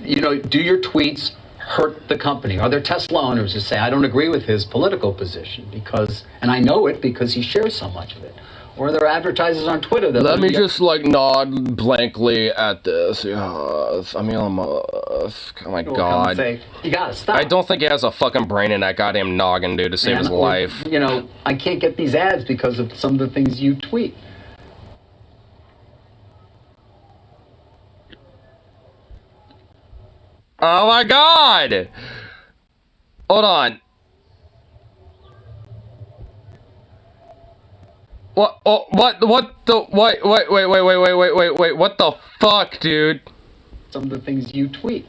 do your tweets hurt the company? Are there Tesla owners who say, I don't agree with his political position because, and I know it because he shares so much of it? Or are there advertisers on Twitter that... Let me just, nod blankly at this. I mean, oh my God. Say, you gotta stop. I don't think he has a fucking brain in that goddamn noggin, dude, to save his life. I can't get these ads because of some of the things you tweet. Oh my God! Hold on. What the fuck, dude? Some of the things you tweet.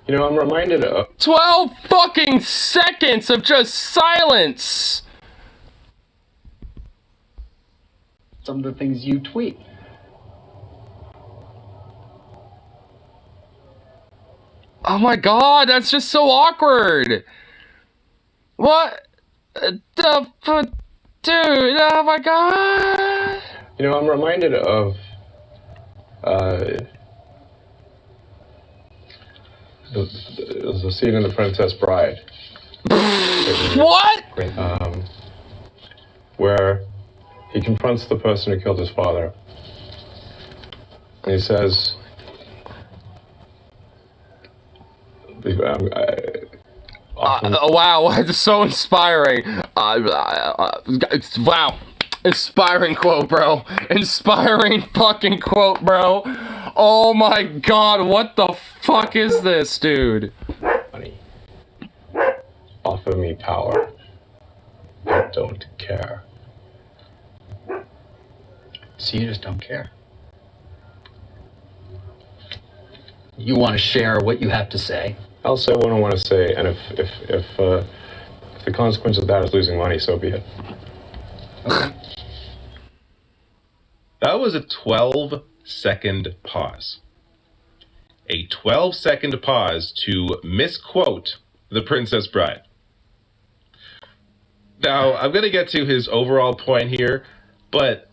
I'm reminded of 12 fucking seconds of just silence. Some of the things you tweet. Oh my God, that's just so awkward. What the fuck, dude? Oh my God. I'm reminded of the scene in The Princess Bride. What? Where he confronts the person who killed his father. And he says, wow, it's so inspiring. Wow. Inspiring quote, bro. Inspiring fucking quote, bro. Oh my God, what the fuck is this, dude? Money. Offer me power. I don't care. So you just don't care. You want to share what you have to say. I'll say what I want to say, and if the consequence of that is losing money, so be it. Okay. That was a 12-second pause. A 12-second pause to misquote The Princess Bride. Now, I'm going to get to his overall point here, but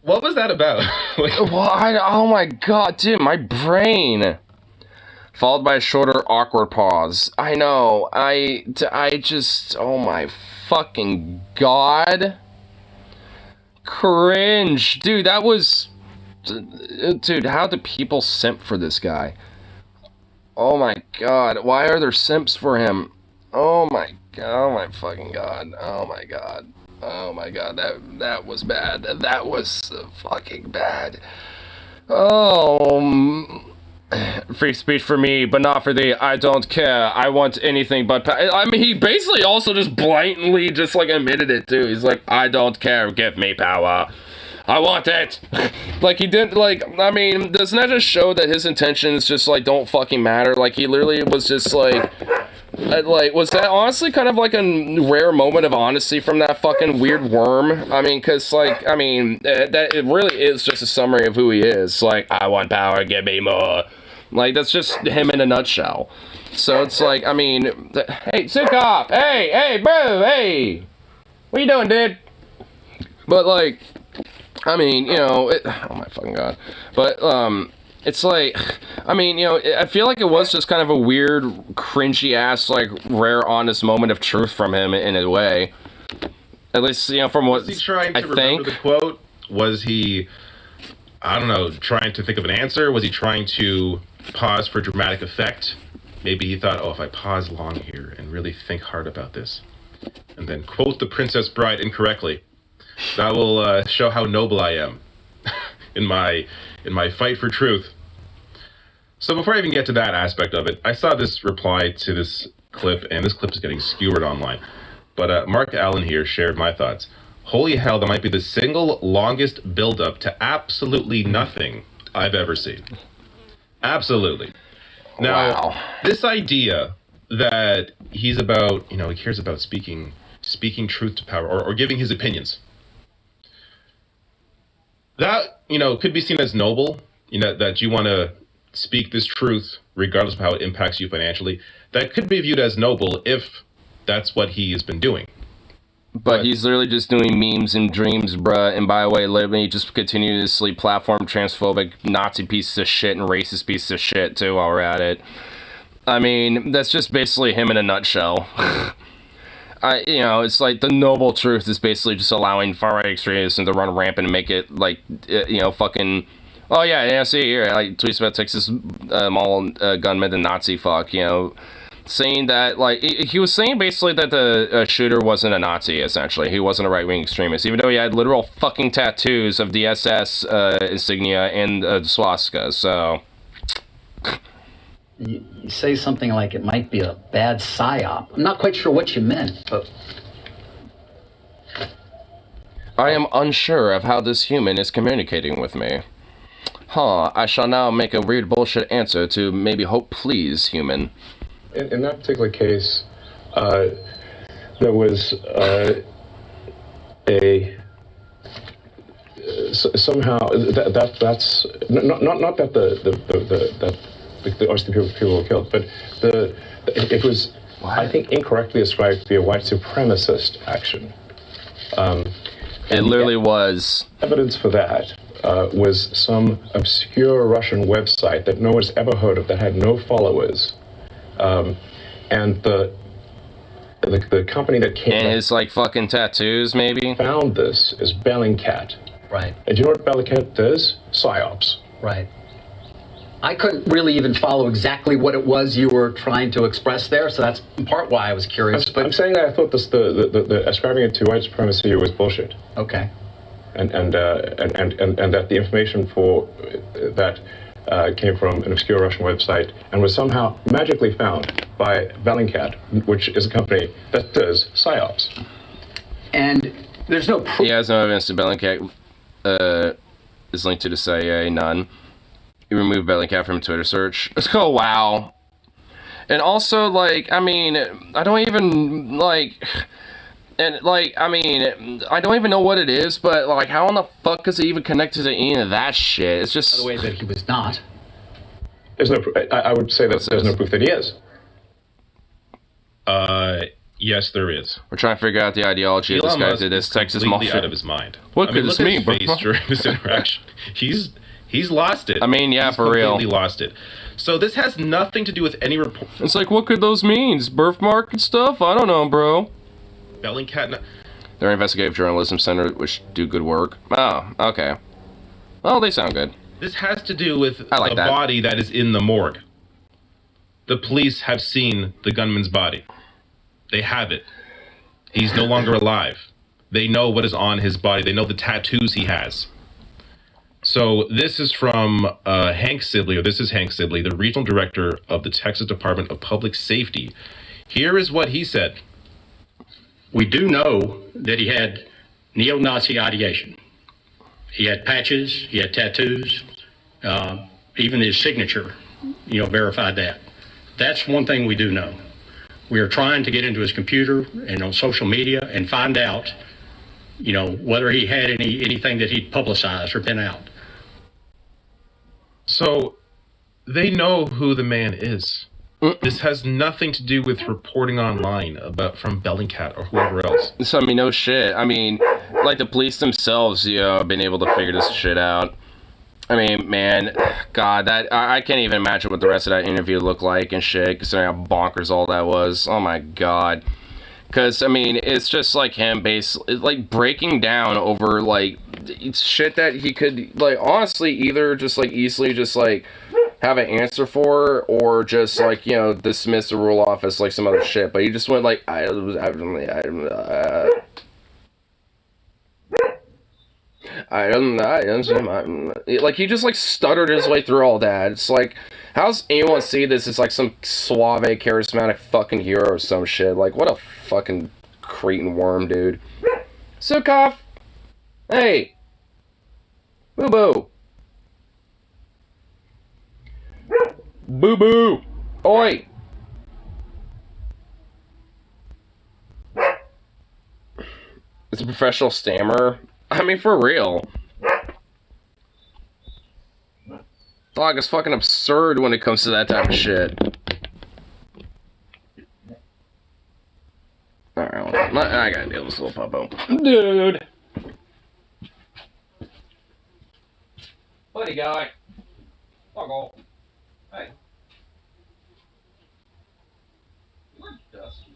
what was that about? Oh my God, dude, my brain. Followed by a shorter, awkward pause. I know, I just, oh my fucking God. Cringe. Dude, that was... Dude, how do people simp for this guy? Oh my God, why are there simps for him? Oh my fucking God. Oh my God. Oh my God, that was bad. That was fucking bad. Oh... Free speech for me, but not for thee. I don't care. I want anything but I mean, he basically also just blatantly just admitted it too. He's like, I don't care. Give me power. I want it. He didn't I mean, doesn't that just show that his intentions just don't fucking matter? He literally was just was that honestly kind of a rare moment of honesty from that fucking weird worm? I mean, because that it really is just a summary of who he is. I want power, give me more. That's just him in a nutshell. So it's I mean, hey, Sukov, hey, bro, hey, what you doing, dude? But I mean, oh my fucking God. But It's like, I mean, you know, I feel like it was just kind of a weird, cringy ass, like, rare, honest moment of truth from him in a way. At least, you know, from what was he trying to remember the quote? Was he, I don't know, trying to think of an answer? Was he trying to pause for dramatic effect? Maybe he thought, oh, if I pause long here and really think hard about this, and then quote the Princess Bride incorrectly, that will show how noble I am in my fight for truth. So before I even get to that aspect of it, I saw this reply to this clip, and this clip is getting skewered online. But Mark Allen here shared my thoughts. Holy hell, that might be the single longest build-up to absolutely nothing I've ever seen. Absolutely. Now, this idea that he's about, you know, he cares about speaking truth to power, or giving his opinions. That, you know, could be seen as noble, you know, that you want to speak this truth regardless of how it impacts you financially. That could be viewed as noble if that's what he has been doing. But he's literally just doing memes and dreams, bruh. And by the way, let me just continuously platform transphobic Nazi pieces of shit and racist pieces of shit, too, while we're at it. I mean, that's just basically him in a nutshell. You know, it's like the noble truth is basically just allowing far-right extremism to run rampant and make it, like, you know, fucking... Oh, yeah, see here, like, tweets about Texas mall gunman and Nazi fuck, you know... Saying that, like, he was saying basically that the shooter wasn't a Nazi, essentially. He wasn't a right-wing extremist, even though he had literal fucking tattoos of the SS insignia and the swastika, so... You say something like it might be a bad psyop. I'm not quite sure what you meant, but... I am unsure of how this human is communicating with me. Huh, I shall now make a weird bullshit answer to maybe hope please, human. In that particular case, there was somehow that's not that the RCP people were killed, but it was I think incorrectly ascribed to be a white supremacist action. It literally was. Evidence for that was some obscure Russian website that no one's ever heard of, that had no followers. And the company that came... And his, like, fucking tattoos, maybe? ...found this is Bellingcat. Right. And do you know what Bellingcat does? PsyOps. Right. I couldn't really even follow exactly what it was you were trying to express there, so that's in part why I was curious. I'm saying that I thought the ascribing it to white supremacy was bullshit. Okay. And that the information for that came from an obscure Russian website and was somehow magically found by Bellingcat, which is a company that does PsyOps. And there's no proof. He has no evidence that Bellingcat is linked to the CIA, none. He removed Bellingcat from Twitter search. Let's go, wow. And also, like, I mean, I don't even, like... And, like, I mean, I don't even know what it is, but, like, how in the fuck is it even connected to any of that shit? It's just... By the way, that he was not. There's no I would say that there's no proof that he is. Yes, there is. We're trying to figure out the ideology of this guy to this Texas mafia. Completely out of his mind. What could this mean, bro? During this interaction, he's lost it. I mean, yeah, for real. Completely lost it. So this has nothing to do with any report. It's like, what could those mean? Birthmark and stuff? I don't know, bro. Bellingcat. They're an investigative journalism center, which do good work. Oh, okay. Well, they sound good. This has to do with the that. body that is in the morgue. The police have seen the gunman's body. They have it. He's no longer alive. They know what is on his body. They know the tattoos he has. So this is from Hank Sibley, or this is Hank Sibley, the regional director of the Texas Department of Public Safety. Here is what he said. We do know that he had neo-Nazi ideation. He had patches, he had tattoos, even his signature, verified that. That's one thing we do know. We are trying to get into his computer and on social media and find out, whether he had anything that he'd publicized or been out. So they know who the man is. This has nothing to do with reporting online from Bellingcat or whoever else. So, I mean, no shit. I mean, like, the police themselves, have been able to figure this shit out. I mean, man, God, that I can't even imagine what the rest of that interview looked like and shit, considering how bonkers all that was. Oh my God. Because, I mean, it's just like him basically, like, breaking down over, like, shit that he could, like, honestly, either just, like, easily just, like, have an answer for, or just, like, you know, dismiss or rule off as, like, some other shit. But he just went, like, like, he just, like, stuttered his way through all that. It's like, how's anyone see this as, like, some suave, charismatic fucking hero or some shit? Like, what a fucking cretin worm, dude. Sukov! Hey! Boo-boo! Boo-boo! Oi! It's a professional stammerer. I mean, for real. Dog is fucking absurd when it comes to that type of shit. Alright, I gotta deal with this little puppo. Dude! Buddy guy. Fuck off. Hey. You're dusty.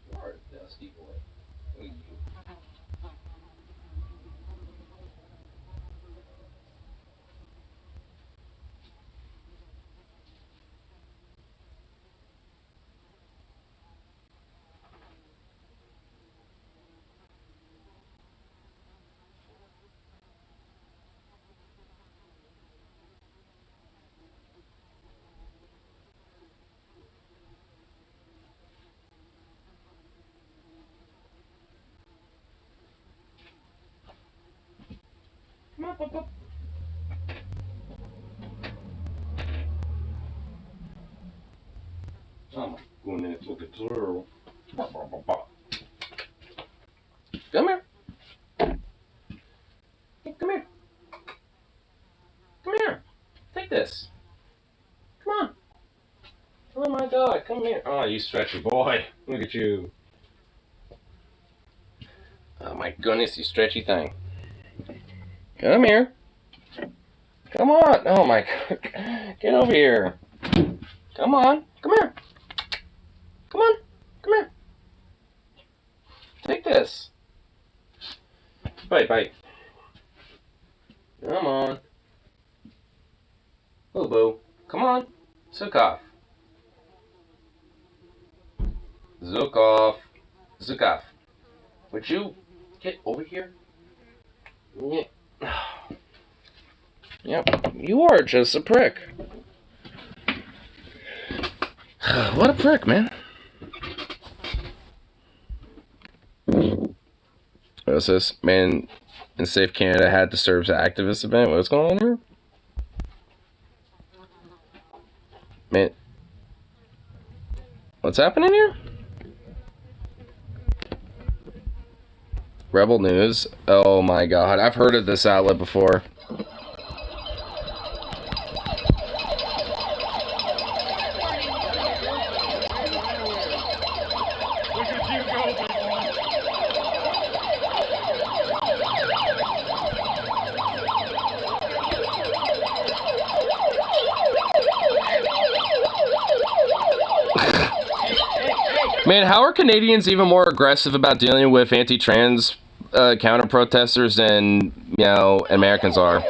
You're a dusty boy. What are you? Oh my goodness, look at Zero. Come here. Hey, come here. Come here. Take this. Come on. Oh my God, come here. Oh, you stretchy boy. Look at you. Oh my goodness, you stretchy thing. Come here. Come on. Oh my God. Get over here. Come on. Come here. Come on. Come here. Take this. Bite. Come on. Boo-boo. Come on. Zukov. Zukov. Would you get over here? Yeah. Yep. You are just a prick. What a prick, man. What's this? Man in Safe Canada had to serve the activist event. What's going on here? Man. What's happening here? Rebel News. Oh my God. I've heard of this outlet before. Man, how are Canadians even more aggressive about dealing with anti-trans counter-protesters than, you know, Americans are?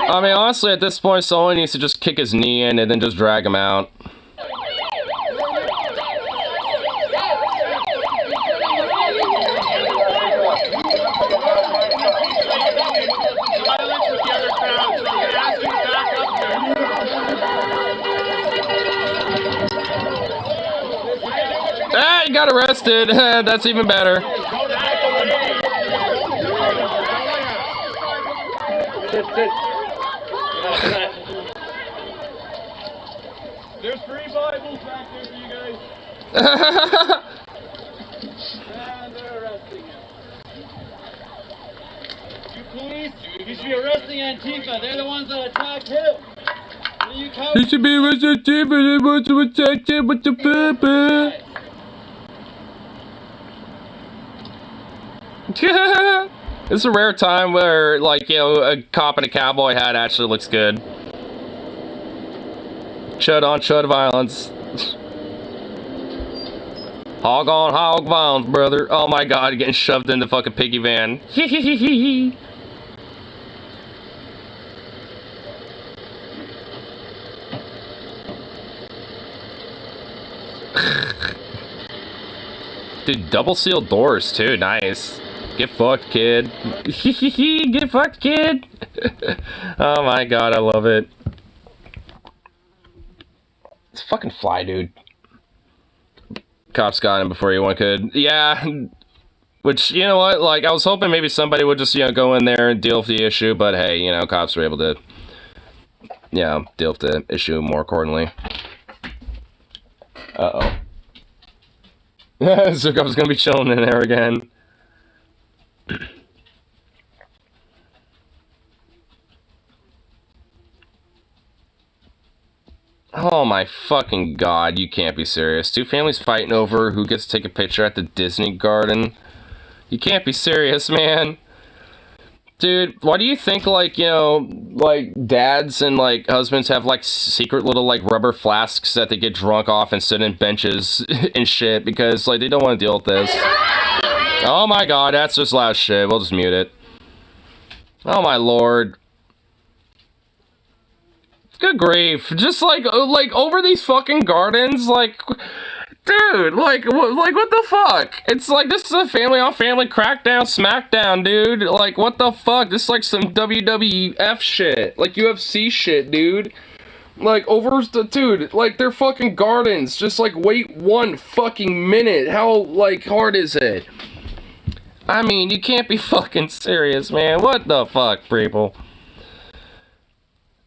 I mean, honestly, at this point, someone needs to just kick his knee in and then just drag him out. Ah, he got arrested. That's even better. Police, you should be arresting Antifa. They're the ones that attacked him. You should be arresting Antifa. They're the ones that attacked him with the pepper. This is a rare time where, like, you know, a cop in a cowboy hat actually looks good. Chud on chud violence. Hog on hog violence, brother. Oh my god, you're getting shoved in the fucking piggy van. Dude, double sealed doors too, nice. Get fucked, kid. Get fucked, kid. Oh my god, I love it. It's a fucking fly, dude. Cops got him before anyone could. Yeah. Which, you know what, like, I was hoping maybe somebody would just, you know, go in there and deal with the issue, but hey, you know, cops were able to, you know, deal with the issue more accordingly. Uh-oh. Zukov's gonna be chilling in there again. Oh my fucking god, you can't be serious. Two families fighting over who gets to take a picture at the Disney garden. You can't be serious, man. Dude, why do you think, like, you know, like, dads and, like, husbands have, like, secret little, like, rubber flasks that they get drunk off and sit in benches and shit? Because, like, they don't want to deal with this. Oh my god, that's just loud shit. We'll just mute it. Oh my lord. Good grief. Just, like, over these fucking gardens, like... Dude, like what the fuck? It's like, this is a family-on-family crackdown, smackdown, dude. Like, what the fuck? This is like some WWF shit. Like, UFC shit, dude. Like, dude, like, they're fucking gardens. Just, like, wait 1 fucking minute. How, like, hard is it? I mean, you can't be fucking serious, man. What the fuck, people?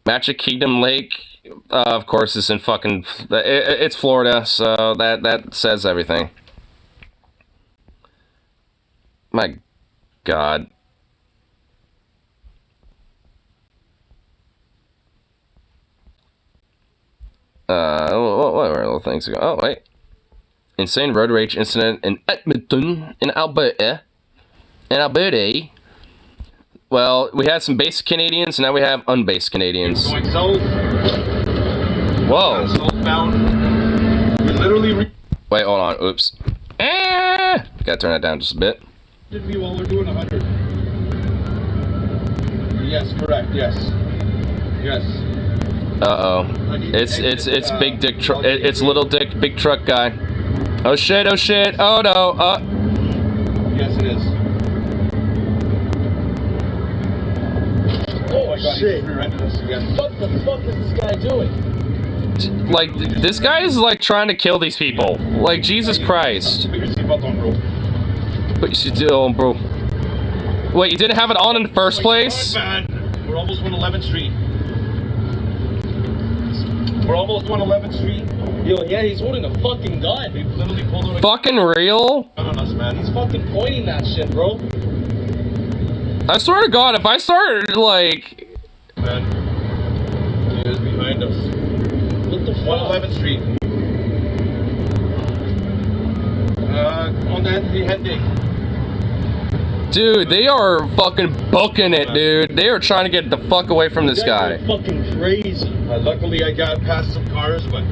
Magic Kingdom Lake... of course, it's in fucking... It's Florida, so that says everything. My god. What were little things ago? Oh, wait. Insane road rage incident in Edmonton, in Alberta. Well, we had some basic Canadians, and now we have unbased Canadians. Going south. Whoa. Southbound. We literally... Wait, hold on. Oops. Gotta turn that down just a bit. Did we while we're doing 100? Yes, correct. Yes. Yes. Uh-oh. It's big dick truck. It's little dick, big truck guy. Oh shit, oh shit. Oh no. Yes, it is. Oh my god, shit. What the fuck is this guy doing? Like, this guy is, like, trying to kill these people. Like, Jesus Christ. Put your seatbelt on, bro. Put your seatbelt on, bro. Wait, you didn't have it on in the first place? God, man. We're almost on 11th Street. We're almost on 11th Street. Yo, yeah, he's holding a fucking gun. He literally pulled out a fucking real? gun on us, man. He's fucking pointing that shit, bro. I swear to God, if I start, like... Man. He is behind us. What the fuck? 111th Street. On that heading. Dude, they are fucking booking it, dude. They are trying to get the fuck away from this guy. Fucking crazy. Luckily, I got past some cars, but...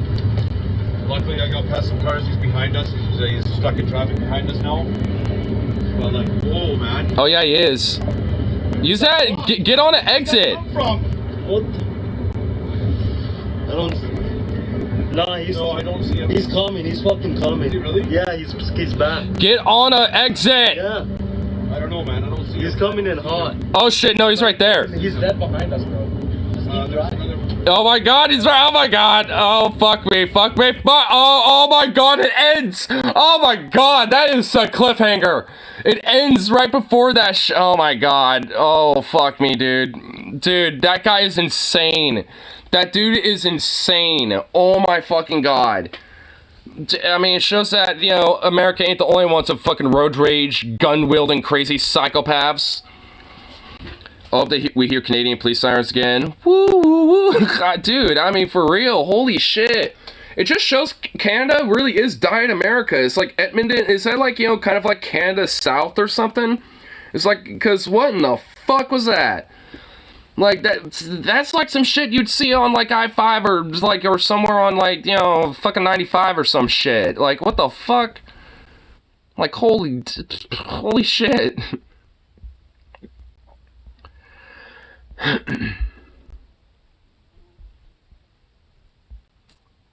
Luckily, I got past some cars. He's behind us. He's stuck in traffic behind us now. But, like, whoa, man. Oh, yeah, he is. Use that. Get on an exit. What? I don't see. No, I don't see him. He's coming. He's fucking coming. Is he really? Yeah, he's back. Get on an exit. Yeah. I don't know, man. I don't see him. He's coming in hot. Oh shit! No, he's right there. He's dead behind us, bro. Oh my god, he's right. Oh my god. Oh fuck me. Fuck me. Oh my god, it ends. Oh my god, that is a cliffhanger. It ends right before that. Oh my god. Oh fuck me, dude. Dude, that guy is insane. That dude is insane. Oh my fucking god. I mean, it shows that, you know, America ain't the only ones of fucking road rage, gun-wielding, crazy psychopaths. Oh, we hear Canadian police sirens again. Woo, woo, woo. God, dude, I mean, for real, holy shit. It just shows Canada really is dying America. It's like Edmonton, is that like, you know, kind of like Canada South or something? It's like, because what in the fuck was that? Like, that's like some shit you'd see on like I-5 or like, or somewhere on like, you know, fucking 95 or some shit. Like, what the fuck? Like, holy shit.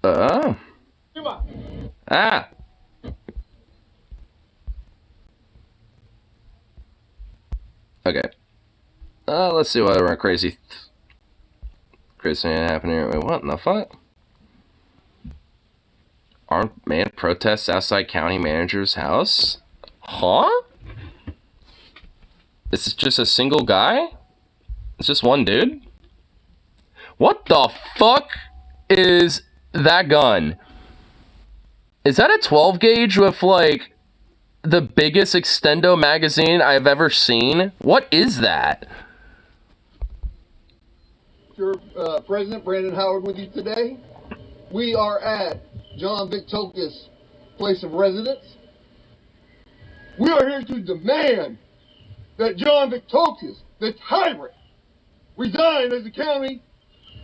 Oh. Ah. Okay. Let's see what other crazy thing happened here. Wait, what in the fuck? Armed man protests outside county manager's house? Huh? Is it just a single guy? It's just one dude? What the fuck is that gun? Is that a 12 gauge with like the biggest extendo magazine I've ever seen? What is that? Your President Brandon Howard with you today. We are at John Victokas' place of residence. We are here to demand that John Victokas, the tyrant, resign as the county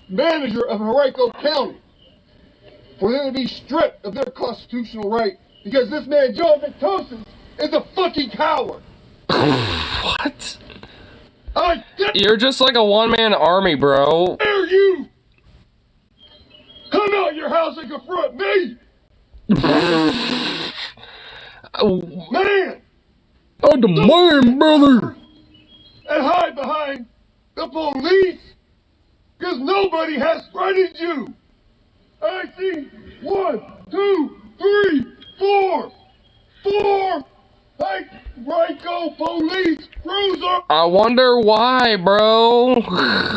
manager of Henrico County, for them to be stripped of their constitutional right, because this man, John Victokas, is a fucking coward. What? You're just like a one-man army, bro. Dare you come out your house and confront me? Man! Oh, the man, brother! And hide behind the police, because nobody has threatened you. I see 1, 2, 3, 4 Henrico police cruiser. I wonder why, bro.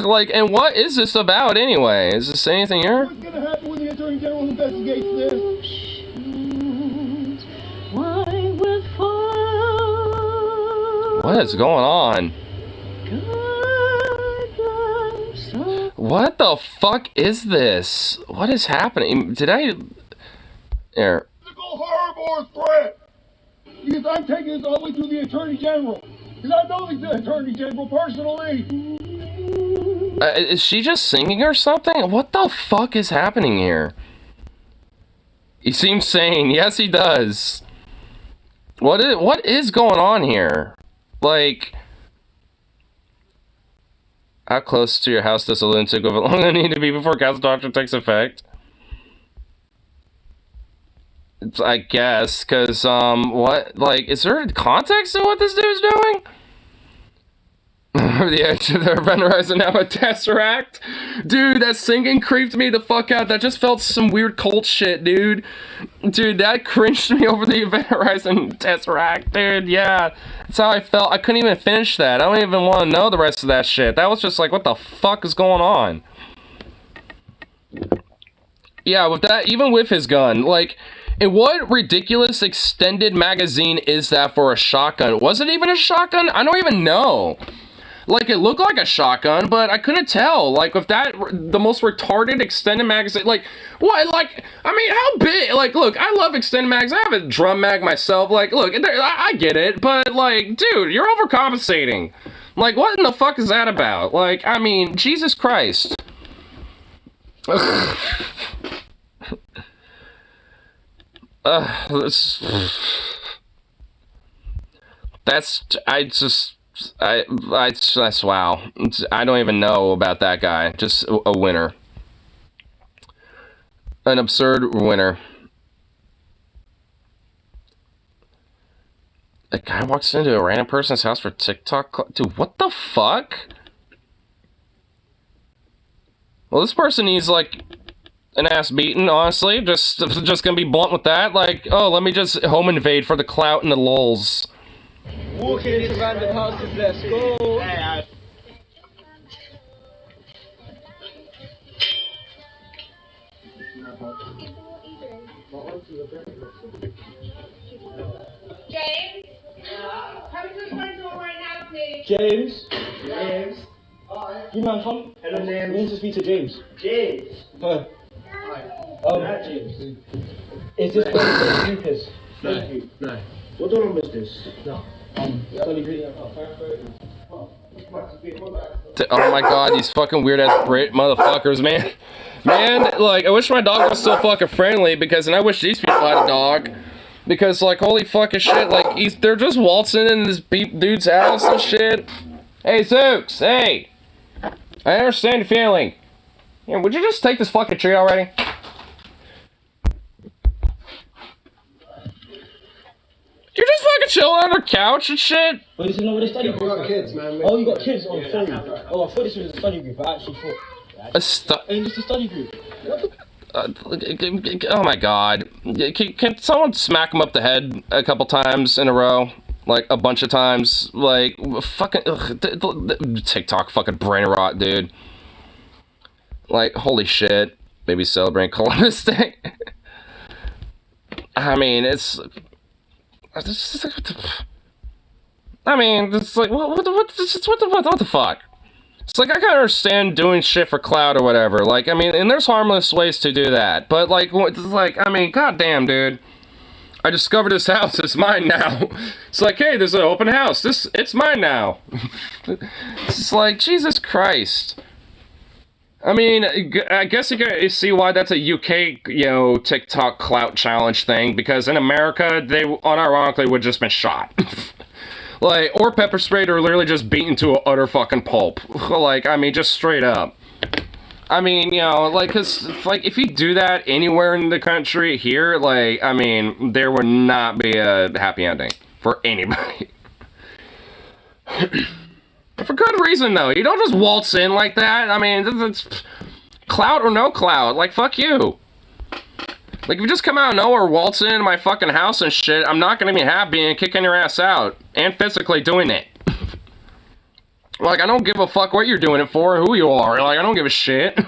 Like, and what is this about anyway? Is this anything here? What's gonna happen when the Attorney General investigates this? What is going on? What the fuck is this? What is happening? Did I... Here. Physical harm or threat. Because I'm taking this all the way to the Attorney General. Because I know the Attorney General personally. Is she just singing or something? What the fuck is happening here? He seems sane. Yes, he does. What is going on here? Like... How close to your house does a lunatic of long need to be before council doctrine takes effect? I guess, because, what, like, is there context to what this dude's doing? The edge of their event horizon now a Tesseract? Dude, that singing creeped me the fuck out. That just felt some weird cult shit, dude. Dude, that cringed me over the event horizon Tesseract, dude, yeah. That's how I felt. I couldn't even finish that. I don't even want to know the rest of that shit. That was just like, what the fuck is going on? Yeah, with that, even with his gun, like... And what ridiculous extended magazine is that for a shotgun? Was it even a shotgun? I don't even know. Like, it looked like a shotgun, but I couldn't tell. Like, with that, the most retarded extended magazine, like, what, like, I mean, how big, like, look, I love extended mags. I have a drum mag myself. Like, look, I get it, but, like, dude, you're overcompensating. Like, what in the fuck is that about? Like, I mean, Jesus Christ. That's wow. I don't even know about that guy. Just a winner. An absurd winner. A guy walks into a random person's house for TikTok. Dude, what the fuck? Well, this person needs, like, an ass beaten, honestly. Just gonna be blunt with that. Like, oh, let me just home invade for the clout and the lulz. Walk in these random houses, let's go. James? Come to the front door right now, please. James? James? You man, come. Hello, James. We need to speak to James. James? Huh. James. Is this where the group is? Thank you. No. What door number is this? No. Study group. Oh my god, these fucking weird ass Brit motherfuckers, man. Man, like, I wish my dog was still fucking friendly, because, and I wish these people had a dog. Because, like, holy fucking shit, like, they're just waltzing in this dude's house and shit. Hey, Zooks, hey! I understand your feeling. Yeah, would you just take this fucking tree already? You're just fucking chilling on the couch and shit. But this is not what a study group. You got kids, man. Oh, you got kids? Oh, sorry. Oh, I thought this was a study group. I actually thought. It's just a study group. Oh my god. Can someone smack him up the head a couple times in a row? Like, a bunch of times? Like, fucking, TikTok fucking brain rot, dude. Like, holy shit. Maybe celebrate Columbus Day. I mean, it's I mean, it's like, what the fuck? It's like, I can understand doing shit for clout or whatever. Like, I mean, and there's harmless ways to do that. But, like, I mean, goddamn, dude. I discovered this house. It's mine now. It's like, hey, there's an open house. It's mine now. It's like, Jesus Christ. I mean, I guess you can see why that's a UK, you know, TikTok clout challenge thing. Because in America, they unironically would have just been shot. Like, or pepper sprayed or literally just beaten to an utter fucking pulp. Like, I mean, just straight up. I mean, you know, like, cause, like, if you do that anywhere in the country here, like, I mean, there would not be a happy ending for anybody. For good reason, though. You don't just waltz in like that. I mean, it's clout or no clout. Like, fuck you. Like, if you just come out of nowhere, waltzing into my fucking house and shit, I'm not gonna be happy and kicking your ass out. And physically doing it. Like, I don't give a fuck what you're doing it for, who you are. Like, I don't give a shit.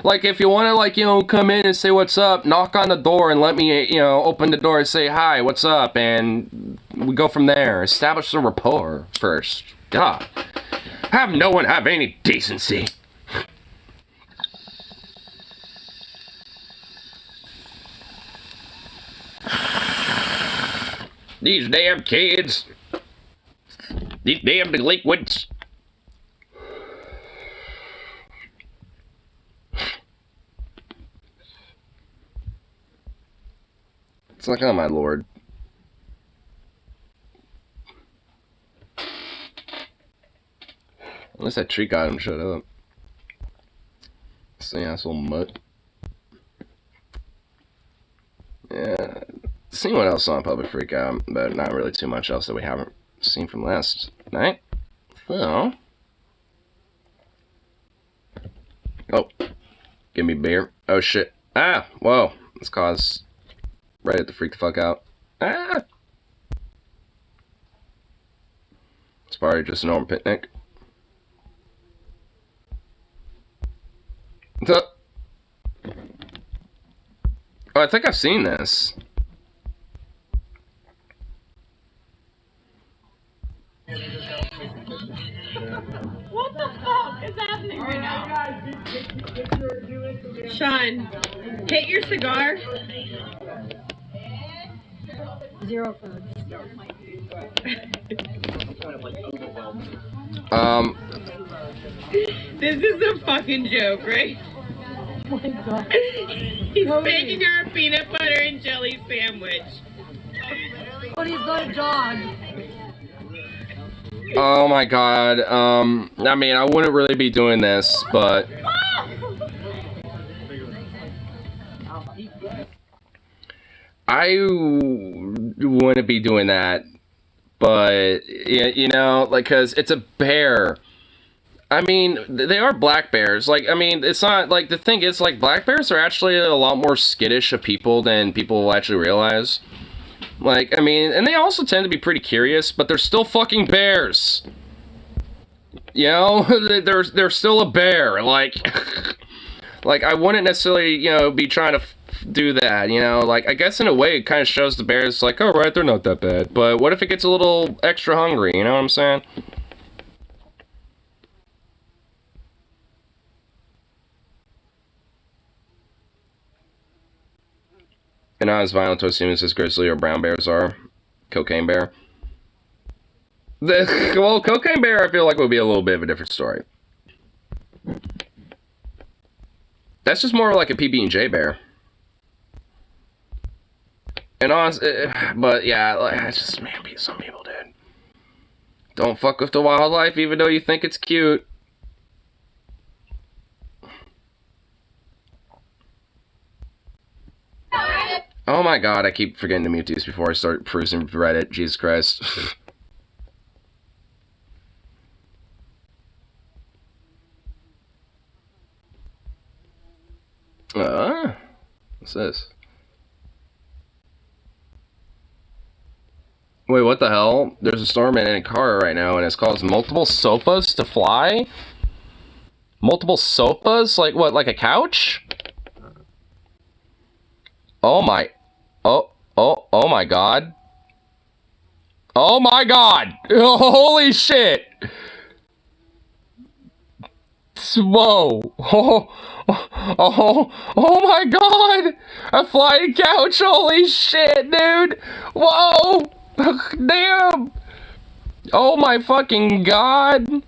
like, if you wanna, like, you know, come in and say what's up, knock on the door and let me, you know, open the door and say, hi, what's up? And we go from there. Establish some rapport first. God. Have no one have any decency. These damn kids. These damn delinquents. It's like, oh my lord. Unless that tree got him shut up. This asshole mutt. Yeah. Seen what else on Public Freak Out, but not really too much else that we haven't seen from last night. So. Oh. Give me beer. Oh shit. Ah! Whoa. This caused Reddit to freak the fuck out. Ah! It's probably just a normal picnic. Oh, I think I've seen this. What the fuck is happening right now? Sean, hit your cigar. Zero food. This is a fucking joke, right? Oh my god. He's making her a peanut butter and jelly sandwich. But he's got a dog. Oh my god. I mean, I wouldn't really be doing this, but I wouldn't be doing that. But you know, like, cause it's a bear. I mean, they are black bears. Like, I mean, it's not, like, the thing is, like, black bears are actually a lot more skittish of people than people will actually realize. Like, I mean, and they also tend to be pretty curious, but they're still fucking bears. You know? They're still a bear. Like, like, I wouldn't necessarily, you know, be trying to do that, you know? Like, I guess in a way it kind of shows the bears, like, all right, they're not that bad. But what if it gets a little extra hungry, you know what I'm saying? And not as violent towards humans as grizzly or brown bears are. Cocaine bear. Well, cocaine bear I feel like would be a little bit of a different story. That's just more like a PB&J bear. And honestly, but yeah, like, it's just, man, some people, dude. Don't fuck with the wildlife even though you think it's cute. Oh my god, I keep forgetting to mute these before I start perusing Reddit. Jesus Christ. What's this? Wait, what the hell? There's a storm in a car right now, and it's caused multiple sofas to fly? Multiple sofas? Like what, like a couch? Oh my... Oh my god. Oh my god! Holy shit! Whoa! Oh my god! A flying couch! Holy shit, dude! Whoa! Damn! Oh my fucking god!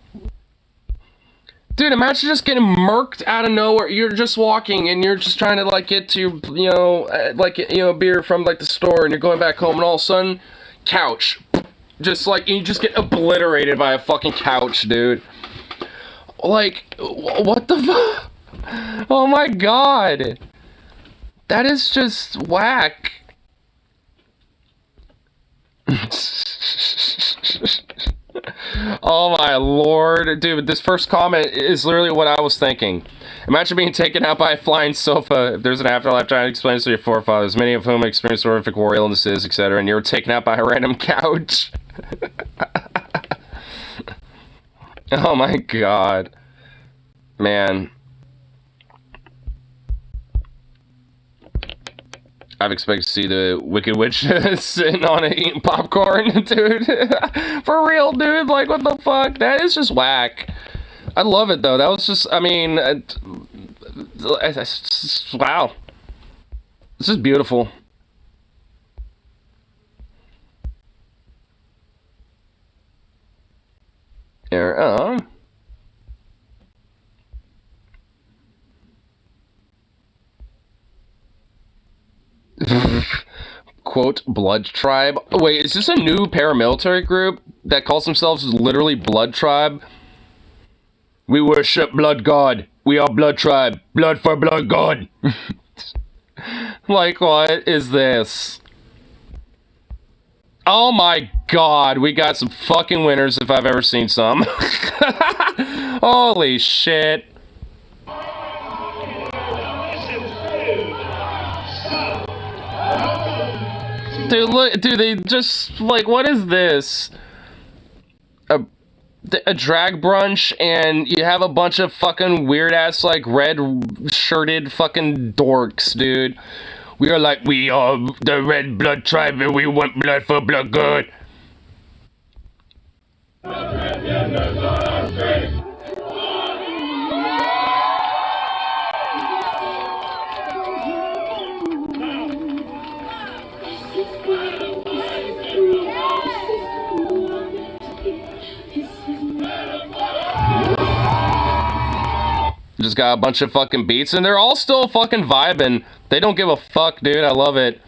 Dude, imagine just getting murked out of nowhere. You're just walking and you're just trying to like get to, you know, beer from like the store, and you're going back home, and all of a sudden, couch. Just like, you just get obliterated by a fucking couch, dude. Like, what the fuck? Oh my god. That is just whack. Oh my lord. Dude, this first comment is literally what I was thinking. Imagine being taken out by a flying sofa. If there's an afterlife, trying to explain this to your forefathers, many of whom experienced horrific war illnesses, etc., and you were taken out by a random couch. Oh my god. Man. I've expected to see the Wicked Witch sitting on it eating popcorn, dude. For real, dude. Like, what the fuck? That is just whack. I love it, though. That was just, I mean, wow. This is beautiful. There, quote, Blood Tribe. Wait, is this a new paramilitary group that calls themselves literally Blood Tribe? We worship Blood God. We are Blood Tribe. Blood for Blood God. Like, what is this? Oh my god, we got some fucking winners if I've ever seen some. Holy shit. Dude, look, dude, they just, like, what is this? A drag brunch, and you have a bunch of fucking weird-ass, like, red-shirted fucking dorks, dude. We are like, we are the Red Blood Tribe, and we want blood for blood good. Just got a bunch of fucking beats, and they're all still fucking vibing. They don't give a fuck, dude. I love it.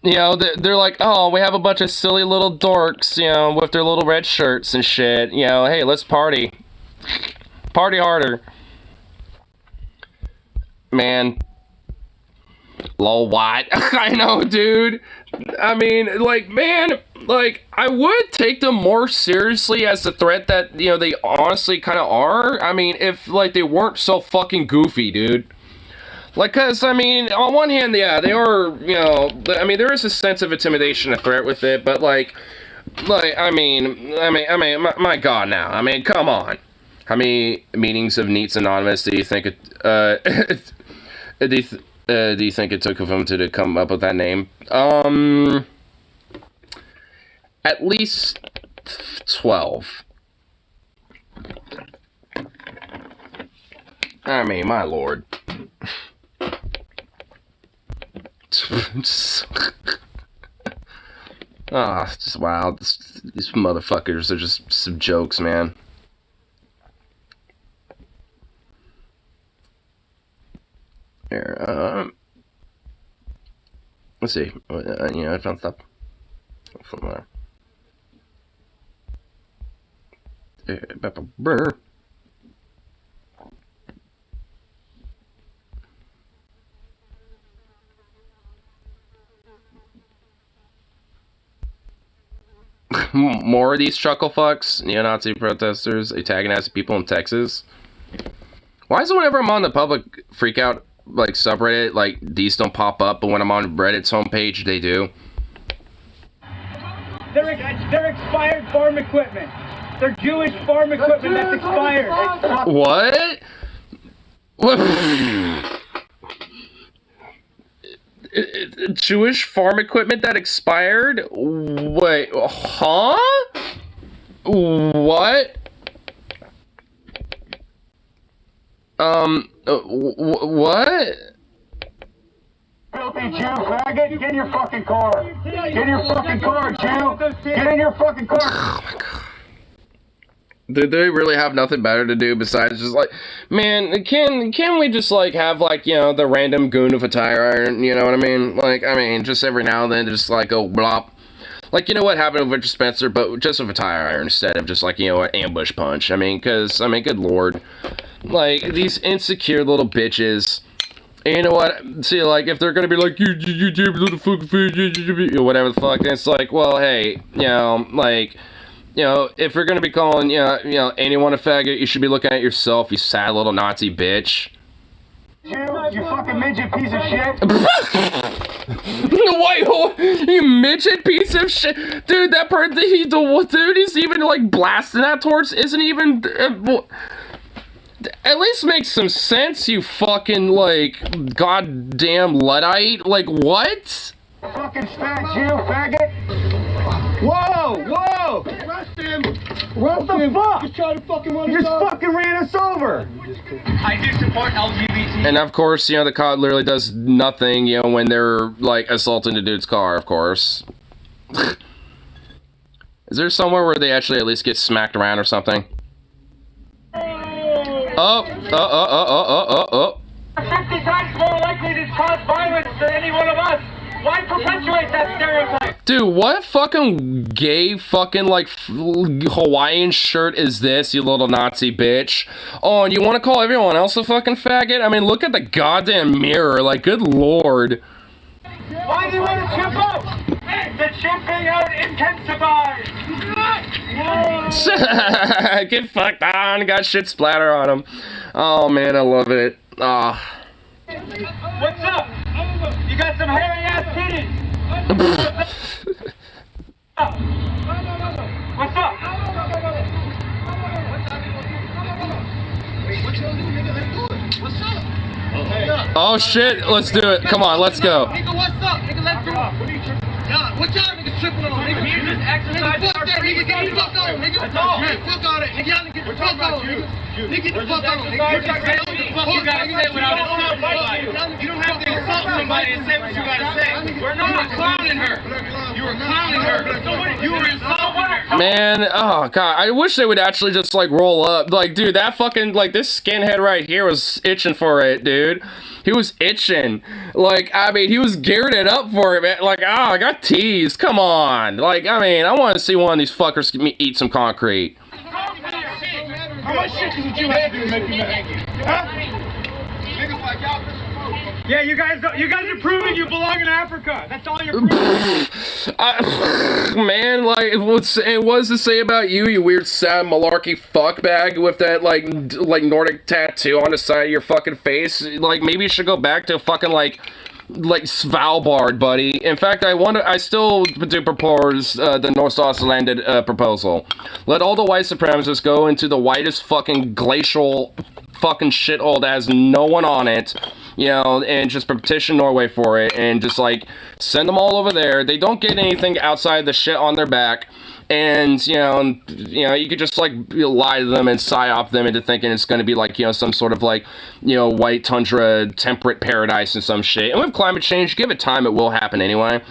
You know, they're like, oh, we have a bunch of silly little dorks, you know, with their little red shirts and shit. You know, hey, let's party. Party harder. Man. Lol, what? I know, dude. I mean, like, man, like, I would take them more seriously as the threat that, you know, they honestly kind of are. I mean, if, like, they weren't so fucking goofy, dude. Like, cause, I mean, on one hand, yeah, they are, you know, I mean, there is a sense of intimidation, a threat with it, but, like, I mean, my god now, I mean, come on. How many meetings of Neats Anonymous do you think, do you think it took of him to come up with that name? At least 12. I mean, my lord. Ah, it's just wild. These motherfuckers are just some jokes, man. Here, let's see. You know, I found stuff from there. More of these chuckle fucks, neo-Nazi protesters antagonizing people in Texas. Why is it whenever I'm on the public freak out like subreddit, like these don't pop up, but when I'm on Reddit's homepage, they do? They're expired farm equipment. They're Jewish farm equipment that's expired. What? Jewish farm equipment that expired? Wait, huh? What? What? Filthy Jew, faggot, get in your fucking car. Get in your fucking car, Jew. Get in your fucking car. Oh my god. Do they really have nothing better to do besides just like, man, can we just like have like, you know, the random goon of a tire iron, you know what I mean? Like, I mean, just every now and then just like go blop. Like, you know what happened with Richard Spencer, but just with a tire iron instead of just like, you know, an ambush punch. I mean, because, I mean, good lord. Like, these insecure little bitches. And you know what? See, like, if they're gonna be like, you little fucking, whatever the fuck, then it's like, well, hey, you know, like, you know, if you're gonna be calling, you know, anyone a faggot, you should be looking at yourself, you sad little Nazi bitch. You fucking midget piece of shit. Wait, you midget piece of shit, dude. That part, dude, he's even like blasting that towards isn't even. At least make some sense, you fucking like goddamn Luddite. Like what? Fucking fat Jew, faggot. Whoa! Arrest him! What the fuck? Just trying to fucking run us over. You just fucking ran us over. I do support LGBT. And of course, you know, the COD literally does nothing, you know, when they're like assaulting the dude's car, of course. Is there somewhere where they actually at least get smacked around or something? Oh. 50 times more likely to cause violence than any one of us. Why perpetuate that stereotype? Dude, what fucking gay fucking like Hawaiian shirt is this, you little Nazi bitch? Oh, and you want to call everyone else a fucking faggot? I mean, look at the goddamn mirror, like, good lord. Why do you want to chip out? The chipping out intensifies. Get fucked on, got shit splatter on him. Oh man, I love it. Ah. What's up? You got some hairy ass titties. What's up? What's up? Oh shit, let's do it. Come on, let's go. Nigga, what's up? Nigga, let's do it. What y'all niggas tripping on? Nigga, you just exercise. Nigga, fuck that. Nigga, get the fuck on. Nigga, that's all. Man, fuck all that. Nigga, y'all nigga, get the fuck on. Nigga, get the fuck on. Nigga, you just say what the fuck you gotta say without insulting somebody. You don't have to insult somebody and say what you gotta say. We're not clowning her. You were clowning her. You were insulting her. Man, oh god, I wish they would actually just like roll up. Like, dude, that fucking, like, this skinhead right here was itching for it, dude. He was itching. Like, I mean, he was gearing it up for it, man. Like, I got teased. Come on. Like, I mean, I want to see one of these fuckers eat some concrete. How much shit did you have to make you angry? Huh? Niggas like y'all. Yeah, you guys are proving you belong in Africa. That's all you're proving. Man, like, what's to say about you, you weird sad malarkey fuckbag with that like Nordic tattoo on the side of your fucking face? Like, maybe you should go back to fucking like Svalbard, buddy. In fact, I still do propose the North Icelandic proposal. Let all the white supremacists go into the whitest fucking glacial fucking shithole that has no one on it, you know, and just petition Norway for it, and just like send them all over there. They don't get anything outside the shit on their back. And, you know, you could just, like, lie to them and psyop them into thinking it's going to be, like, you know, some sort of, like, you know, white tundra, temperate paradise and some shit. And with climate change, give it time, it will happen anyway.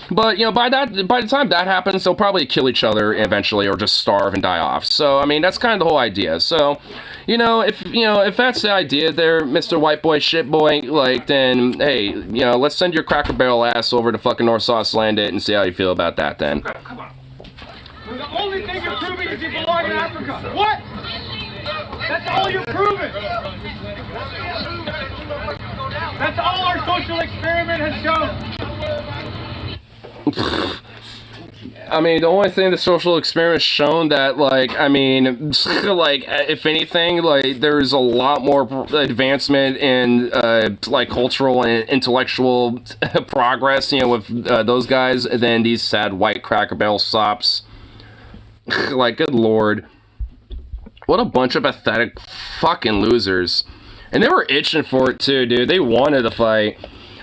But, you know, by the time that happens, they'll probably kill each other eventually or just starve and die off. So, I mean, that's kind of the whole idea. So, you know, if that's the idea there, Mr. White Boy, Shit Boy, like, then, hey, you know, let's send your Cracker Barrel ass over to fucking North Sauce Land it and see how you feel about that then. Okay, come on. The only thing you're proving is you belong in Africa. What? That's all you're proving. That's all our social experiment has shown. I mean, the only thing the social experiment's shown that, like, I mean, like, if anything, like, there's a lot more advancement in, like, cultural and intellectual progress, you know, with those guys than these sad white Cracker Barrel sops. Like, good lord. What a bunch of pathetic fucking losers. And they were itching for it too, dude. They wanted to fight.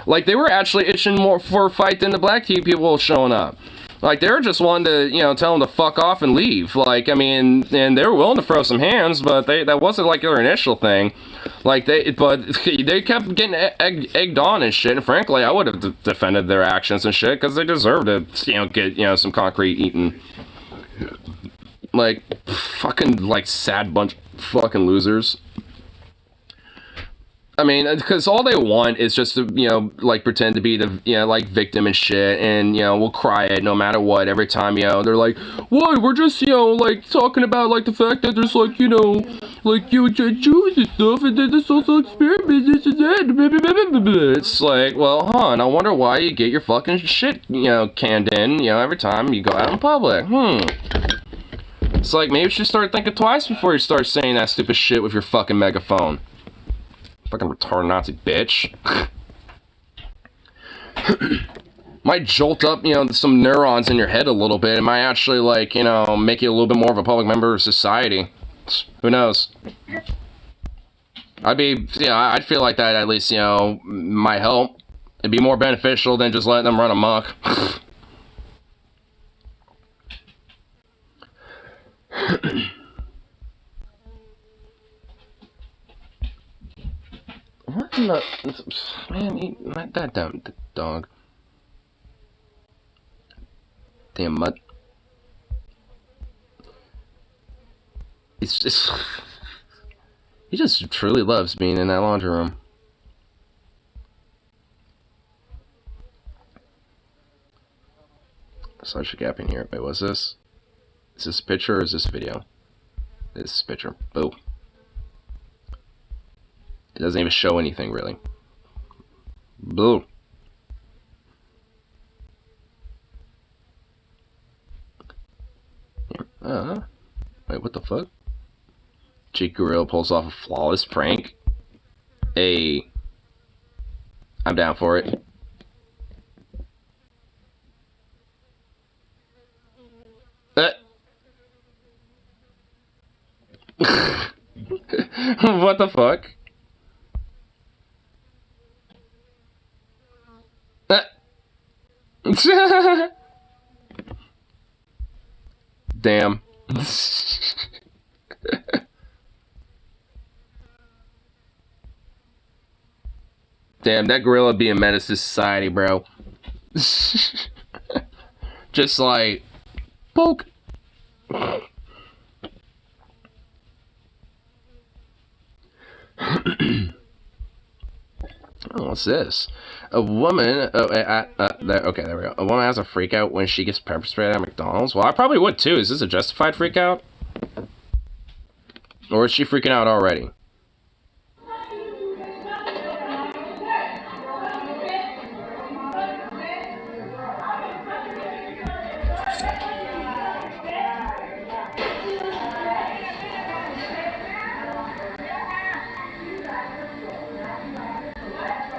Like, they were actually itching more for a fight than the black people showing up. Like, they were just wanting to, you know, tell them to fuck off and leave. Like, I mean, and they were willing to throw some hands, but that wasn't, like, their initial thing. Like, they kept getting egged on and shit, and frankly, I would have defended their actions and shit, because they deserve to, you know, get, you know, some concrete eaten. Like, fucking, like, sad bunch of fucking losers. I mean, because all they want is just to, you know, like, pretend to be the, you know, like, victim and shit, and, you know, we'll cry it no matter what every time, you know, they're like, what, we're just, you know, like, talking about, like, the fact that there's, like, you know, like, you Jews and stuff, and then the social experiment, this and that, blah, blah, blah, blah, blah. It's like, well, hon, I wonder why you get your fucking shit, you know, canned in, you know, every time you go out in public, It's like, maybe you should start thinking twice before you start saying that stupid shit with your fucking megaphone. Fucking retarded Nazi bitch. Might jolt up, you know, some neurons in your head a little bit. It might actually, like, you know, make you a little bit more of a public member of society. Who knows? I'd feel like that at least, you know, might help. It'd be more beneficial than just letting them run amok. What in the... Man, not that damn dog. Damn mutt. It's just... He just truly loves being in that laundry room. Such a gap in here. Wait, what's this? Is this a picture or is this a video? This is a picture. Boo. It doesn't even show anything, really. Boo. Wait, what the fuck? Jake Gorilla pulls off a flawless prank. Hey. I'm down for it. What the fuck? Damn. Damn, that gorilla be a menace to society, bro. Just like, poke. Oh, what's this? A woman... okay, there we go. A woman has a freak out when she gets pepper sprayed at McDonald's. Well, I probably would too. Is this a justified freak out? Or is she freaking out already?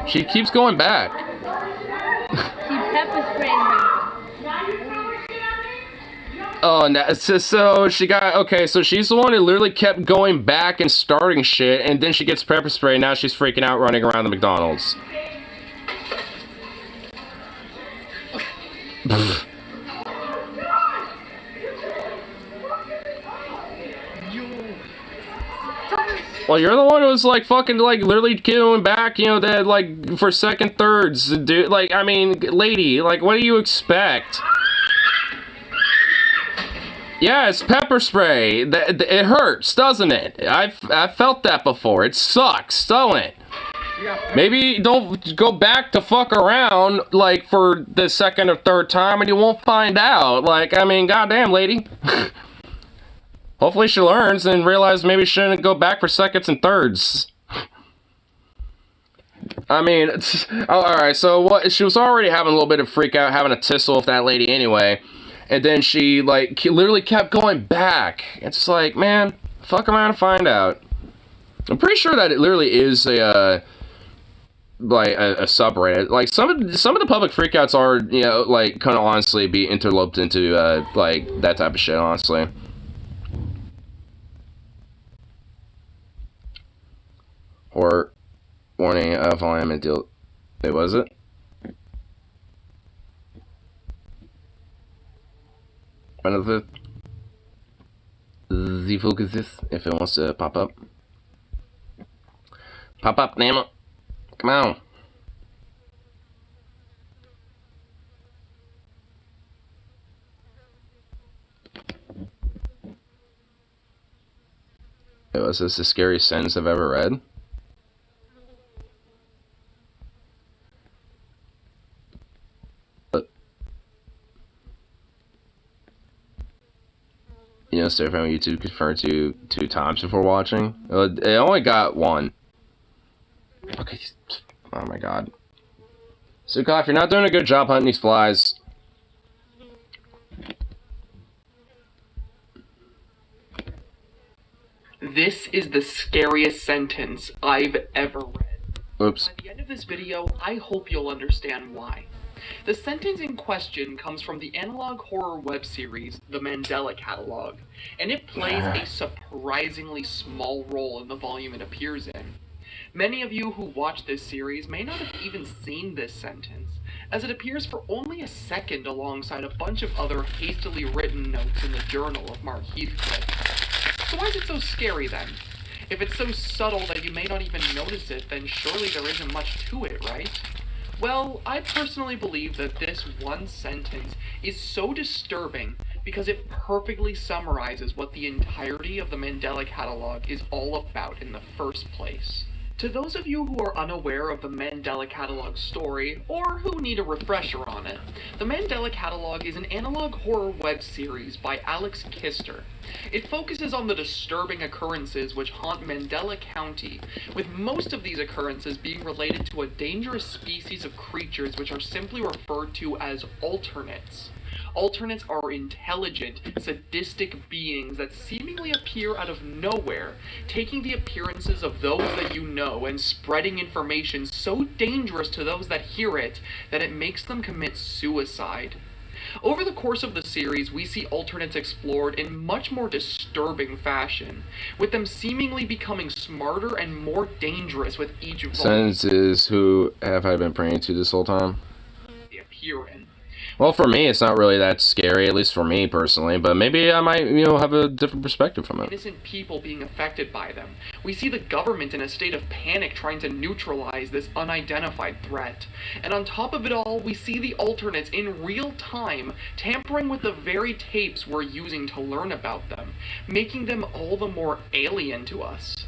She keeps going back. She pepper sprayed her. Oh, no, so she got, okay, so she's the one who literally kept going back and starting shit, and then she gets pepper spray, and now she's freaking out running around the McDonald's. Well, you're the one who was, like, fucking, like, literally going back, you know, that, like, for second, thirds, dude. Like, I mean, lady, like, what do you expect? Yeah, it's pepper spray. It hurts, doesn't it? I've felt that before. It sucks, doesn't it? Maybe don't go back to fuck around, like, for the second or third time, and you won't find out. Like, I mean, goddamn, lady. Hopefully she learns and realizes maybe she shouldn't go back for seconds and thirds. I mean, alright, so what? She was already having a little bit of freak out, having a tussle with that lady anyway. And then she, like, literally kept going back. It's like, man, fuck around and find out. I'm pretty sure that it literally is a subreddit. Like, some of the public freakouts are, you know, like, kind of honestly be interloped into, like, that type of shit, honestly. Or warning volume and deal. Wait, was it? One of the focuses if it wants to pop up. Pop up, damn it. Come on. Wait, was this the scariest sentence I've ever read? You know, stay from YouTube confirmed to 2 times before watching. It only got 1. Okay. Oh my god. Suka, if you're not doing a good job hunting these flies. This is the scariest sentence I've ever read. Oops. By the end of this video, I hope you'll understand why. The sentence in question comes from the analog horror web series, The Mandela Catalog, and it plays a surprisingly small role in the volume it appears in. Many of you who watch this series may not have even seen this sentence, as it appears for only a second alongside a bunch of other hastily written notes in the journal of Mark Heathcliff. So why is it so scary then? If it's so subtle that you may not even notice it, then surely there isn't much to it, right? Well, I personally believe that this one sentence is so disturbing because it perfectly summarizes what the entirety of the Mandela Catalog is all about in the first place. To those of you who are unaware of the Mandela Catalog story, or who need a refresher on it, the Mandela Catalog is an analog horror web series by Alex Kister. It focuses on the disturbing occurrences which haunt Mandela County, with most of these occurrences being related to a dangerous species of creatures which are simply referred to as alternates. Alternates are intelligent, sadistic beings that seemingly appear out of nowhere, taking the appearances of those that you know and spreading information so dangerous to those that hear it that it makes them commit suicide. Over the course of the series, we see alternates explored in much more disturbing fashion, with them seemingly becoming smarter and more dangerous with each volume. Sentences, who have I been praying to this whole time? They appear in. Well, for me, it's not really that scary, at least for me personally, but maybe I might, you know, have a different perspective from it. Innocent people being affected by them. We see the government in a state of panic trying to neutralize this unidentified threat. And on top of it all, we see the alternates in real time tampering with the very tapes we're using to learn about them, making them all the more alien to us.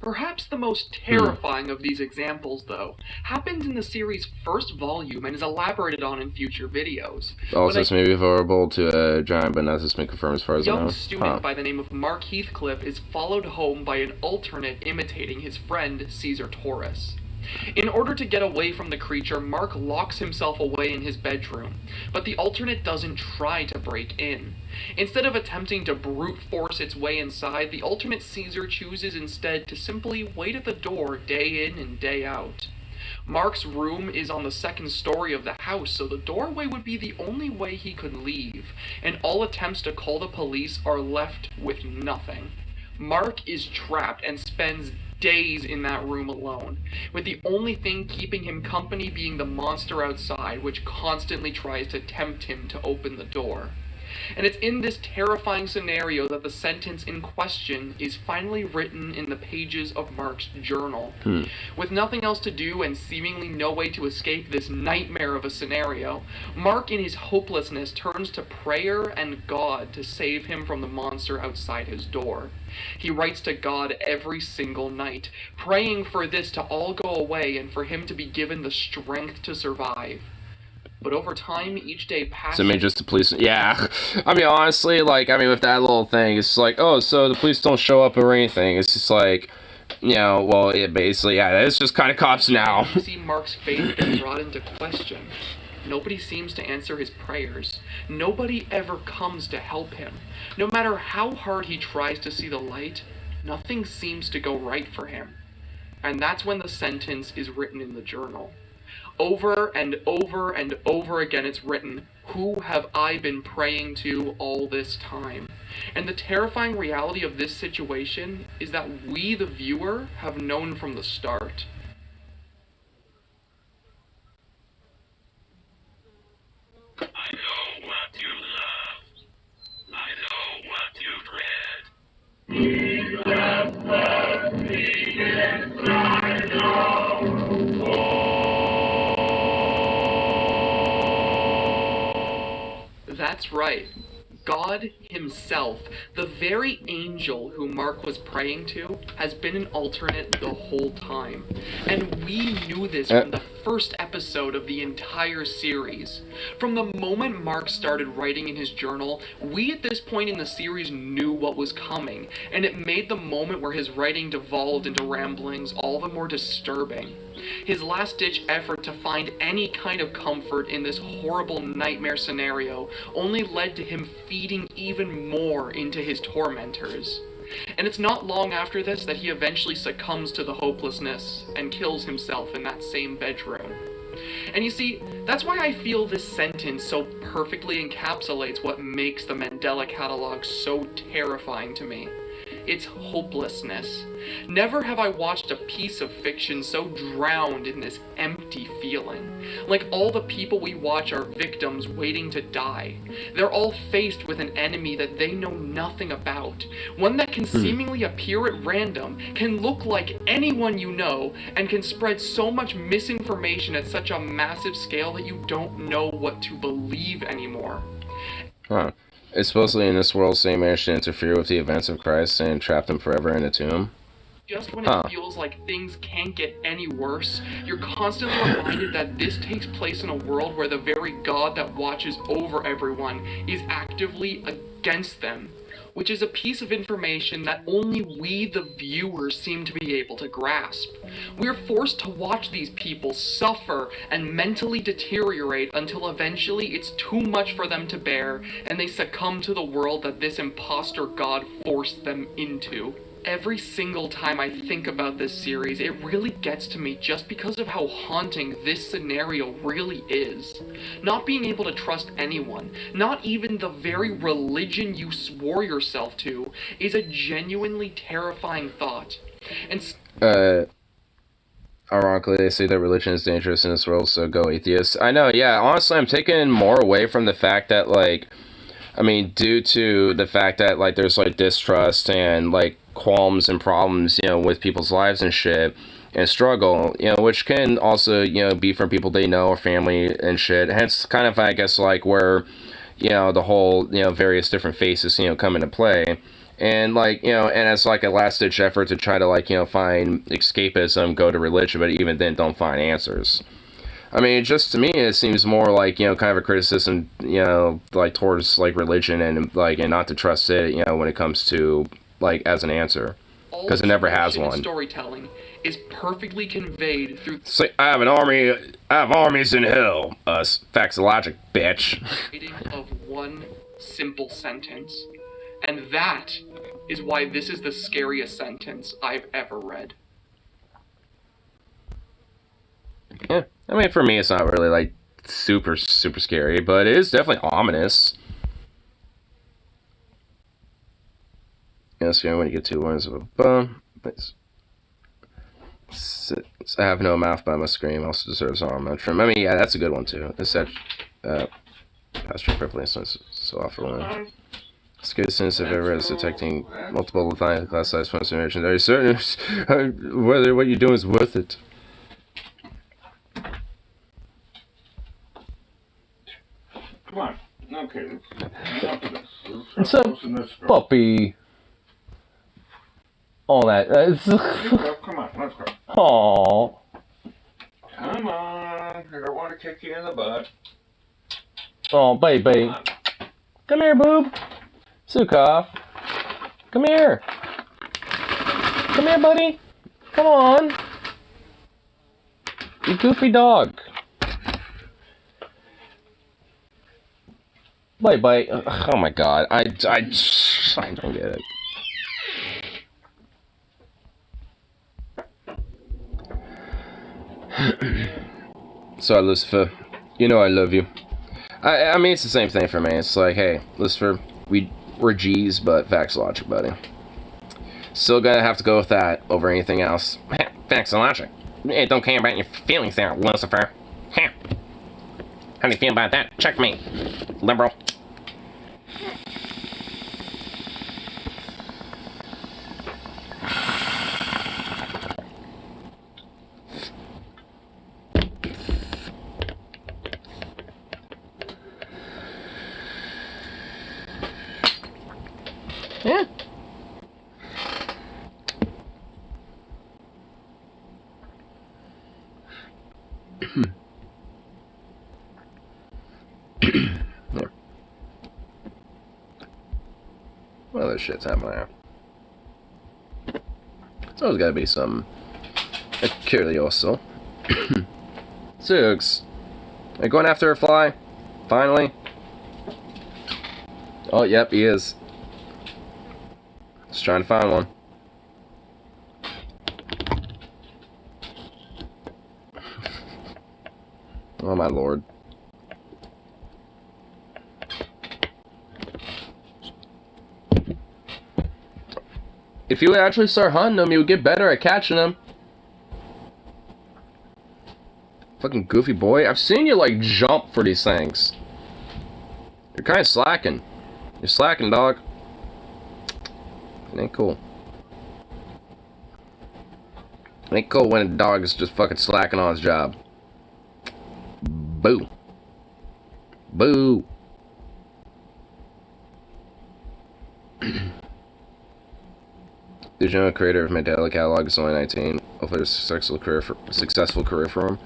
Perhaps the most terrifying of these examples, though, happened in the series' first volume and is elaborated on in future videos. Also, this may be vulnerable to a giant, but not been confirmed as far as I know. A young student by the name of Mark Heathcliff is followed home by an alternate imitating his friend Caesar Taurus. In order to get away from the creature, Mark locks himself away in his bedroom, but the alternate doesn't try to break in. Instead of attempting to brute force its way inside, the alternate Caesar chooses instead to simply wait at the door day in and day out. Mark's room is on the second story of the house, so the doorway would be the only way he could leave, and all attempts to call the police are left with nothing. Mark is trapped and spends days in that room alone, with the only thing keeping him company being the monster outside, which constantly tries to tempt him to open the door. And it's in this terrifying scenario that the sentence in question is finally written in the pages of Mark's journal. With nothing else to do and seemingly no way to escape this nightmare of a scenario, Mark in his hopelessness turns to prayer and God to save him from the monster outside his door. He writes to God every single night, praying for this to all go away and for him to be given the strength to survive. But over time, each day passes. So maybe just the police. Yeah, I mean, honestly, like, I mean, with that little thing, it's like, oh, so the police don't show up or anything. It's just like, you know, well, it basically, yeah, it's just kind of cops now. You see Mark's faith get brought into question. Nobody seems to answer his prayers. Nobody ever comes to help him. No matter how hard he tries to see the light, nothing seems to go right for him. And that's when the sentence is written in the journal. Over and over and over again it's written, "Who have I been praying to all this time?" And the terrifying reality of this situation is that we, the viewer, have known from the start. I know what you love. I know what you've read. We have left me inside now. That's right. God himself, the very angel who Mark was praying to, has been an alternate the whole time. And we knew this from the first episode of the entire series. From the moment Mark started writing in his journal, we at this point in the series knew what was coming, and it made the moment where his writing devolved into ramblings all the more disturbing. His last-ditch effort to find any kind of comfort in this horrible nightmare scenario only led to him feeding even more into his tormentors. And it's not long after this that he eventually succumbs to the hopelessness and kills himself in that same bedroom. And you see, that's why I feel this sentence so perfectly encapsulates what makes the Mandela Catalog so terrifying to me. It's hopelessness. Never have I watched a piece of fiction so drowned in this empty feeling. Like all the people we watch are victims waiting to die. They're all faced with an enemy that they know nothing about. One that can seemingly appear at random, can look like anyone you know, and can spread so much misinformation at such a massive scale that you don't know what to believe anymore. Huh. It's supposedly in this world, Satan managed to interfere with the events of Christ and trap them forever in a tomb. Just when it feels like things can't get any worse, you're constantly reminded that this takes place in a world where the very God that watches over everyone is actively against them, which is a piece of information that only we, the viewers, seem to be able to grasp. We're forced to watch these people suffer and mentally deteriorate until eventually it's too much for them to bear and they succumb to the world that this imposter God forced them into. Every single time I think about this series, it really gets to me just because of how haunting this scenario really is. Not being able to trust anyone, not even the very religion you swore yourself to, is a genuinely terrifying thought. And ironically, they say that religion is dangerous in this world, so go atheists. I know, yeah, honestly, I'm taking more away from the fact that, like, I mean, due to the fact that, like, there's, like, distrust and, like, qualms and problems, you know, with people's lives and shit, and struggle, you know, which can also, you know, be from people they know or family and shit. Hence, kind of, I guess, like, where, you know, the whole, you know, various different faces, you know, come into play. And, like, you know, and as, like, a last-ditch effort to try to, like, you know, find escapism, go to religion, but even then don't find answers. I mean, just to me, it seems more like, you know, kind of a criticism, you know, like, towards, like, religion and, like, and not to trust it, you know, when it comes to, like, as an answer. Because it never has one. Storytelling is perfectly conveyed through. Say, I have armies in hell. Facts of logic, bitch. Of one simple sentence. And that is why this is the scariest sentence I've ever read. Yeah, I mean, for me, it's not really, like, super scary, but it is definitely ominous. Yes, when you get 2 words of a bum. I have no mouth, but I must scream. Also deserves arm. Trim. I mean, yeah, that's a good one too. This Pastor Privilege so often one. It's good since I've ever is detecting multiple class size points of information. Are you certain whether what you're doing is worth it? Come on. Okay. It's a puppy. All that. Come on, let's go. Aww. Come on. I don't want to kick you in the butt. Oh, baby. Come here, boob. Sukov. Come here. Come here, buddy. Come on. You goofy dog. Bye. Oh my god. I don't get it. So, Lucifer, you know I love you. I mean, it's the same thing for me. It's like, hey, Lucifer, we're G's, but facts logic, buddy. Still gonna have to go with that over anything else. Facts and logic. Hey, don't care about your feelings there, Lucifer. How do you feel about that? Checkmate, liberal. Yeah. Yeah. What other shit's happening there? There's always gotta be some curioso. Zooks. Are you going after a fly? Finally? Oh, yep, he is. Just trying to find one. Oh my lord. If you would actually start hunting them, you would get better at catching them. Fucking goofy boy. I've seen you like jump for these things. You're kind of slacking. You're slacking, dog. It ain't cool. It ain't cool when a dog is just fucking slacking on his job. Boo. Boo. The general creator of Mandela Catalog is only 19. Hopefully there's a successful career for him.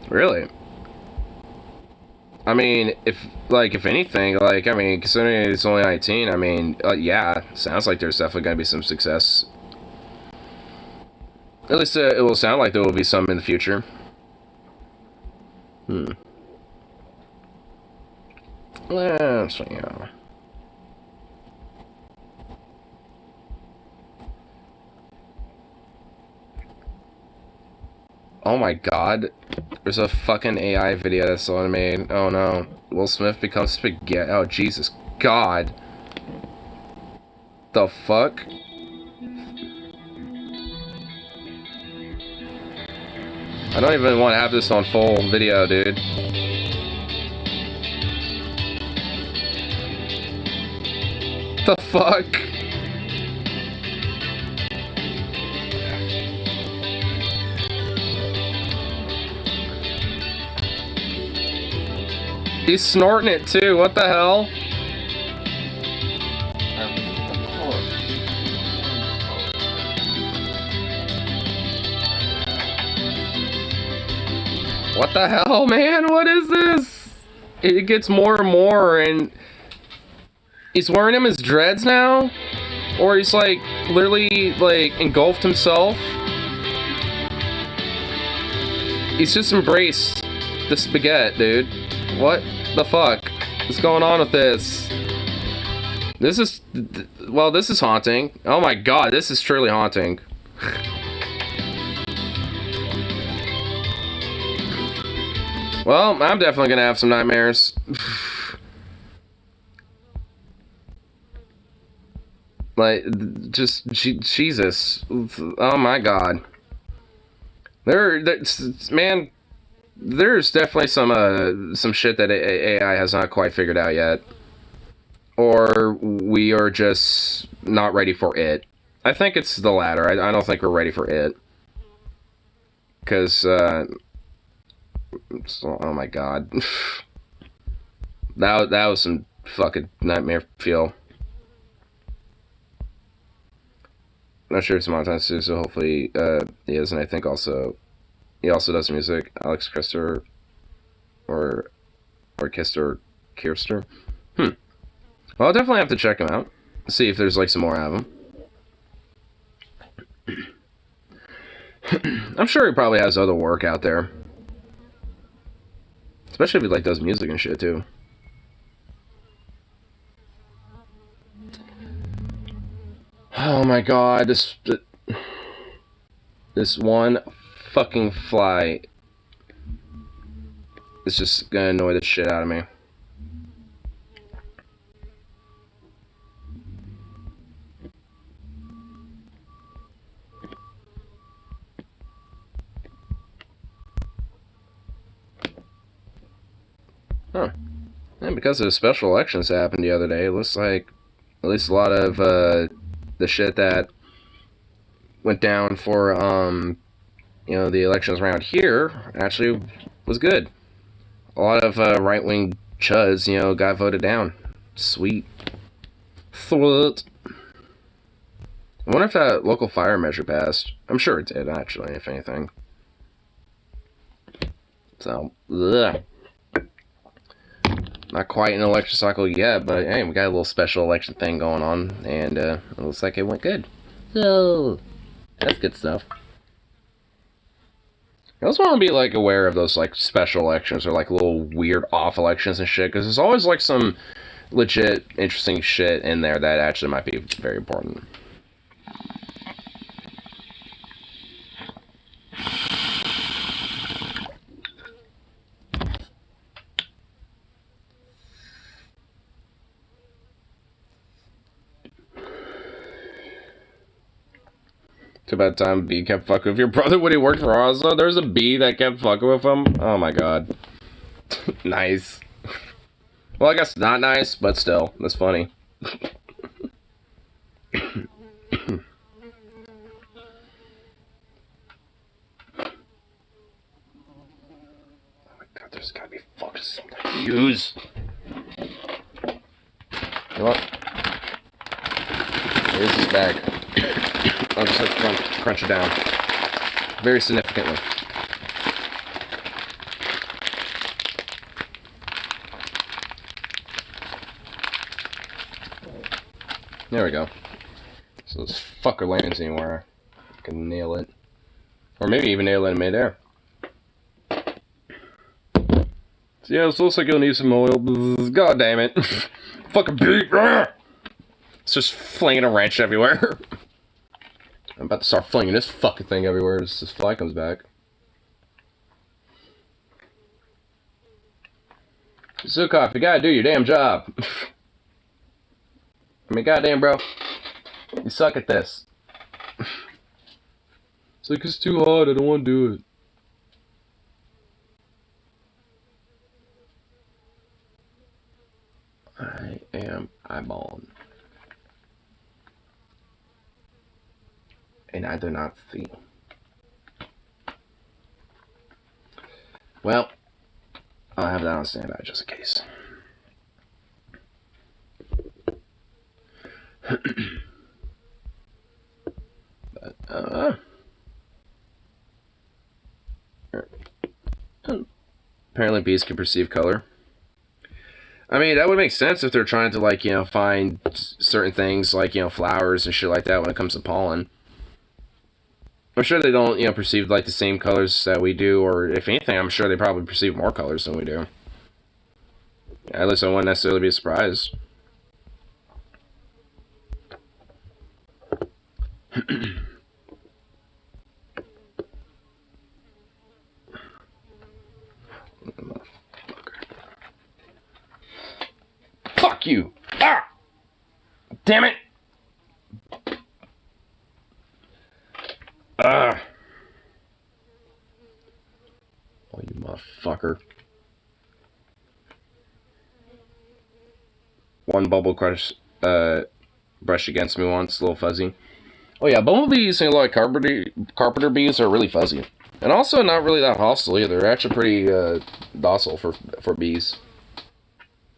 Really? I mean, if anything, like, I mean, considering it's only 19, I mean, yeah, sounds like there's definitely going to be some success. At least it will sound like there will be some in the future. Well, so, yeah. Oh my god. There's a fucking AI video that someone made. Oh no. Will Smith becomes spaghetti. Oh, Jesus God. The fuck? I don't even want to have this on full video, dude. The fuck? He's snorting it too, what the hell? What the hell, man? What is this? It gets more and more, and he's wearing him as dreads now? Or he's like, literally, like, engulfed himself? He's just embraced the spaghetti, dude. What the fuck is going on with this? This is, well, this is haunting. Oh my god, this is truly haunting. Well, I'm definitely gonna have some nightmares. Like, just, Jesus. Oh my god. Man, there's definitely some shit that AI has not quite figured out yet. Or we are just not ready for it. I think it's the latter. I don't think we're ready for it. Because, oh my god. that was some fucking nightmare feel. Not sure if it's monetized too, so hopefully he is, and I think also he also does music. Alex Krister or Kister. Well, I'll definitely have to check him out. See if there's like some more of him. I'm sure he probably has other work out there. Especially if he like does music and shit too. Oh my god, this one fucking fly is just gonna annoy the shit out of me. Huh. And because the special elections happened the other day, it looks like at least a lot of the shit that went down for you know, the elections around here actually was good. A lot of right-wing chuds, you know, got voted down. Sweet. Thwut. I wonder if that local fire measure passed. I'm sure it did, actually, if anything. So, ugh. Not quite an election cycle yet, but hey, we got a little special election thing going on, and it looks like it went good. So, that's good stuff. I also want to be, like, aware of those, like, special elections or, like, little weird off elections and shit, because there's always, like, some legit interesting shit in there that actually might be very important. Too bad time B kept fucking with your brother when he worked for Oslo. There's a B that kept fucking with him. Oh my god. Nice. Well, I guess not nice, but still, that's funny. Oh my god, there's gotta be fucking something to use. You know what? Here's this bag. I'll just like crunch it down. Very significantly. There we go. So this fucker lands anywhere. I can nail it. Or maybe even nail it in midair. So yeah, this looks like you'll need some oil. God damn it. Fucking beat. It's just flinging a wrench everywhere. I'm about to start flinging this fucking thing everywhere as this fly comes back. Zukov, you gotta do your damn job. I mean, goddamn, bro. You suck at this. It's like, it's too hard, I don't want to do it. I am eyeballing. And I do not see. Well, I'll have that on standby just in case. But, Apparently bees can perceive color. I mean, that would make sense if they're trying to, like, you know, find certain things, like, you know, flowers and shit like that when it comes to pollen. I'm sure they don't, you know, perceive, like, the same colors that we do, or if anything, I'm sure they probably perceive more colors than we do. At least I wouldn't necessarily be surprised. Fuck you! Ah! Damn it! Ah! Oh, you motherfucker. One bubble crush, brush against me once, a little fuzzy. Oh yeah, bumblebees and a lot of carpenter bees are really fuzzy. And also not really that hostile either. They're actually pretty docile for bees.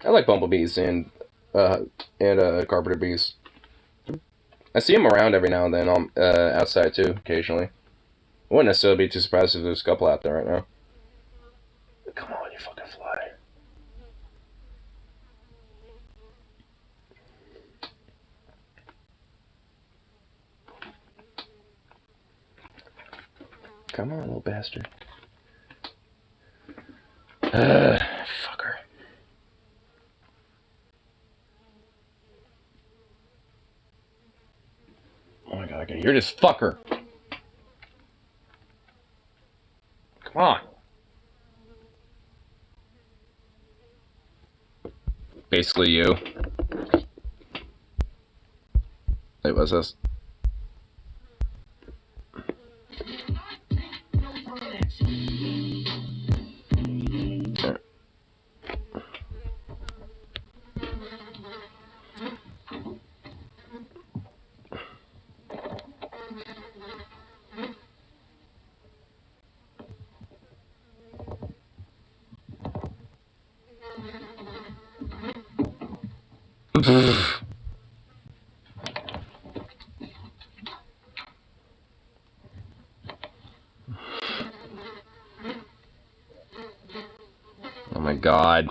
I like bumblebees and carpenter bees. I see them around every now and then outside too, occasionally. I wouldn't necessarily be too surprised if there's a couple out there right now. Come on, you fucking fly. Come on, little bastard. Fucker. Oh my god, I can hear this fucker. Come on. Basically you. Wait, what's this? Oh my god.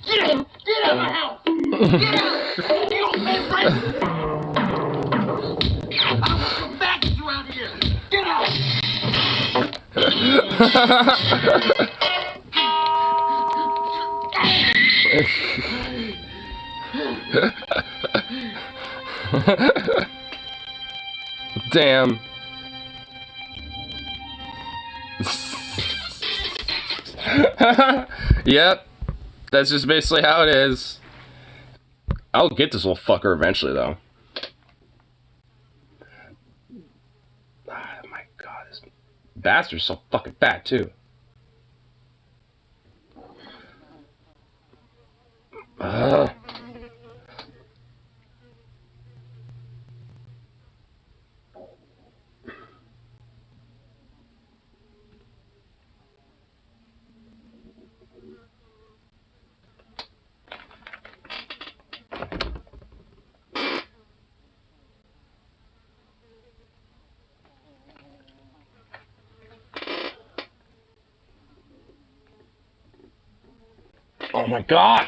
Get out of my house! Get out! You don't live right! I don't want some maggots around here! Get out! Damn. Yep. That's just basically how it is. I'll get this little fucker eventually, though. Oh my god, this bastard's so fucking fat, too. Oh my god!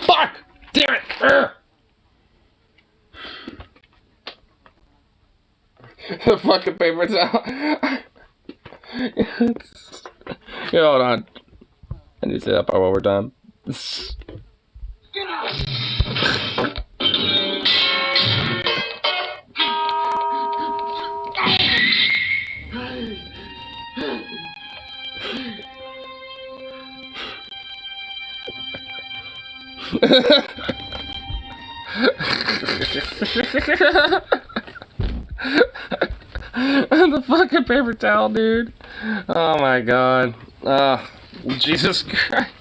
Fuck! Damn it! The fucking paper towel. Yeah, hold on. I need to say that part one more time. Get out! The fucking paper towel, dude. Oh my god. Jesus Christ.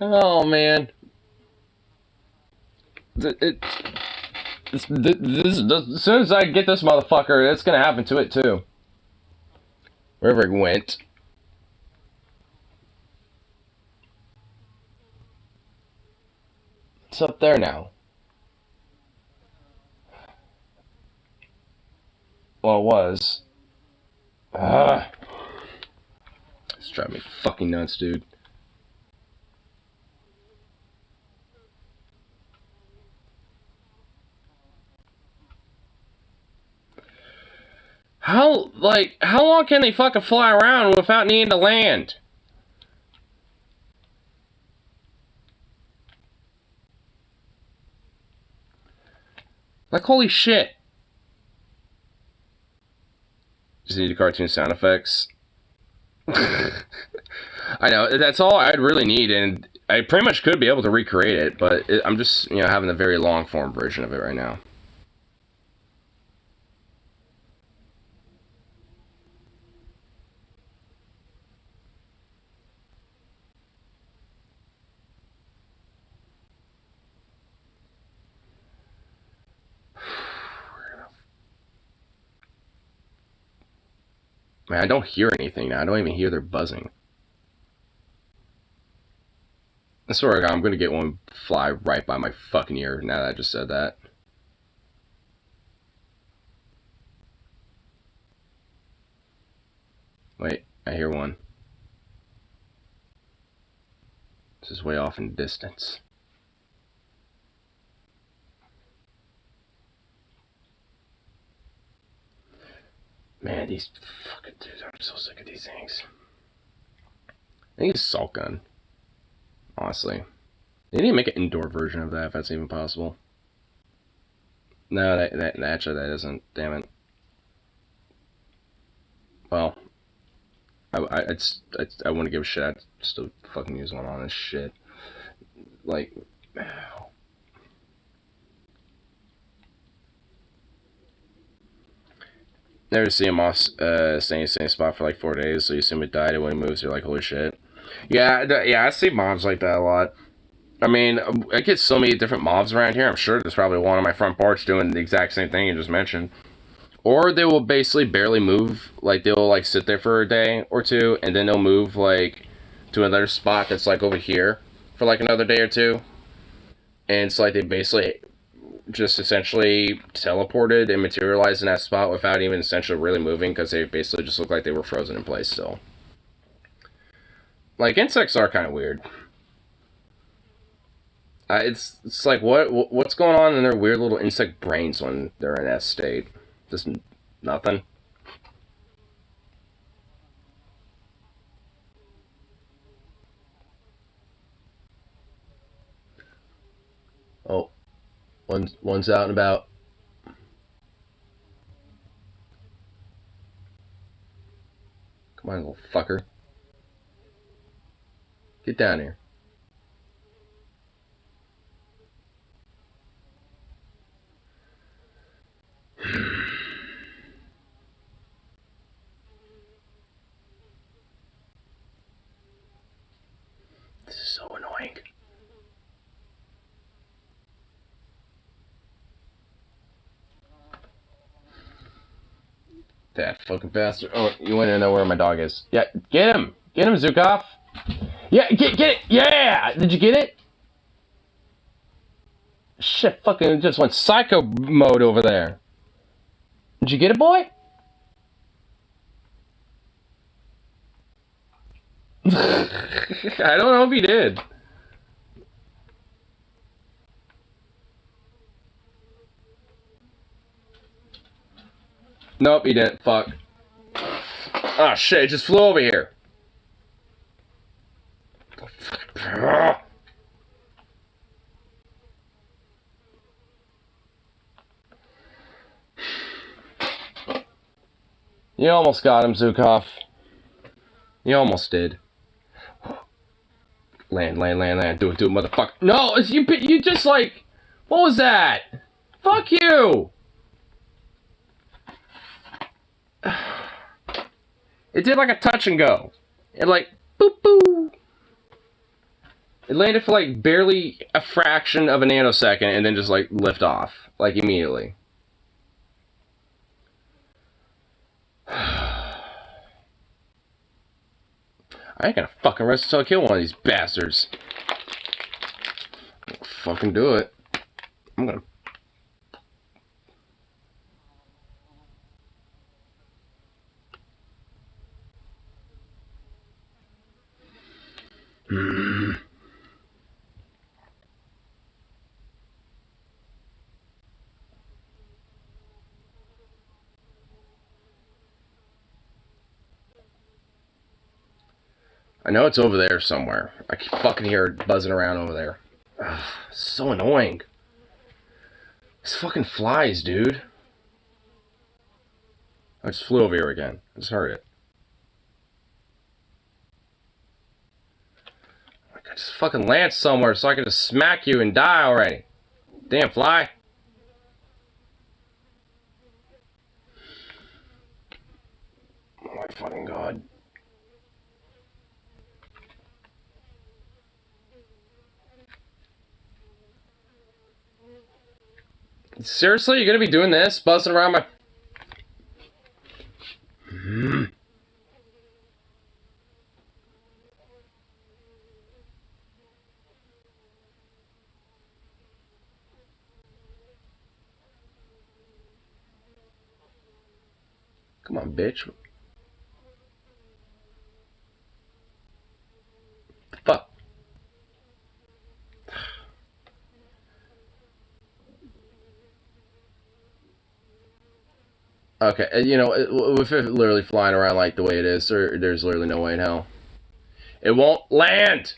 Oh man. As soon as I get this motherfucker, it's gonna happen to it too. Wherever it went. It's up there now. Well, it was. It's driving me fucking nuts, dude. How long can they fucking fly around without needing to land? Like, holy shit. Just need cartoon sound effects. I know, that's all I'd really need, and I pretty much could be able to recreate it, but I'm just, having a very long form version of it right now. Man, I don't hear anything now. I don't even hear their buzzing. I swear to God, I'm gonna get one fly right by my fucking ear now that I just said that. Wait, I hear one. This is way off in the distance. Man, these fucking dudes, I'm so sick of these things. I think it's a salt gun. Honestly. They need to make an indoor version of that if that's even possible. No, actually that isn't. Damn it. Well, I wouldn't give a shit. I'd still fucking use one on this shit. Like, never see a moth staying in the same spot for like 4 days, so you assume it died, and when it moves, you're like, holy shit. Yeah, I see mobs like that a lot. I mean, I get so many different mobs around here. I'm sure there's probably one on my front porch doing the exact same thing you just mentioned. Or they will basically barely move. Like, they'll, like, sit there for a day or two, and then they'll move, like, to another spot that's, like, over here for, like, another day or two. And it's like they basically just essentially teleported and materialized in that spot without even essentially really moving, because they basically just look like they were frozen in place still. Like, insects are kind of weird. It's like, what's going on in their weird little insect brains when they're in that state? Just nothing. Oh, one's out and about. Come on, little fucker. Get down here. This is so annoying. That fucking bastard. Oh, you want to know where my dog is? Yeah, get him! Get him, Zukov! Yeah, get it! Yeah! Did you get it? Shit, fucking just went psycho mode over there. Did you get it, boy? I don't know if he did. Nope, he didn't. Fuck. Oh shit, it just flew over here. You almost got him, Zukov. You almost did. Land. Do it, motherfucker. No, it's you just like... What was that? Fuck you! It did like a touch and go. It like, boop, boop. It landed for like barely a fraction of a nanosecond and then just like lift off. Like immediately. I ain't gonna fucking rest until I kill one of these bastards. I'll fucking do it. I'm gonna... I know it's over there somewhere. I can fucking hear it buzzing around over there. Ugh, so annoying. These fucking flies, dude. I just flew over here again. I just heard it. I could just fucking land somewhere so I can just smack you and die already. Damn fly. Oh my fucking god. Seriously, you're gonna be doing this? Buzzing around my... Come on, bitch. Fuck. Okay, you know, if it's literally flying around like the way it is, there's literally no way in hell. It won't land!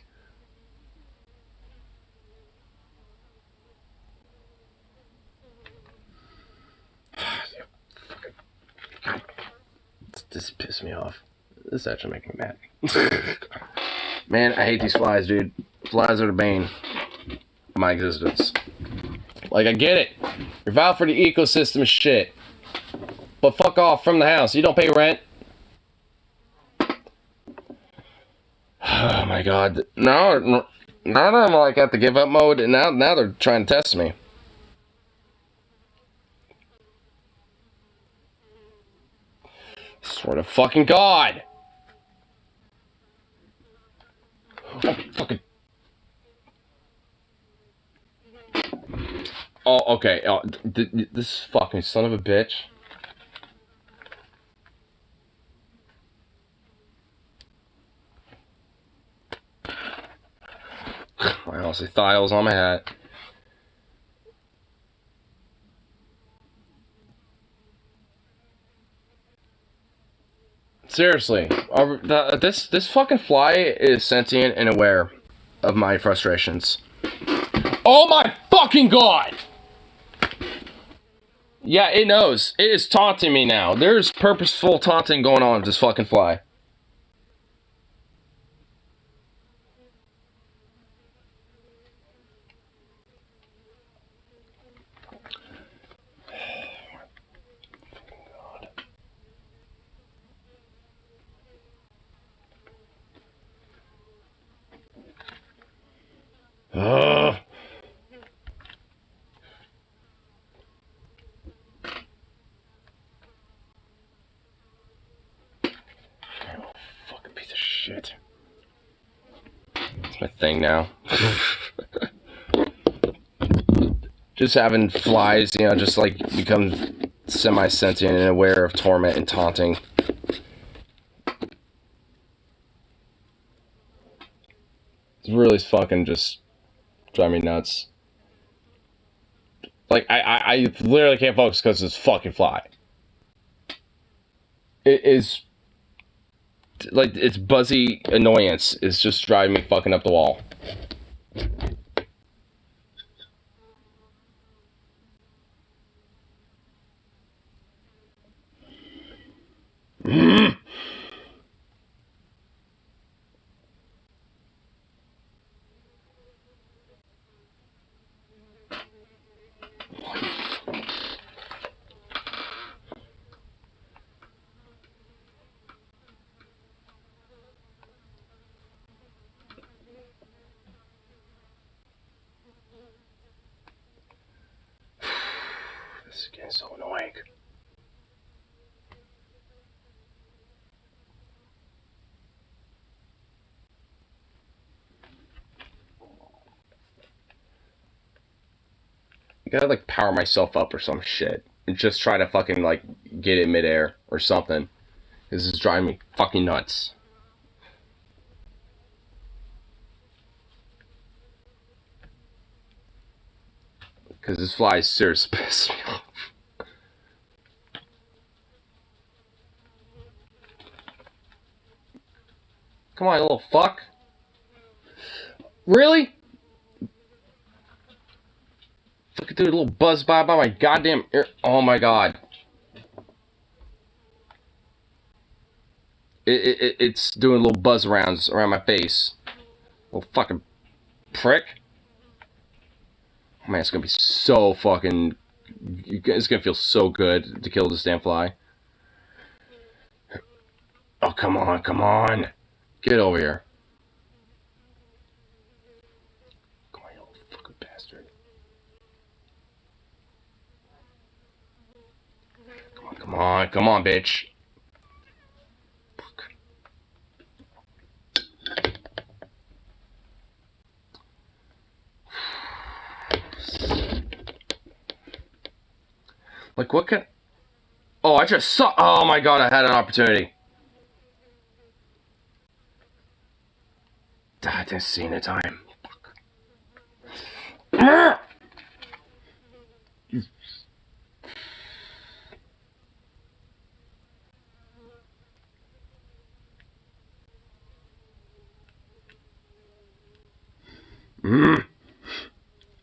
This pisses me off. This is actually making me mad. Man, I hate these flies, dude. Flies are the bane of my existence. Like, I get it. You're valid for the ecosystem shit. But fuck off from the house. You don't pay rent. Oh my god. Now I'm like at the give up mode, and now they're trying to test me. Swear to fucking god. Oh, fucking. Oh, okay. Oh, this fucking son of a bitch. I honestly thought I was on my hat. Seriously, this fucking fly is sentient and aware of my frustrations. Oh my fucking god! Yeah, it knows. It is taunting me now. There's purposeful taunting going on with this fucking fly. Ugh. Fucking piece of shit. It's my thing now. Just having flies, you know, just like become semi-sentient and aware of torment and taunting. It's really fucking just drive me nuts. Like, I literally can't focus because it's fucking fly. It is, like, its buzzy annoyance is just driving me fucking up the wall. This is getting so annoying. I gotta like power myself up or some shit and just try to fucking like get it midair or something. This is driving me fucking nuts. Because this fly is seriously pissed me off. Come on, you little fuck. Really? Fucking dude, a little buzz by my goddamn ear. Oh my god. It's doing little buzz rounds around my face. Little fucking prick. Oh man, it's gonna be so fucking... It's gonna feel so good to kill this damn fly. Oh, come on, come on. Get over here. Come on, you little fucking bastard. Come on, come on, bitch. Like, what can... Oh, I just saw... Oh my god, I had an opportunity. I didn't see the time.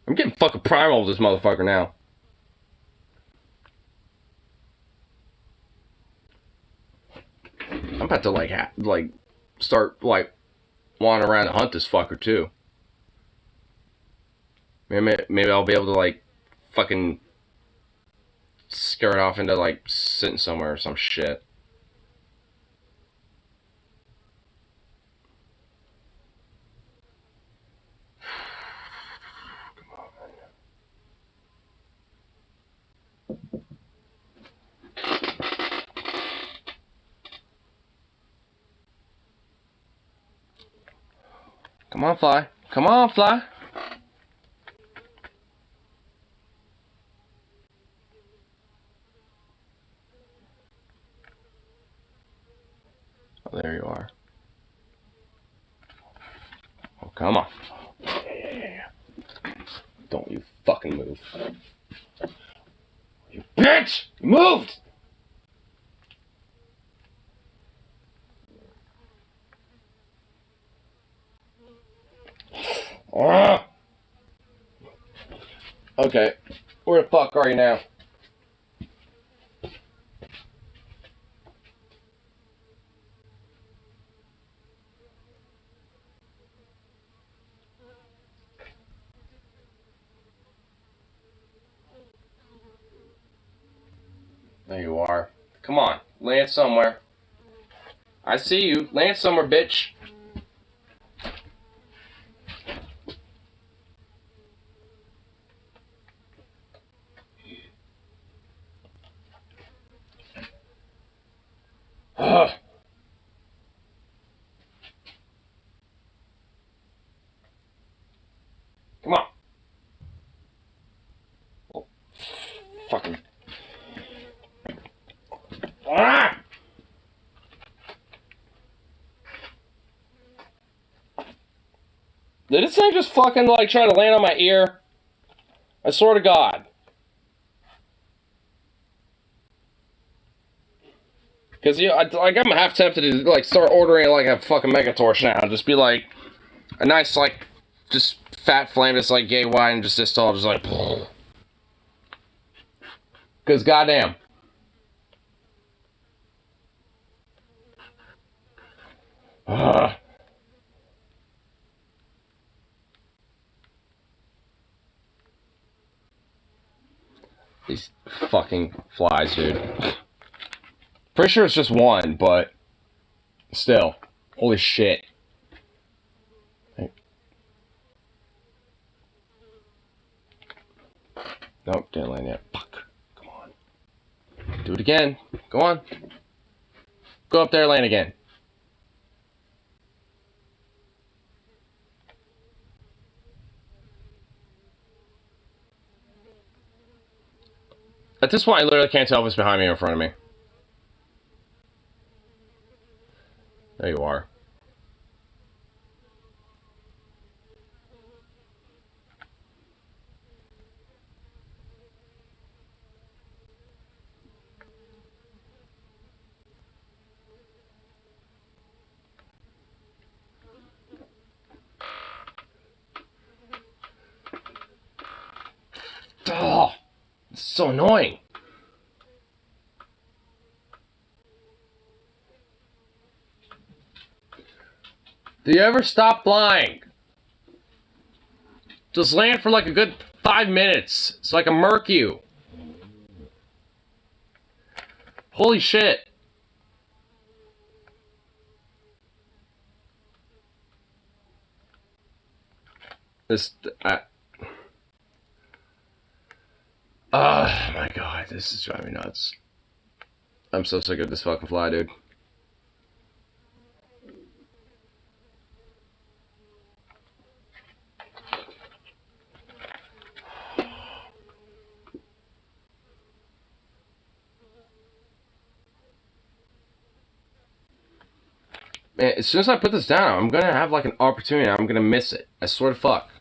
I'm getting fucking primal with this motherfucker now. I'm about to like start like wandering around and hunt this fucker too. Maybe I'll be able to like fucking scare it off into like sitting somewhere or some shit. Come on, fly. Come on, fly. Oh, there you are. Oh, come on. Yeah. Don't you fucking move. You bitch! You moved! Okay, where the fuck are you now? There you are. Come on, land somewhere. I see you. Land somewhere, bitch. Ugh. Come on. Oh, fucking. Ah! Did this thing just fucking like try to land on my ear? I swear to God. Because, you know, I'm half tempted to, like, start ordering, like, a fucking Megatorch now. Just be, like, a nice, like, just fat flame that's, like, gay wide and just this tall. Just, like, because, goddamn. These fucking flies, dude. Pretty sure it's just one, but still. Holy shit. Nope, didn't land yet. Fuck. Come Do it again. Go on. Go up there, land again. At this point, I literally can't tell if it's behind me or in front of me. There you are. Oh, it's so annoying. Do you ever stop flying? Just land for like a good 5 minutes so I can murk you. Holy shit. Oh my god, this is driving me nuts. I'm so sick of this fucking fly, dude. Man, as soon as I put this down, I'm gonna have like an opportunity. I'm gonna miss it. I swear to fuck.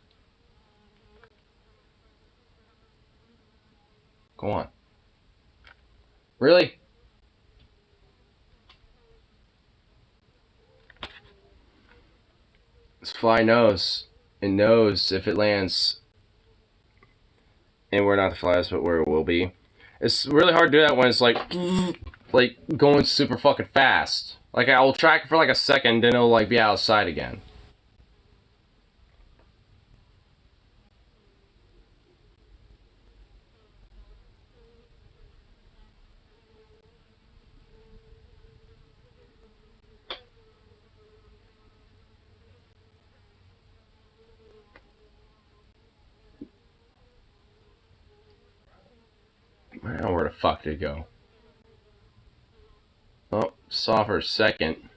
Go on. Really? This fly knows. It knows if it lands anywhere not the flies, but where it will be. It's really hard to do that when it's like going super fucking fast. Like I will track it for like a second, then it'll like be outside again. I don't know where the fuck did it go. Oh, saw for a second.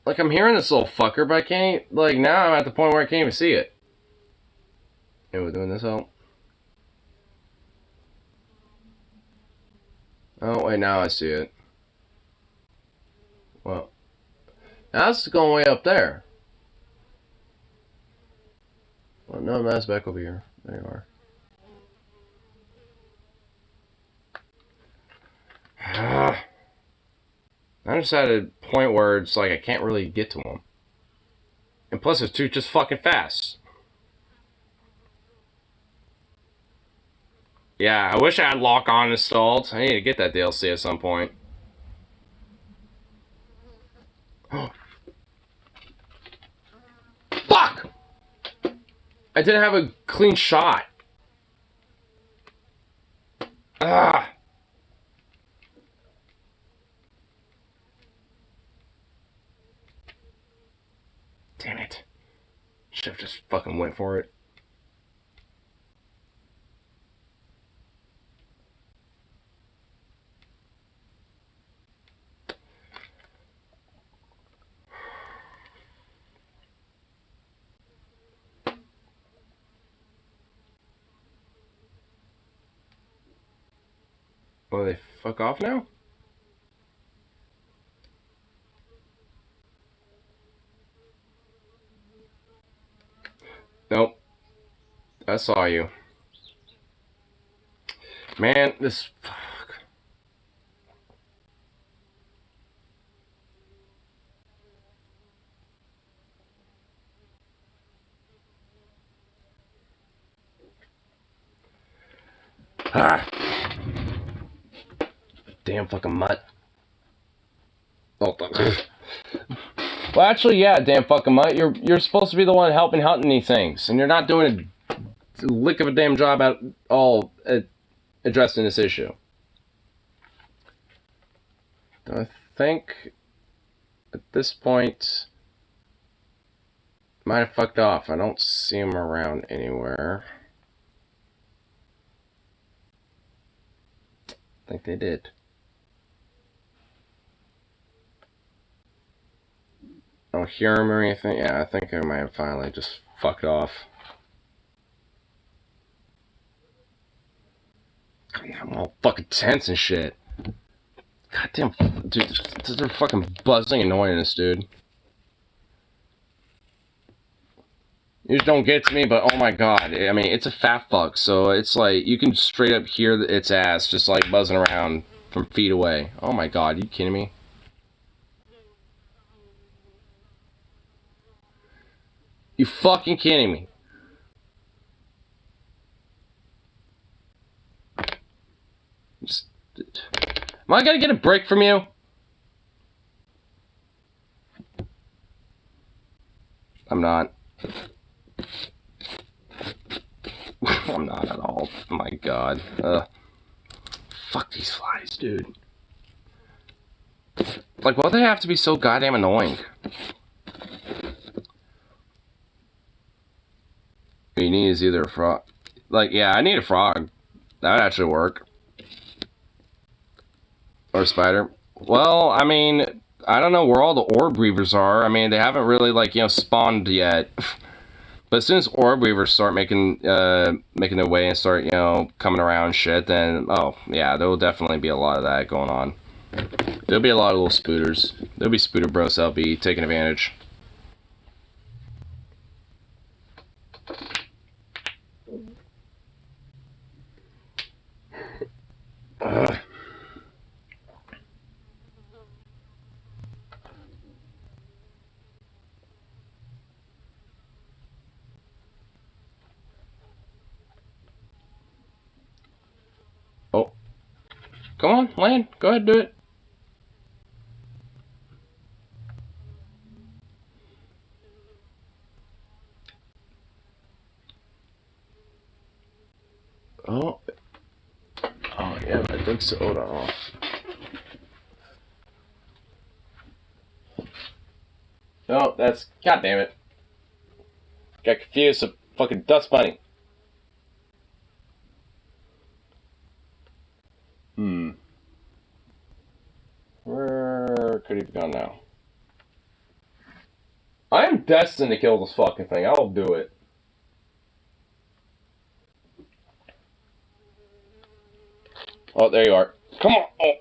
Like, I'm hearing this little fucker, but I can't, like, now I'm at the point where I can't even see it. Yeah, we're doing this out. Oh, wait, now I see it. Well, that's going way up there. Well, no, that's back over here. There you are. I'm just at a point where it's like I can't really get to them. And plus, it's too just fucking fast. Yeah, I wish I had lock on installed. I need to get that DLC at some point. Fuck! I didn't have a clean shot. Ah! Damn it. Should have just fucking went for it. Oh, they fuck off now? Nope. I saw you. Man, this... Fuck. Ah! Damn fucking mutt. Oh, well, actually, yeah, damn fucking mutt. You're supposed to be the one helping hunting these things, and you're not doing a lick of a damn job at all at addressing this issue. I think at this point might have fucked off. I don't see him around anywhere. I think they did. I don't hear him or anything. Yeah, I think I might have finally just fucked off. I'm all fucking tense and shit. Goddamn, dude, they're fucking buzzing annoying us, dude. You just don't get to me, but oh my god. I mean, it's a fat fuck, so it's like, you can straight up hear its ass just like buzzing around from feet away. Oh my god, are you kidding me? You fucking kidding me? Just, am I gonna get a break from you? I'm not. I'm not at all. Oh my god. Fuck these flies, dude. Like, why do they have to be so goddamn annoying? What you need is either a frog. Like, yeah, I need a frog. That would actually work. Or a spider. Well, I mean, I don't know where all the orb weavers are. I mean, they haven't really, like, you know, spawned yet. But as soon as orb weavers start making their way and start, you know, coming around and shit, then, oh, yeah, there will definitely be a lot of that going on. There'll be a lot of little spooters. There'll be spooter bros that'll be taking advantage. Oh. Come on, land. Go ahead, do it. Oh. Oh, yeah, I think so. Hold on. No, that's... God damn it. Got confused. A fucking dust bunny. Where could he have gone now? I am destined to kill this fucking thing. I'll do it. Oh, there you are. Come on. Oh.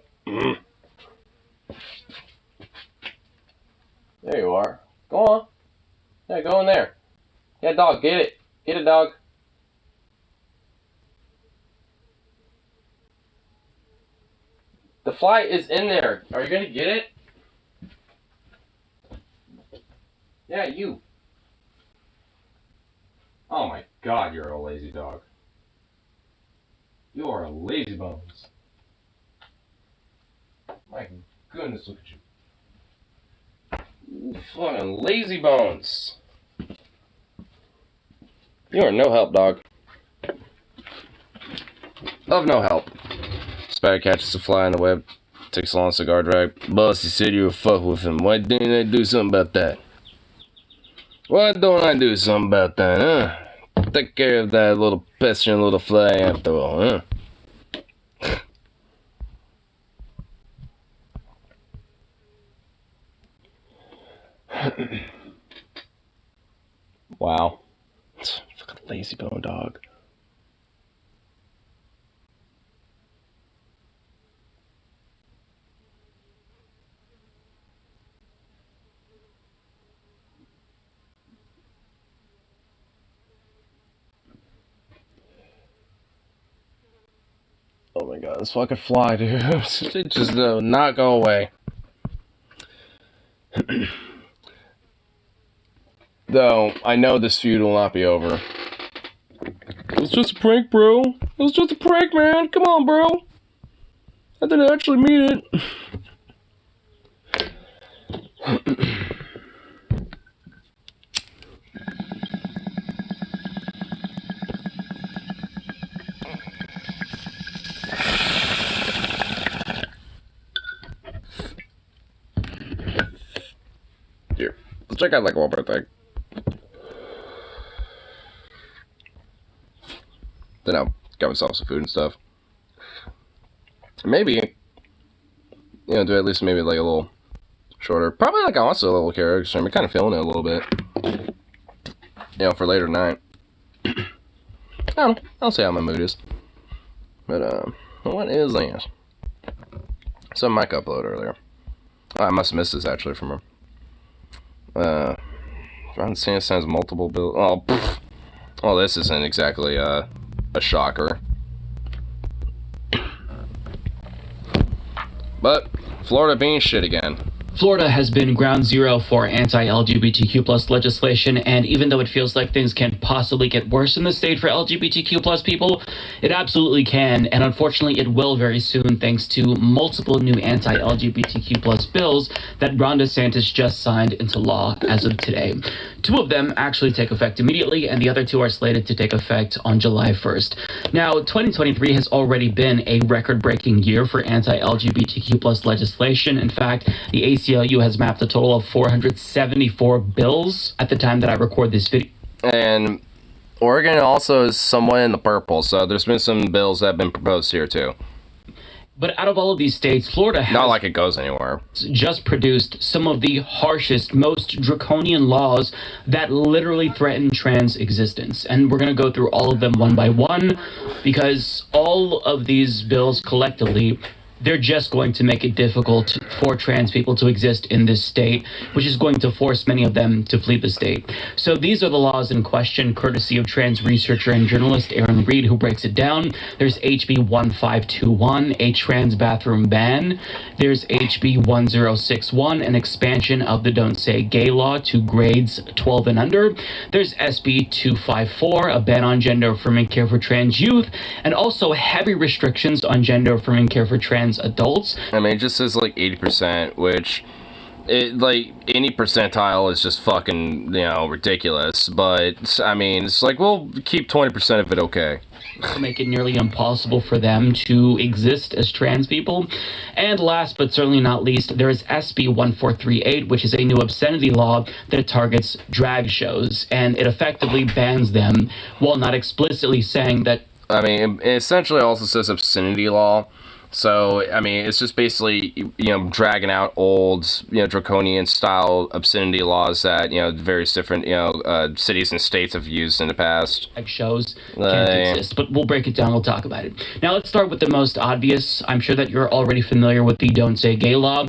There you are. Go on. Yeah, go in there. Yeah, dog, get it. Get it, dog. The fly is in there. Are you gonna get it? Yeah, you. Oh my god, you're a lazy dog. You are a lazy bones. My goodness, look at you. You fucking lazy bones. You are no help, dog. Of no help. Spider catches a fly in the web. Takes a long cigar drag. Boss, he said you were fuck with him. Why didn't I do something about that? Why don't I do something about that, huh? Take care of that little pestering little fly after all, huh? Wow. Fucking lazy bone dog. Oh my god, this fucking fly, dude. It just will not go away. Though, I know this feud will not be over. It was just a prank, bro. It was just a prank, man. Come on, bro. I didn't actually mean it. Check out like a little bit of thing. Then I'll get myself some food and stuff. Maybe, do at least maybe like a little shorter. Probably like also a little character stream. I'm kind of feeling it a little bit. For later tonight. I don't know. I'll see how my mood is. But, what is this? Some mic upload earlier. Oh, I must have missed this actually from her. Ron Sands sends multiple bills. Oh, pfft. Well, this isn't exactly a shocker. But Florida being shit again. Florida has been ground zero for anti-LGBTQ plus legislation, and even though it feels like things can't possibly get worse in the state for LGBTQ plus people, it absolutely can, and unfortunately it will very soon thanks to multiple new anti-LGBTQ plus bills that Ron DeSantis just signed into law as of today. 2 of them actually take effect immediately, and the other 2 are slated to take effect on July 1st. Now, 2023 has already been a record-breaking year for anti-LGBTQ plus legislation. In fact, the ACLU has mapped a total of 474 bills at the time that I record this video. And Oregon also is somewhat in the purple, so there's been some bills that have been proposed here too. But out of all of these states, Florida has not like it goes anywhere. Just produced some of the harshest, most draconian laws that literally threaten trans existence. And we're going to go through all of them one by one because all of these bills collectively, they're just going to make it difficult for trans people to exist in this state, which is going to force many of them to flee the state. So these are the laws in question, courtesy of trans researcher and journalist Aaron Reed, who breaks it down. There's HB 1521, a trans bathroom ban. There's HB 1061, an expansion of the Don't Say Gay law to grades 12 and under. There's SB 254, a ban on gender-affirming care for trans youth, and also heavy restrictions on gender-affirming care for trans adults. I mean, it just says like 80%, which any percentile is just fucking, ridiculous. But I mean, it's like, we'll keep 20% of it okay. To make it nearly impossible for them to exist as trans people. And last but certainly not least, there is SB 1438, which is a new obscenity law that targets drag shows, and it effectively bans them while not explicitly saying that. I mean, it essentially also says obscenity law. So, I mean, it's just basically, dragging out old, draconian-style obscenity laws that, various different, cities and states have used in the past. Shows can't exist, but we'll break it down, we'll talk about it. Now, let's start with the most obvious. I'm sure that you're already familiar with the Don't Say Gay law,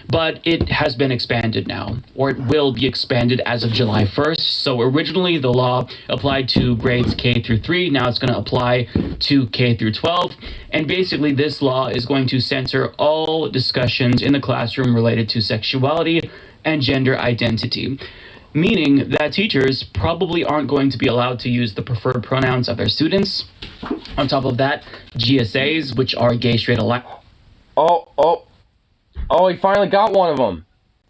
but it has been expanded now, or it will be expanded as of July 1st. So, originally, the law applied to grades K through 3. Now, it's going to apply to K through 12. And basically, this law is going to censor all discussions in the classroom related to sexuality and gender identity, meaning that teachers probably aren't going to be allowed to use the preferred pronouns of their students. On top of that, GSAs, which are gay, straight, alike. Oh, he finally got one of them.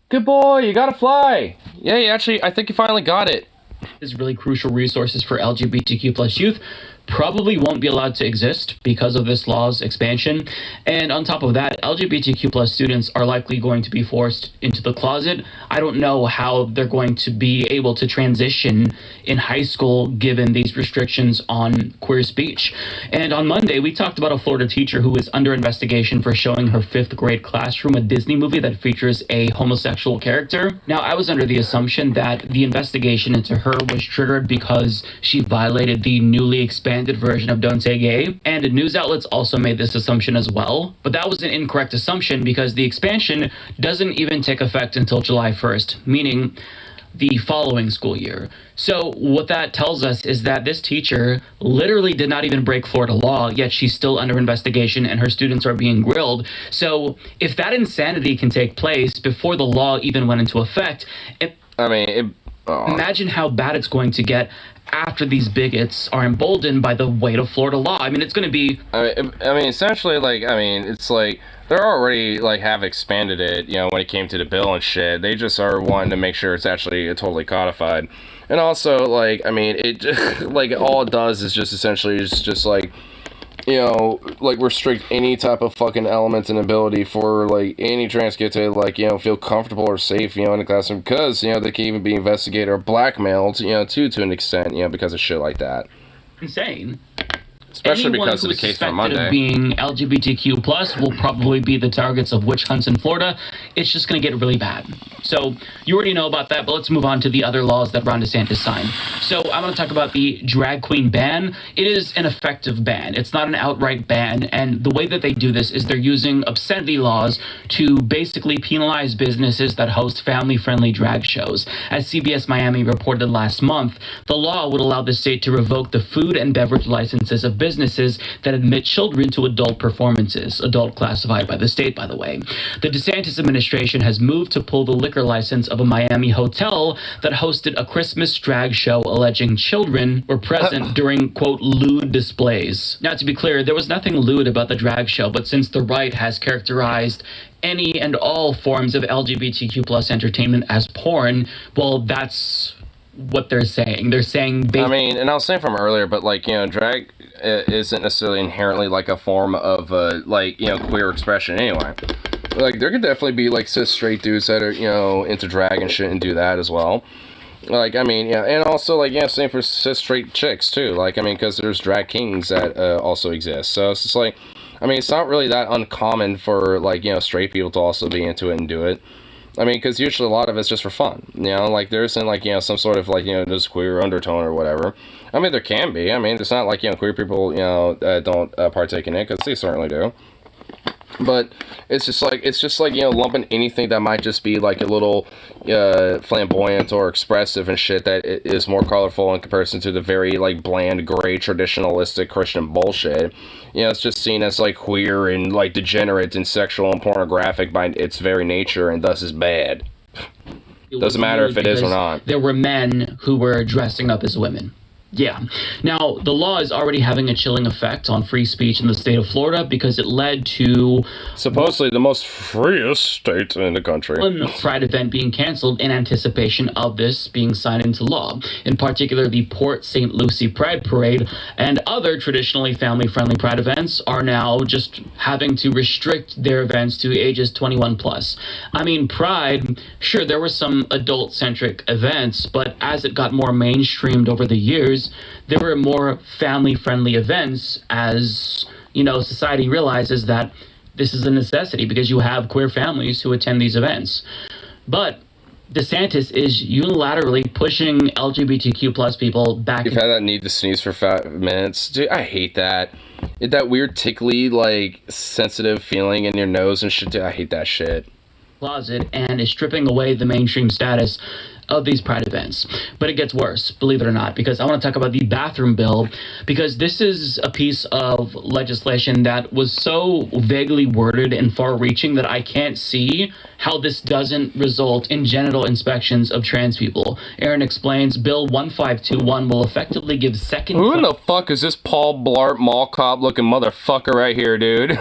Good boy, you gotta fly. Yeah, I think you finally got it. Is really crucial resources for LGBTQ plus youth probably won't be allowed to exist because of this law's expansion. And on top of that, LGBTQ plus students are likely going to be forced into the closet. I don't know how they're going to be able to transition in high school given these restrictions on queer speech. And on Monday, we talked about a Florida teacher who is under investigation for showing her 5th grade classroom a Disney movie that features a homosexual character. Now, I was under the assumption that the investigation into her was triggered because she violated the newly expanded version of Don't Say Gay, and news outlets also made this assumption as well. But that was an incorrect assumption because the expansion doesn't even take effect until July 1st, meaning the following school year. So what that tells us is that this teacher literally did not even break Florida law, yet she's still under investigation and her students are being grilled. So if that insanity can take place before the law even went into effect, imagine how bad it's going to get after these bigots are emboldened by the weight of Florida law. I mean, it's going to be... essentially, it's like, they're already, have expanded it, when it came to the bill and shit. They just are wanting to make sure it's actually totally codified. And also, it, all it does is just essentially, you know, like, restrict any type of fucking element and ability for, like, any trans kid to, like, you know, feel comfortable or safe, you know, in the classroom, because, you know, they can even be investigated or blackmailed, you know, to an extent, you know, because of shit like that. Insane. Especially Anyone because of the who is case on suspected Monday. of being LGBTQ plus will probably be the targets of witch hunts in Florida. It's just going to get really bad. So you already know about that, but let's move on to the other laws that Ron DeSantis signed. So I'm going to talk about the drag queen ban. It is an effective ban. It's not an outright ban. And the way that they do this is they're using obscenity laws to basically penalize businesses that host family-friendly drag shows. As CBS Miami reported last month, the law would allow the state to revoke the food and beverage licenses of businesses that admit children to adult performances, adult classified by the state, by the way. The DeSantis administration has moved to pull the liquor license of a Miami hotel that hosted a Christmas drag show alleging children were present during, quote, lewd displays. Now, to be clear, there was nothing lewd about the drag show, but since the right has characterized any and all forms of LGBTQ plus entertainment as porn, well, that's what they're saying. They're saying... I mean, and I was saying from earlier, but, like, you know, drag isn't necessarily inherently, like, a form of, like, you know, queer expression anyway. Like, there could definitely be, like, cis straight dudes that are, you know, into drag and shit and do that as well. Like, I mean, yeah, and also, like, yeah, same for cis straight chicks, too. Like, I mean, because there's drag kings that also exist. So it's just like, I mean, it's not really that uncommon for, like, you know, straight people to also be into it and do it. I mean, because usually a lot of it's just for fun, you know, like, there isn't, like, you know, some sort of, like, you know, this queer undertone or whatever. I mean, there can be. I mean, it's not like, you know, queer people, you know, don't partake in it, because they certainly do. But it's just like, you know, lumping anything that might just be, like, a little flamboyant or expressive and shit that is more colorful in comparison to the very, like, bland, gray, traditionalistic Christian bullshit. You know, it's just seen as, like, queer and, like, degenerate and sexual and pornographic by its very nature, and thus is bad. Doesn't matter if it is or not. There were men who were dressing up as women. Yeah. Now, the law is already having a chilling effect on free speech in the state of Florida because it led to... supposedly the most freest state in the country. ...one Pride event being canceled in anticipation of this being signed into law. In particular, the Port St. Lucie Pride Parade and other traditionally family-friendly Pride events are now just having to restrict their events to ages 21 plus. I mean, Pride, sure, there were some adult-centric events, but as it got more mainstreamed over the years, there were more family-friendly events as, you know, society realizes that this is a necessity because you have queer families who attend these events. But DeSantis is unilaterally pushing LGBTQ plus people back. You've had that need to sneeze for 5 minutes. Dude, I hate that. That weird tickly, like, sensitive feeling in your nose and shit. Dude, I hate that shit. Closet and is stripping away the mainstream status of these Pride events. But it gets worse, believe it or not, because I want to talk about the bathroom bill, because this is a piece of legislation that was so vaguely worded and far-reaching that I can't see how this doesn't result in genital inspections of trans people. Aaron explains, Bill 1521 will effectively give second... Who in the fuck is this Paul Blart Mall Cop looking motherfucker right here, dude?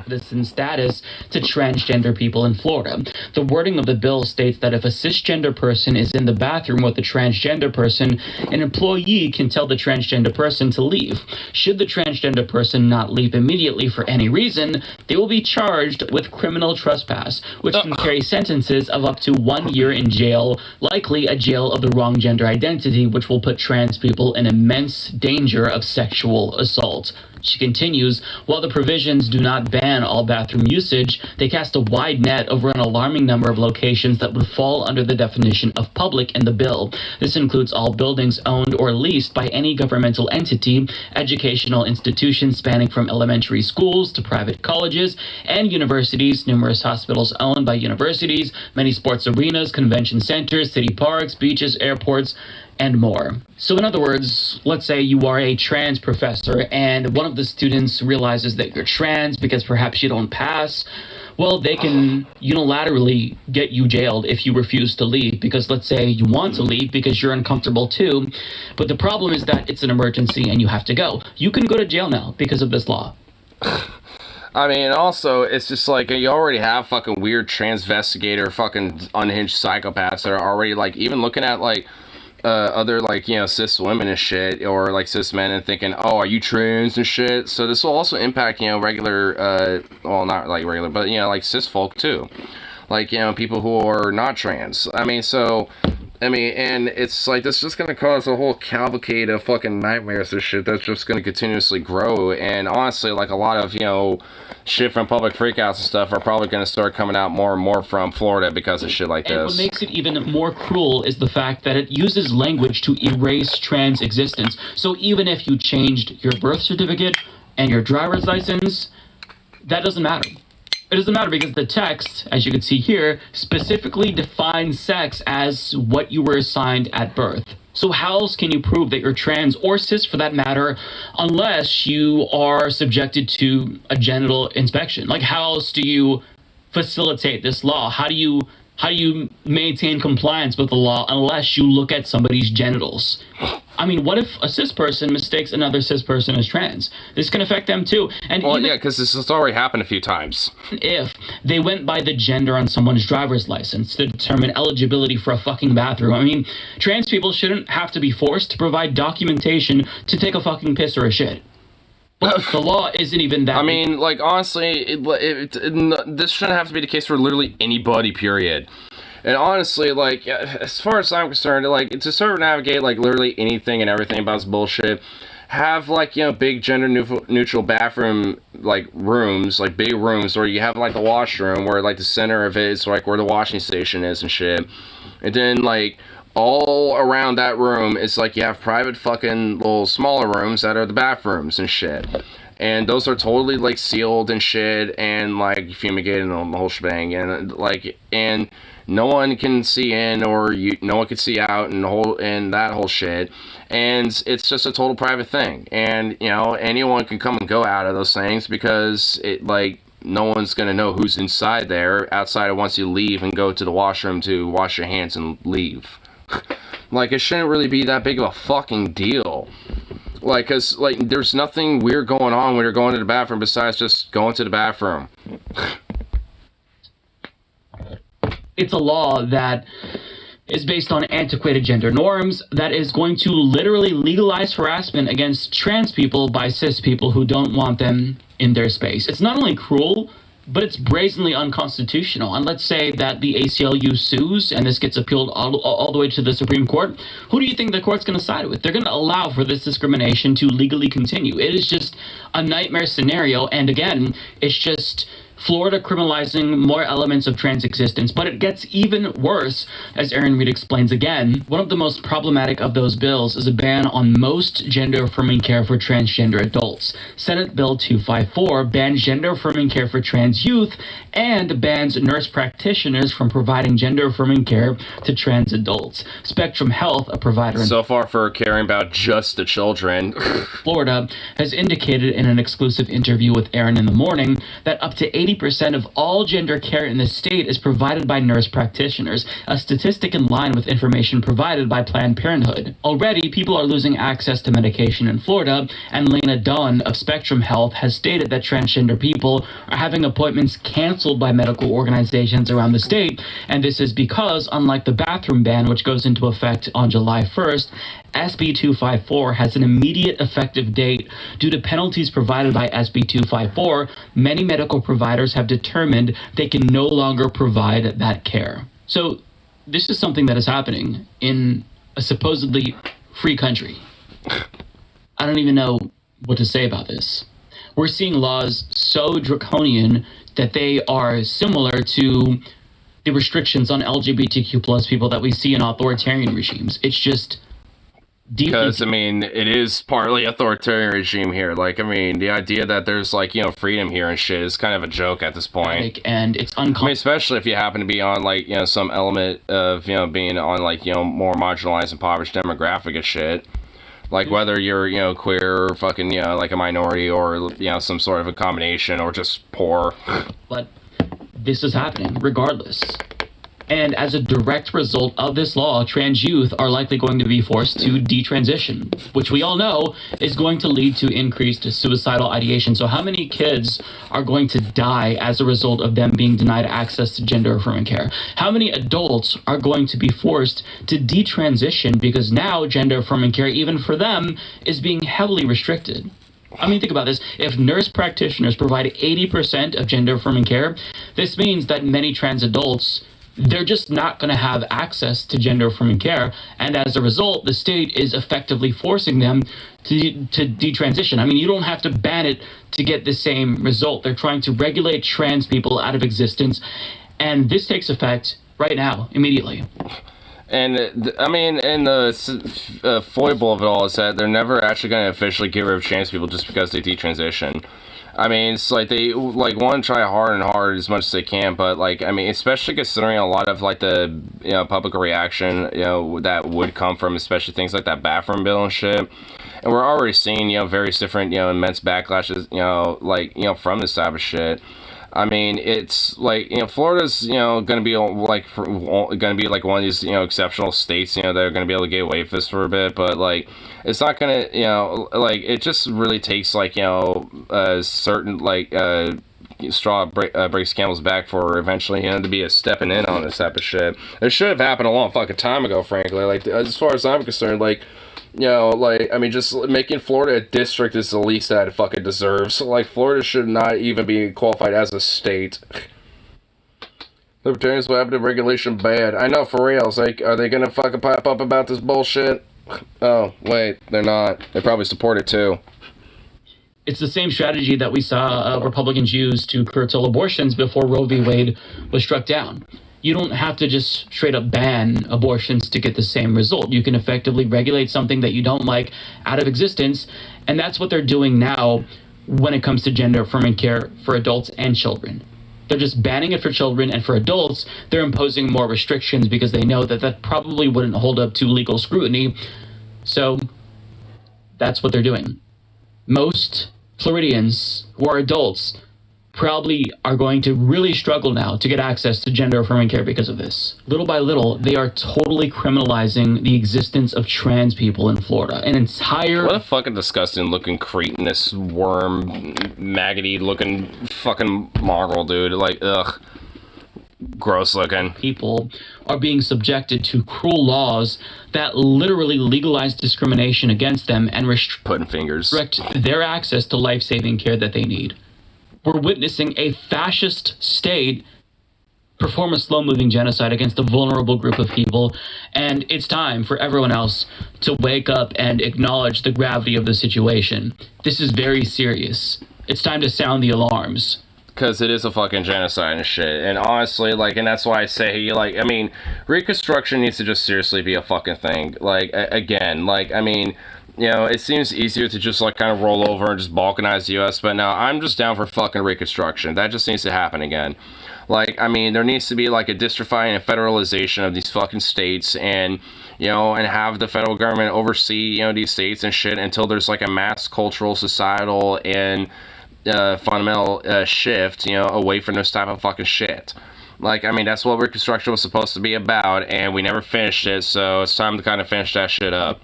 citizen status to transgender people in Florida. The wording of the bill states that if a cisgender person is in the bathroom with a transgender person, an employee can tell the transgender person to leave. Should the transgender person not leave immediately for any reason, they will be charged with criminal trespass, which can carry sentences of up to 1 year in jail, likely a jail of the wrong gender identity, which will put trans people in immense danger of sexual assault. She continues, while the provisions do not ban all bathroom usage, they cast a wide net over an alarming number of locations that would fall under the definition of public in the bill. This includes all buildings owned or leased by any governmental entity, educational institutions spanning from elementary schools to private colleges and universities, numerous hospitals owned by universities, many sports arenas, convention centers, city parks, beaches, airports, and more. So in other words, let's say you are a trans professor and one of the students realizes that you're trans because perhaps you don't pass. Well, they can unilaterally get you jailed if you refuse to leave, because let's say you want to leave because you're uncomfortable too, but the problem is that it's an emergency and you have to go. You can go to jail now because of this law. I mean, also, it's just like, you already have fucking weird transvestigator, fucking unhinged psychopaths that are already, like, even looking at, like, other like cis women and shit, or like cis men, and thinking, oh, are you trans and shit. So this will also impact regular well, not like regular, but like cis folk too, like people who are not trans. I mean, and it's like this is just gonna cause a whole cavalcade of fucking nightmares and shit that's just gonna continuously grow. And honestly, like a lot of shit from public freakouts and stuff are probably gonna start coming out more and more from Florida because of shit like this. And what makes it even more cruel is the fact that it uses language to erase trans existence. So even if you changed your birth certificate and your driver's license, that doesn't matter. It doesn't matter because the text, as you can see here, specifically defines sex as what you were assigned at birth. So how else can you prove that you're trans, or cis for that matter, unless you are subjected to a genital inspection? Like, how else do you facilitate this law? How do you maintain compliance with the law unless you look at somebody's genitals? I mean, what if a cis person mistakes another cis person as trans? This can affect them too. And well, yeah, because this has already happened a few times. If they went by the gender on someone's driver's license to determine eligibility for a fucking bathroom, I mean, trans people shouldn't have to be forced to provide documentation to take a fucking piss or a shit. But the law isn't even that. I mean, like, honestly, this shouldn't have to be the case for literally anybody, period. And honestly, like, as far as I'm concerned, like, to circumnavigate, like, literally anything and everything about this bullshit, have, like, big gender-neutral bathroom, like, rooms, like, big rooms, where you have, like, the washroom, where, like, the center of it is, like, where the washing station is and shit. And then, like, all around that room, it's like you have private fucking little smaller rooms that are the bathrooms and shit. And those are totally, like, sealed and shit, and, like, fumigated and the whole shebang, and, like, and no one can see in, or no one can see out, and that whole shit. And it's just a total private thing. And, anyone can come and go out of those things, because it, like, no one's gonna know who's inside there, outside of once you leave and go to the washroom to wash your hands and leave. Like, it shouldn't really be that big of a fucking deal. Like, cause, like, there's nothing weird going on when you're going to the bathroom besides just going to the bathroom. It's a law that is based on antiquated gender norms that is going to literally legalize harassment against trans people by cis people who don't want them in their space. It's not only cruel, but it's brazenly unconstitutional. And let's say that the ACLU sues and this gets appealed all the way to the Supreme Court. Who do you think the court's going to side with? They're going to allow for this discrimination to legally continue. It is just a nightmare scenario. And again, it's just Florida criminalizing more elements of trans existence. But it gets even worse, as Aaron Reed explains again. One of the most problematic of those bills is a ban on most gender-affirming care for transgender adults. Senate Bill 254 bans gender-affirming care for trans youth and bans nurse practitioners from providing gender-affirming care to trans adults. Spectrum Health, a provider so far for caring about just the children, Florida, has indicated in an exclusive interview with Aaron in the Morning that up to 80% of all gender care in the state is provided by nurse practitioners, a statistic in line with information provided by Planned Parenthood. Already, people are losing access to medication in Florida, and Lena Dunn of Spectrum Health has stated that transgender people are having appointments canceled by medical organizations around the state, and this is because, unlike the bathroom ban, which goes into effect on July 1st, SB 254 has an immediate effective date. Due to penalties provided by SB 254, many medical providers have determined they can no longer provide that care. So this is something that is happening in a supposedly free country. I don't even know what to say about this. We're seeing laws so draconian that they are similar to the restrictions on LGBTQ plus people that we see in authoritarian regimes. It's just because, I mean, it is partly authoritarian regime here. Like, I mean, the idea that there's, like, freedom here and shit is kind of a joke at this point. And it's I mean, especially if you happen to be on, like, some element of, being on, like, more marginalized, impoverished demographic and shit. Like, whether you're, queer or fucking, like a minority or, some sort of a combination or just poor. But this is happening regardless. And as a direct result of this law, trans youth are likely going to be forced to detransition, which we all know is going to lead to increased suicidal ideation. So how many kids are going to die as a result of them being denied access to gender-affirming care? How many adults are going to be forced to detransition because now gender-affirming care, even for them, is being heavily restricted? I mean, think about this. If nurse practitioners provide 80% of gender-affirming care, this means that many trans adults, they're just not going to have access to gender-affirming care. And as a result, the state is effectively forcing them to detransition. I mean, you don't have to ban it to get the same result. They're trying to regulate trans people out of existence. And this takes effect right now, immediately. And, I mean, and the foible of it all is that they're never actually going to officially get rid of trans people just because they detransition. I mean, it's like they, like, want to try hard and hard as much as they can, but, like, I mean, especially considering a lot of, like, the, you know, public reaction, you know, that would come from especially things like that bathroom bill and shit. And we're already seeing, you know, various different, you know, immense backlashes, you know, like, you know, from this type of shit. I mean, it's like, you know, Florida's, you know, going to be like one of these, you know, exceptional states, you know, that are going to be able to get away with this for a bit, but like, it's not going to, you know, like, it just really takes, like, you know, a certain, like, straw breaks camel's back for eventually, you know, to be a stepping in on this type of shit. It should have happened a long fucking time ago, frankly. Like, as far as I'm concerned, like, you know, like, I mean, just making Florida a district is the least that it fucking deserves. Like, Florida should not even be qualified as a state. Libertarians will have the regulation bad. I know, for reals. Like, are they gonna fucking pipe up about this bullshit? Oh, wait, they're not. They probably support it, too. It's the same strategy that we saw Republicans use to curtail abortions before Roe v. Wade was struck down. You don't have to just straight up ban abortions to get the same result. You can effectively regulate something that you don't like out of existence, and that's what they're doing now when it comes to gender-affirming care for adults and children. They're just banning it for children, and for adults, they're imposing more restrictions because they know that that probably wouldn't hold up to legal scrutiny. So that's what they're doing. Most Floridians who are adults probably are going to really struggle now to get access to gender-affirming care because of this. Little by little, they are totally criminalizing the existence of trans people in Florida. An entire... What a fucking disgusting-looking cretinous worm, maggoty-looking fucking mongrel, dude. Like, ugh. Gross-looking. People are being subjected to cruel laws that literally legalize discrimination against them and restrict their access to life-saving care that they need. We're witnessing a fascist state perform a slow-moving genocide against a vulnerable group of people, and it's time for everyone else to wake up and acknowledge the gravity of the situation. This is very serious. It's time to sound the alarms. Because it is a fucking genocide and shit. And honestly, like, and that's why I say, like, I mean, Reconstruction needs to just seriously be a fucking thing. Like, again, like, I mean... You know, it seems easier to just, like, kind of roll over and just balkanize the U.S., but now I'm just down for fucking Reconstruction. That just needs to happen again. Like, I mean, there needs to be, like, a districtifying and federalization of these fucking states and, you know, and have the federal government oversee, you know, these states and shit until there's, like, a mass cultural, societal, and fundamental shift, you know, away from this type of fucking shit. Like, I mean, that's what Reconstruction was supposed to be about, and we never finished it, so it's time to kind of finish that shit up.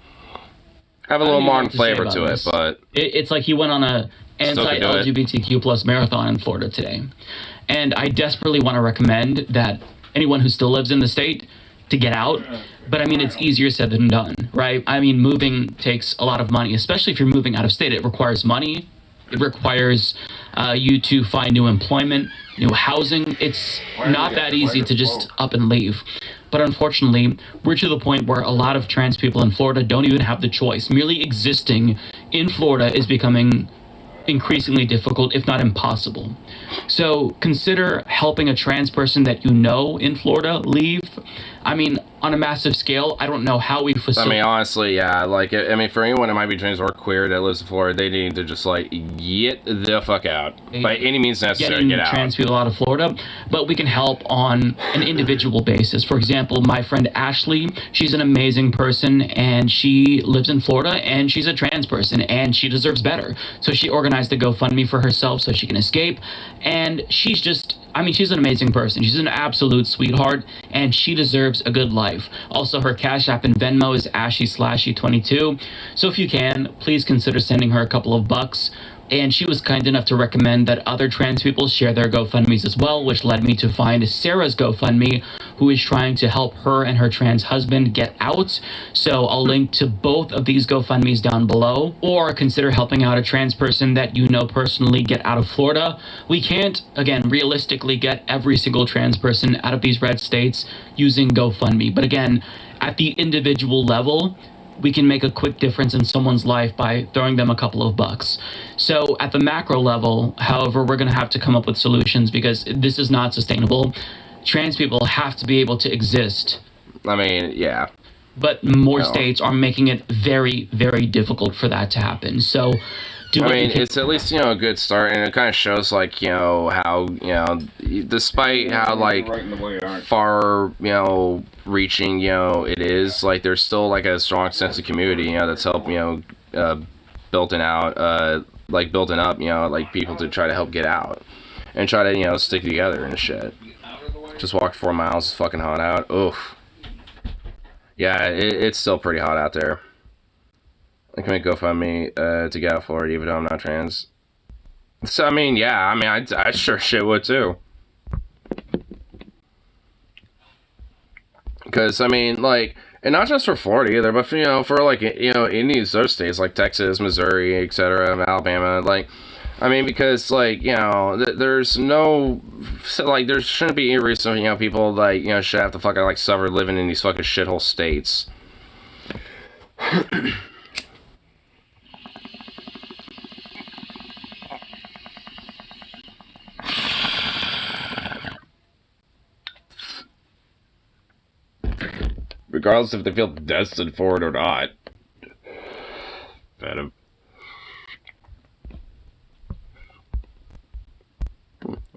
Have a little modern flavor to it, but... It's like he went on a anti-LGBTQ plus marathon in Florida today. And I desperately want to recommend that anyone who still lives in the state to get out. But I mean, it's easier said than done, right? I mean, moving takes a lot of money, especially if you're moving out of state. It requires money. It requires you to find new employment, new housing. It's not that easy to just up and leave. But unfortunately, we're to the point where a lot of trans people in Florida don't even have the choice. Merely existing in Florida is becoming increasingly difficult, if not impossible. So consider helping a trans person that you know in Florida leave. I mean, on a massive scale, I don't know how we facilitate... I mean, honestly, yeah, like, I mean, for anyone that might be trans or queer that lives in Florida, they need to just, like, get the fuck out. By any means necessary, get out. Trans people out of Florida, but we can help on an individual basis. For example, my friend Ashley, she's an amazing person, and she lives in Florida, and she's a trans person, and she deserves better. So she organized a GoFundMe for herself so she can escape, and she's just I mean, she's an amazing person. She's an absolute sweetheart, and she deserves a good life. Also, her Cash App and Venmo is Ashy/22. So if you can, please consider sending her a couple of bucks. And she was kind enough to recommend that other trans people share their GoFundMes as well, which led me to find Sarah's GoFundMe, who is trying to help her and her trans husband get out. So I'll link to both of these GoFundMes down below, or consider helping out a trans person that you know personally get out of Florida. We can't, again, realistically get every single trans person out of these red states using GoFundMe. But again, at the individual level, we can make a quick difference in someone's life by throwing them a couple of bucks. So at the macro level, however, we're going to have to come up with solutions because this is not sustainable. Trans people have to be able to exist. I mean, yeah. But more states are making it very, very difficult for that to happen. So I mean, it's at least, a good start, and it kind of shows, like, how, despite how, like, far, reaching, it is, like, there's still, like, a strong sense of community, that's helped, building out, building up, like, people to try to help get out, and try to, stick together and shit. Just walked 4 miles, it's fucking hot out, oof. Yeah, it's still pretty hot out there. I can make GoFundMe to get out of Florida, even though I'm not trans. So, I mean, yeah, I sure shit would too. Because, I mean, like, and not just for Florida either, but for, for like, in these other states like Texas, Missouri, etc., Alabama, like, I mean, because, like, there's no, like, there shouldn't be any reason, people, like, should have to fucking, like, suffer living in these fucking shithole states. Regardless if they feel destined for it or not. Venom.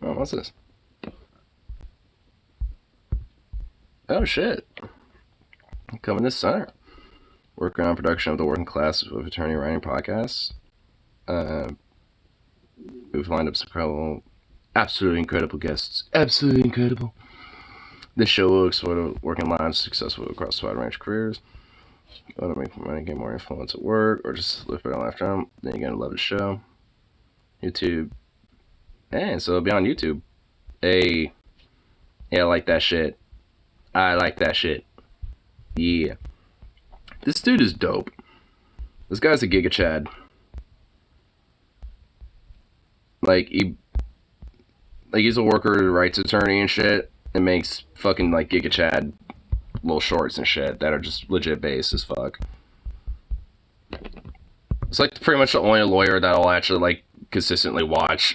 Oh, what's this? Oh, shit. Coming this summer. Working on production of the Working Class of Attorney Writing podcast. We've lined up some incredible, absolutely incredible guests. Absolutely incredible. This show will explore working lives successful across a wide range of careers. Want to make more money, get more influence at work, or just live better life down, then you're going to love the show. YouTube. And so it'll be on YouTube. Hey. Yeah, I like that shit. I like that shit. Yeah. This dude is dope. This guy's a Giga Chad. Like, he's a worker rights attorney and shit. It makes fucking, like, Giga Chad little shorts and shit that are just legit based as fuck. It's like pretty much the only lawyer that I'll actually, like, consistently watch.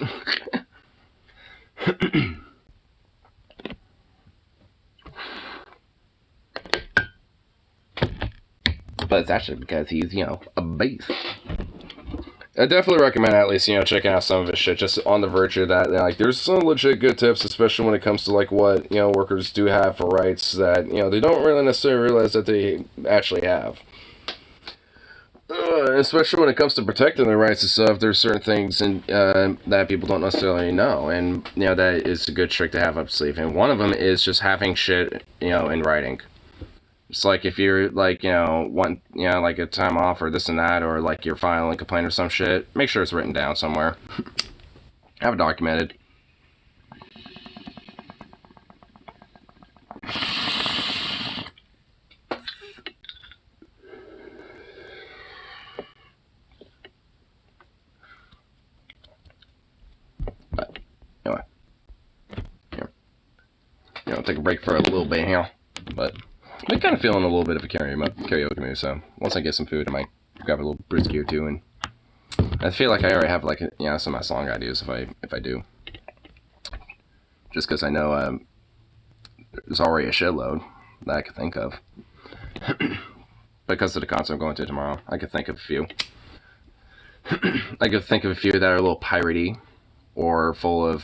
But it's actually because he's, a beast. I definitely recommend at least, checking out some of his shit, just on the virtue that, like, there's some legit good tips, especially when it comes to, like, what, workers do have for rights that, they don't really necessarily realize that they actually have. Especially when it comes to protecting their rights and stuff, there's certain things that people don't necessarily know, and, that is a good trick to have up sleeve, and one of them is just having shit, in writing. It's like if you're, like, want, like a time off or this and that, or like you're filing a complaint or some shit, make sure it's written down somewhere. Have it documented. But, anyway. Here. Take a break for a little bit here, but I'm kind of feeling a little bit of a karaoke mood, so once I get some food, I might grab a little brewski or two, and I feel like I already have, like, some of my song ideas if I do. Just because I know there's already a shitload that I could think of. Because of the concert I'm going to tomorrow, I could think of a few. I could think of a few that are a little piratey, or full of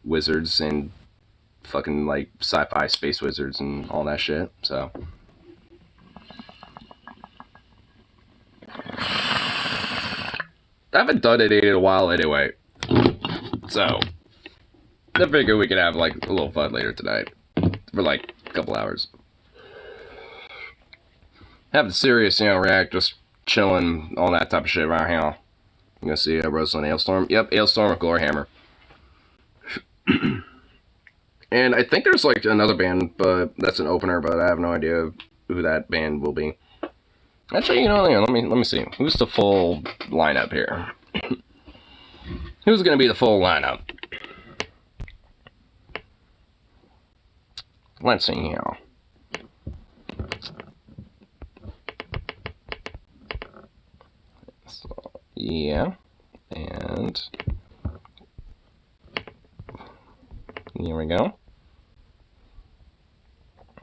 wizards and fucking, like, sci-fi space wizards and all that shit, so. I haven't done it in a while anyway, so I figure we could have like a little fun later tonight for like a couple hours. Have the serious, react, just chilling, all that type of shit around here. I'm gonna see Rosalind Ailstorm. Yep, Ailstorm with Gloryhammer. And I think there's like another band, but that's an opener, but I have no idea who that band will be. Actually, let me see. Who's the full lineup here? Who's gonna be the full lineup? Let's see here. So, yeah, and here we go.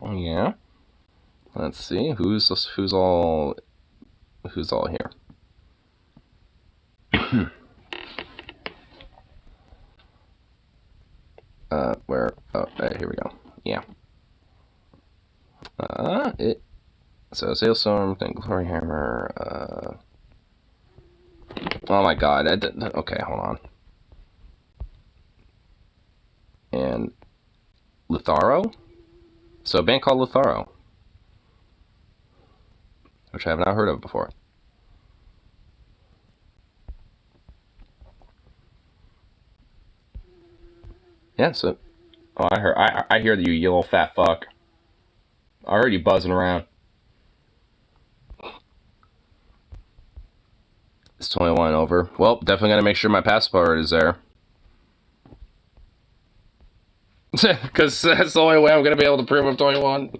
Oh yeah. Let's see who's all here. Where? Oh, here we go. Yeah. So Sailstorm, then Gloryhammer. Oh my God! Okay, hold on. And Lutharo. So a band called Lutharo, which I have not heard of before. Yeah, so I hear you little fat fuck. I heard you buzzing around. It's 21 over. Well, definitely gotta make sure my passport is there. Because that's the only way I'm gonna be able to prove I'm 21.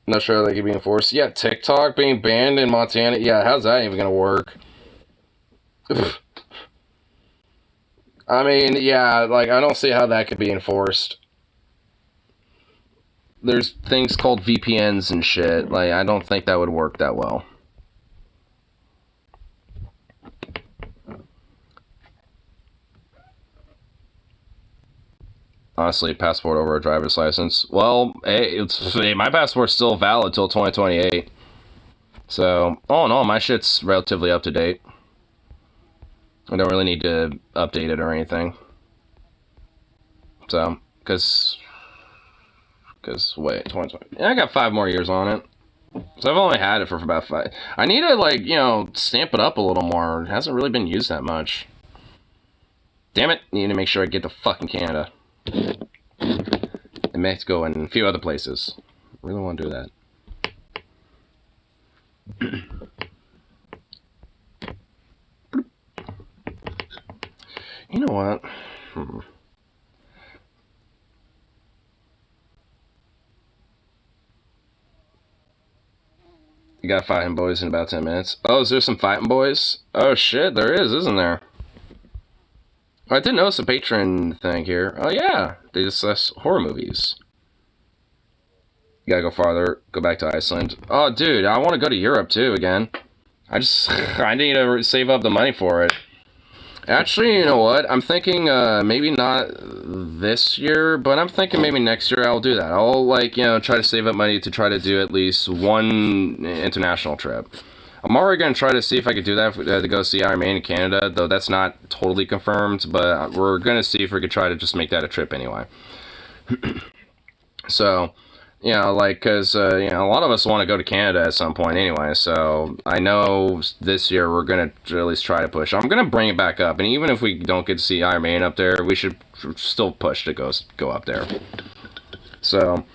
Not sure they can be enforced. Yeah, TikTok being banned in Montana. Yeah, how's that even gonna work? I mean, yeah, like, I don't see how that could be enforced. There's things called VPNs and shit. Like, I don't think that would work that well. Honestly, passport over a driver's license. Well, hey, my passport's still valid till 2028. So, all in all, my shit's relatively up to date. I don't really need to update it or anything. So, because wait, 2020. Yeah, I got 5 more years on it. So I've only had it for about 5. I need to, like, stamp it up a little more. It hasn't really been used that much. Damn it, need to make sure I get to fucking Canada. And Mexico and a few other places. Really want to do that. You know what? You got fighting boys in about 10 minutes. Oh, is there some fighting boys? Oh shit, there is, isn't there? I did notice a Patreon thing here. Oh yeah, they discuss horror movies. You gotta go farther, go back to Iceland. Oh dude, I want to go to Europe too again. I need to save up the money for it. Actually, you know what? I'm thinking maybe not this year, but I'm thinking maybe next year I'll do that. I'll try to save up money to try to do at least one international trip. I'm already going to try to see if I could do that to go see Iron Man in Canada, though that's not totally confirmed, but we're going to see if we could try to just make that a trip anyway. So, because, a lot of us want to go to Canada at some point anyway, so I know this year we're going to at least try to push. I'm going to bring it back up, and even if we don't get to see Iron Man up there, we should still push to go up there. So,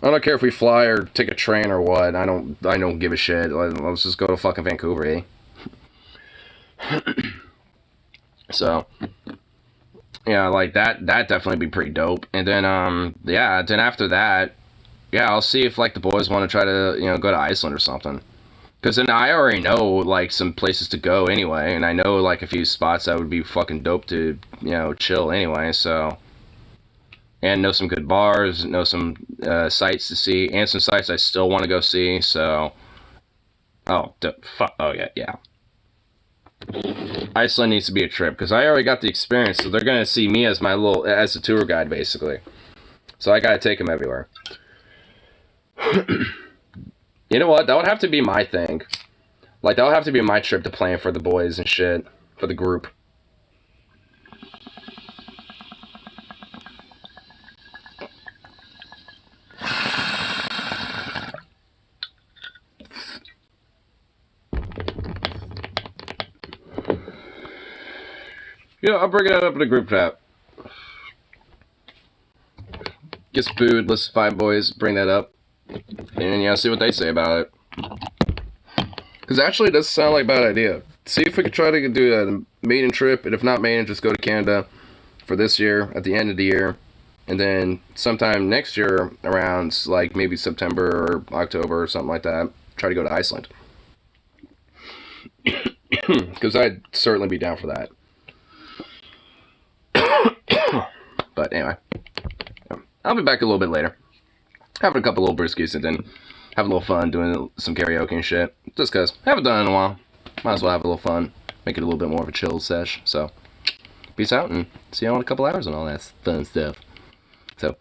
I don't care if we fly or take a train or what, I don't give a shit. Let's just go to fucking Vancouver, eh? So, yeah, like that definitely be pretty dope. And then, yeah, then after that, yeah, I'll see if, the boys want to try to, go to Iceland or something. Because then I already know, some places to go anyway. And I know, a few spots that would be fucking dope to, chill anyway, so. And know some good bars, know some sites to see. And some sites I still want to go see, so. Oh, yeah. Iceland needs to be a trip, because I already got the experience, so they're going to see me as as a tour guide, basically. So I got to take them everywhere. You know what? That would have to be my thing. That would have to be my trip to plan for the boys and shit. For the group. Yeah, I'll bring it up in a group chat. Get some food, list 5 boys, bring that up. And yeah, see what they say about it. Because actually, it doesn't sound like a bad idea. See if we could try to do a maiden trip, and if not maiden, just go to Canada for this year, at the end of the year. And then sometime next year, around like maybe September or October or something like that, try to go to Iceland. Because I'd certainly be down for that. But anyway, I'll be back a little bit later. Having a couple little brewskis and then having a little fun doing some karaoke and shit. Just because I haven't done it in a while. Might as well have a little fun. Make it a little bit more of a chill sesh. So, peace out and see you all in a couple hours and all that fun stuff. So,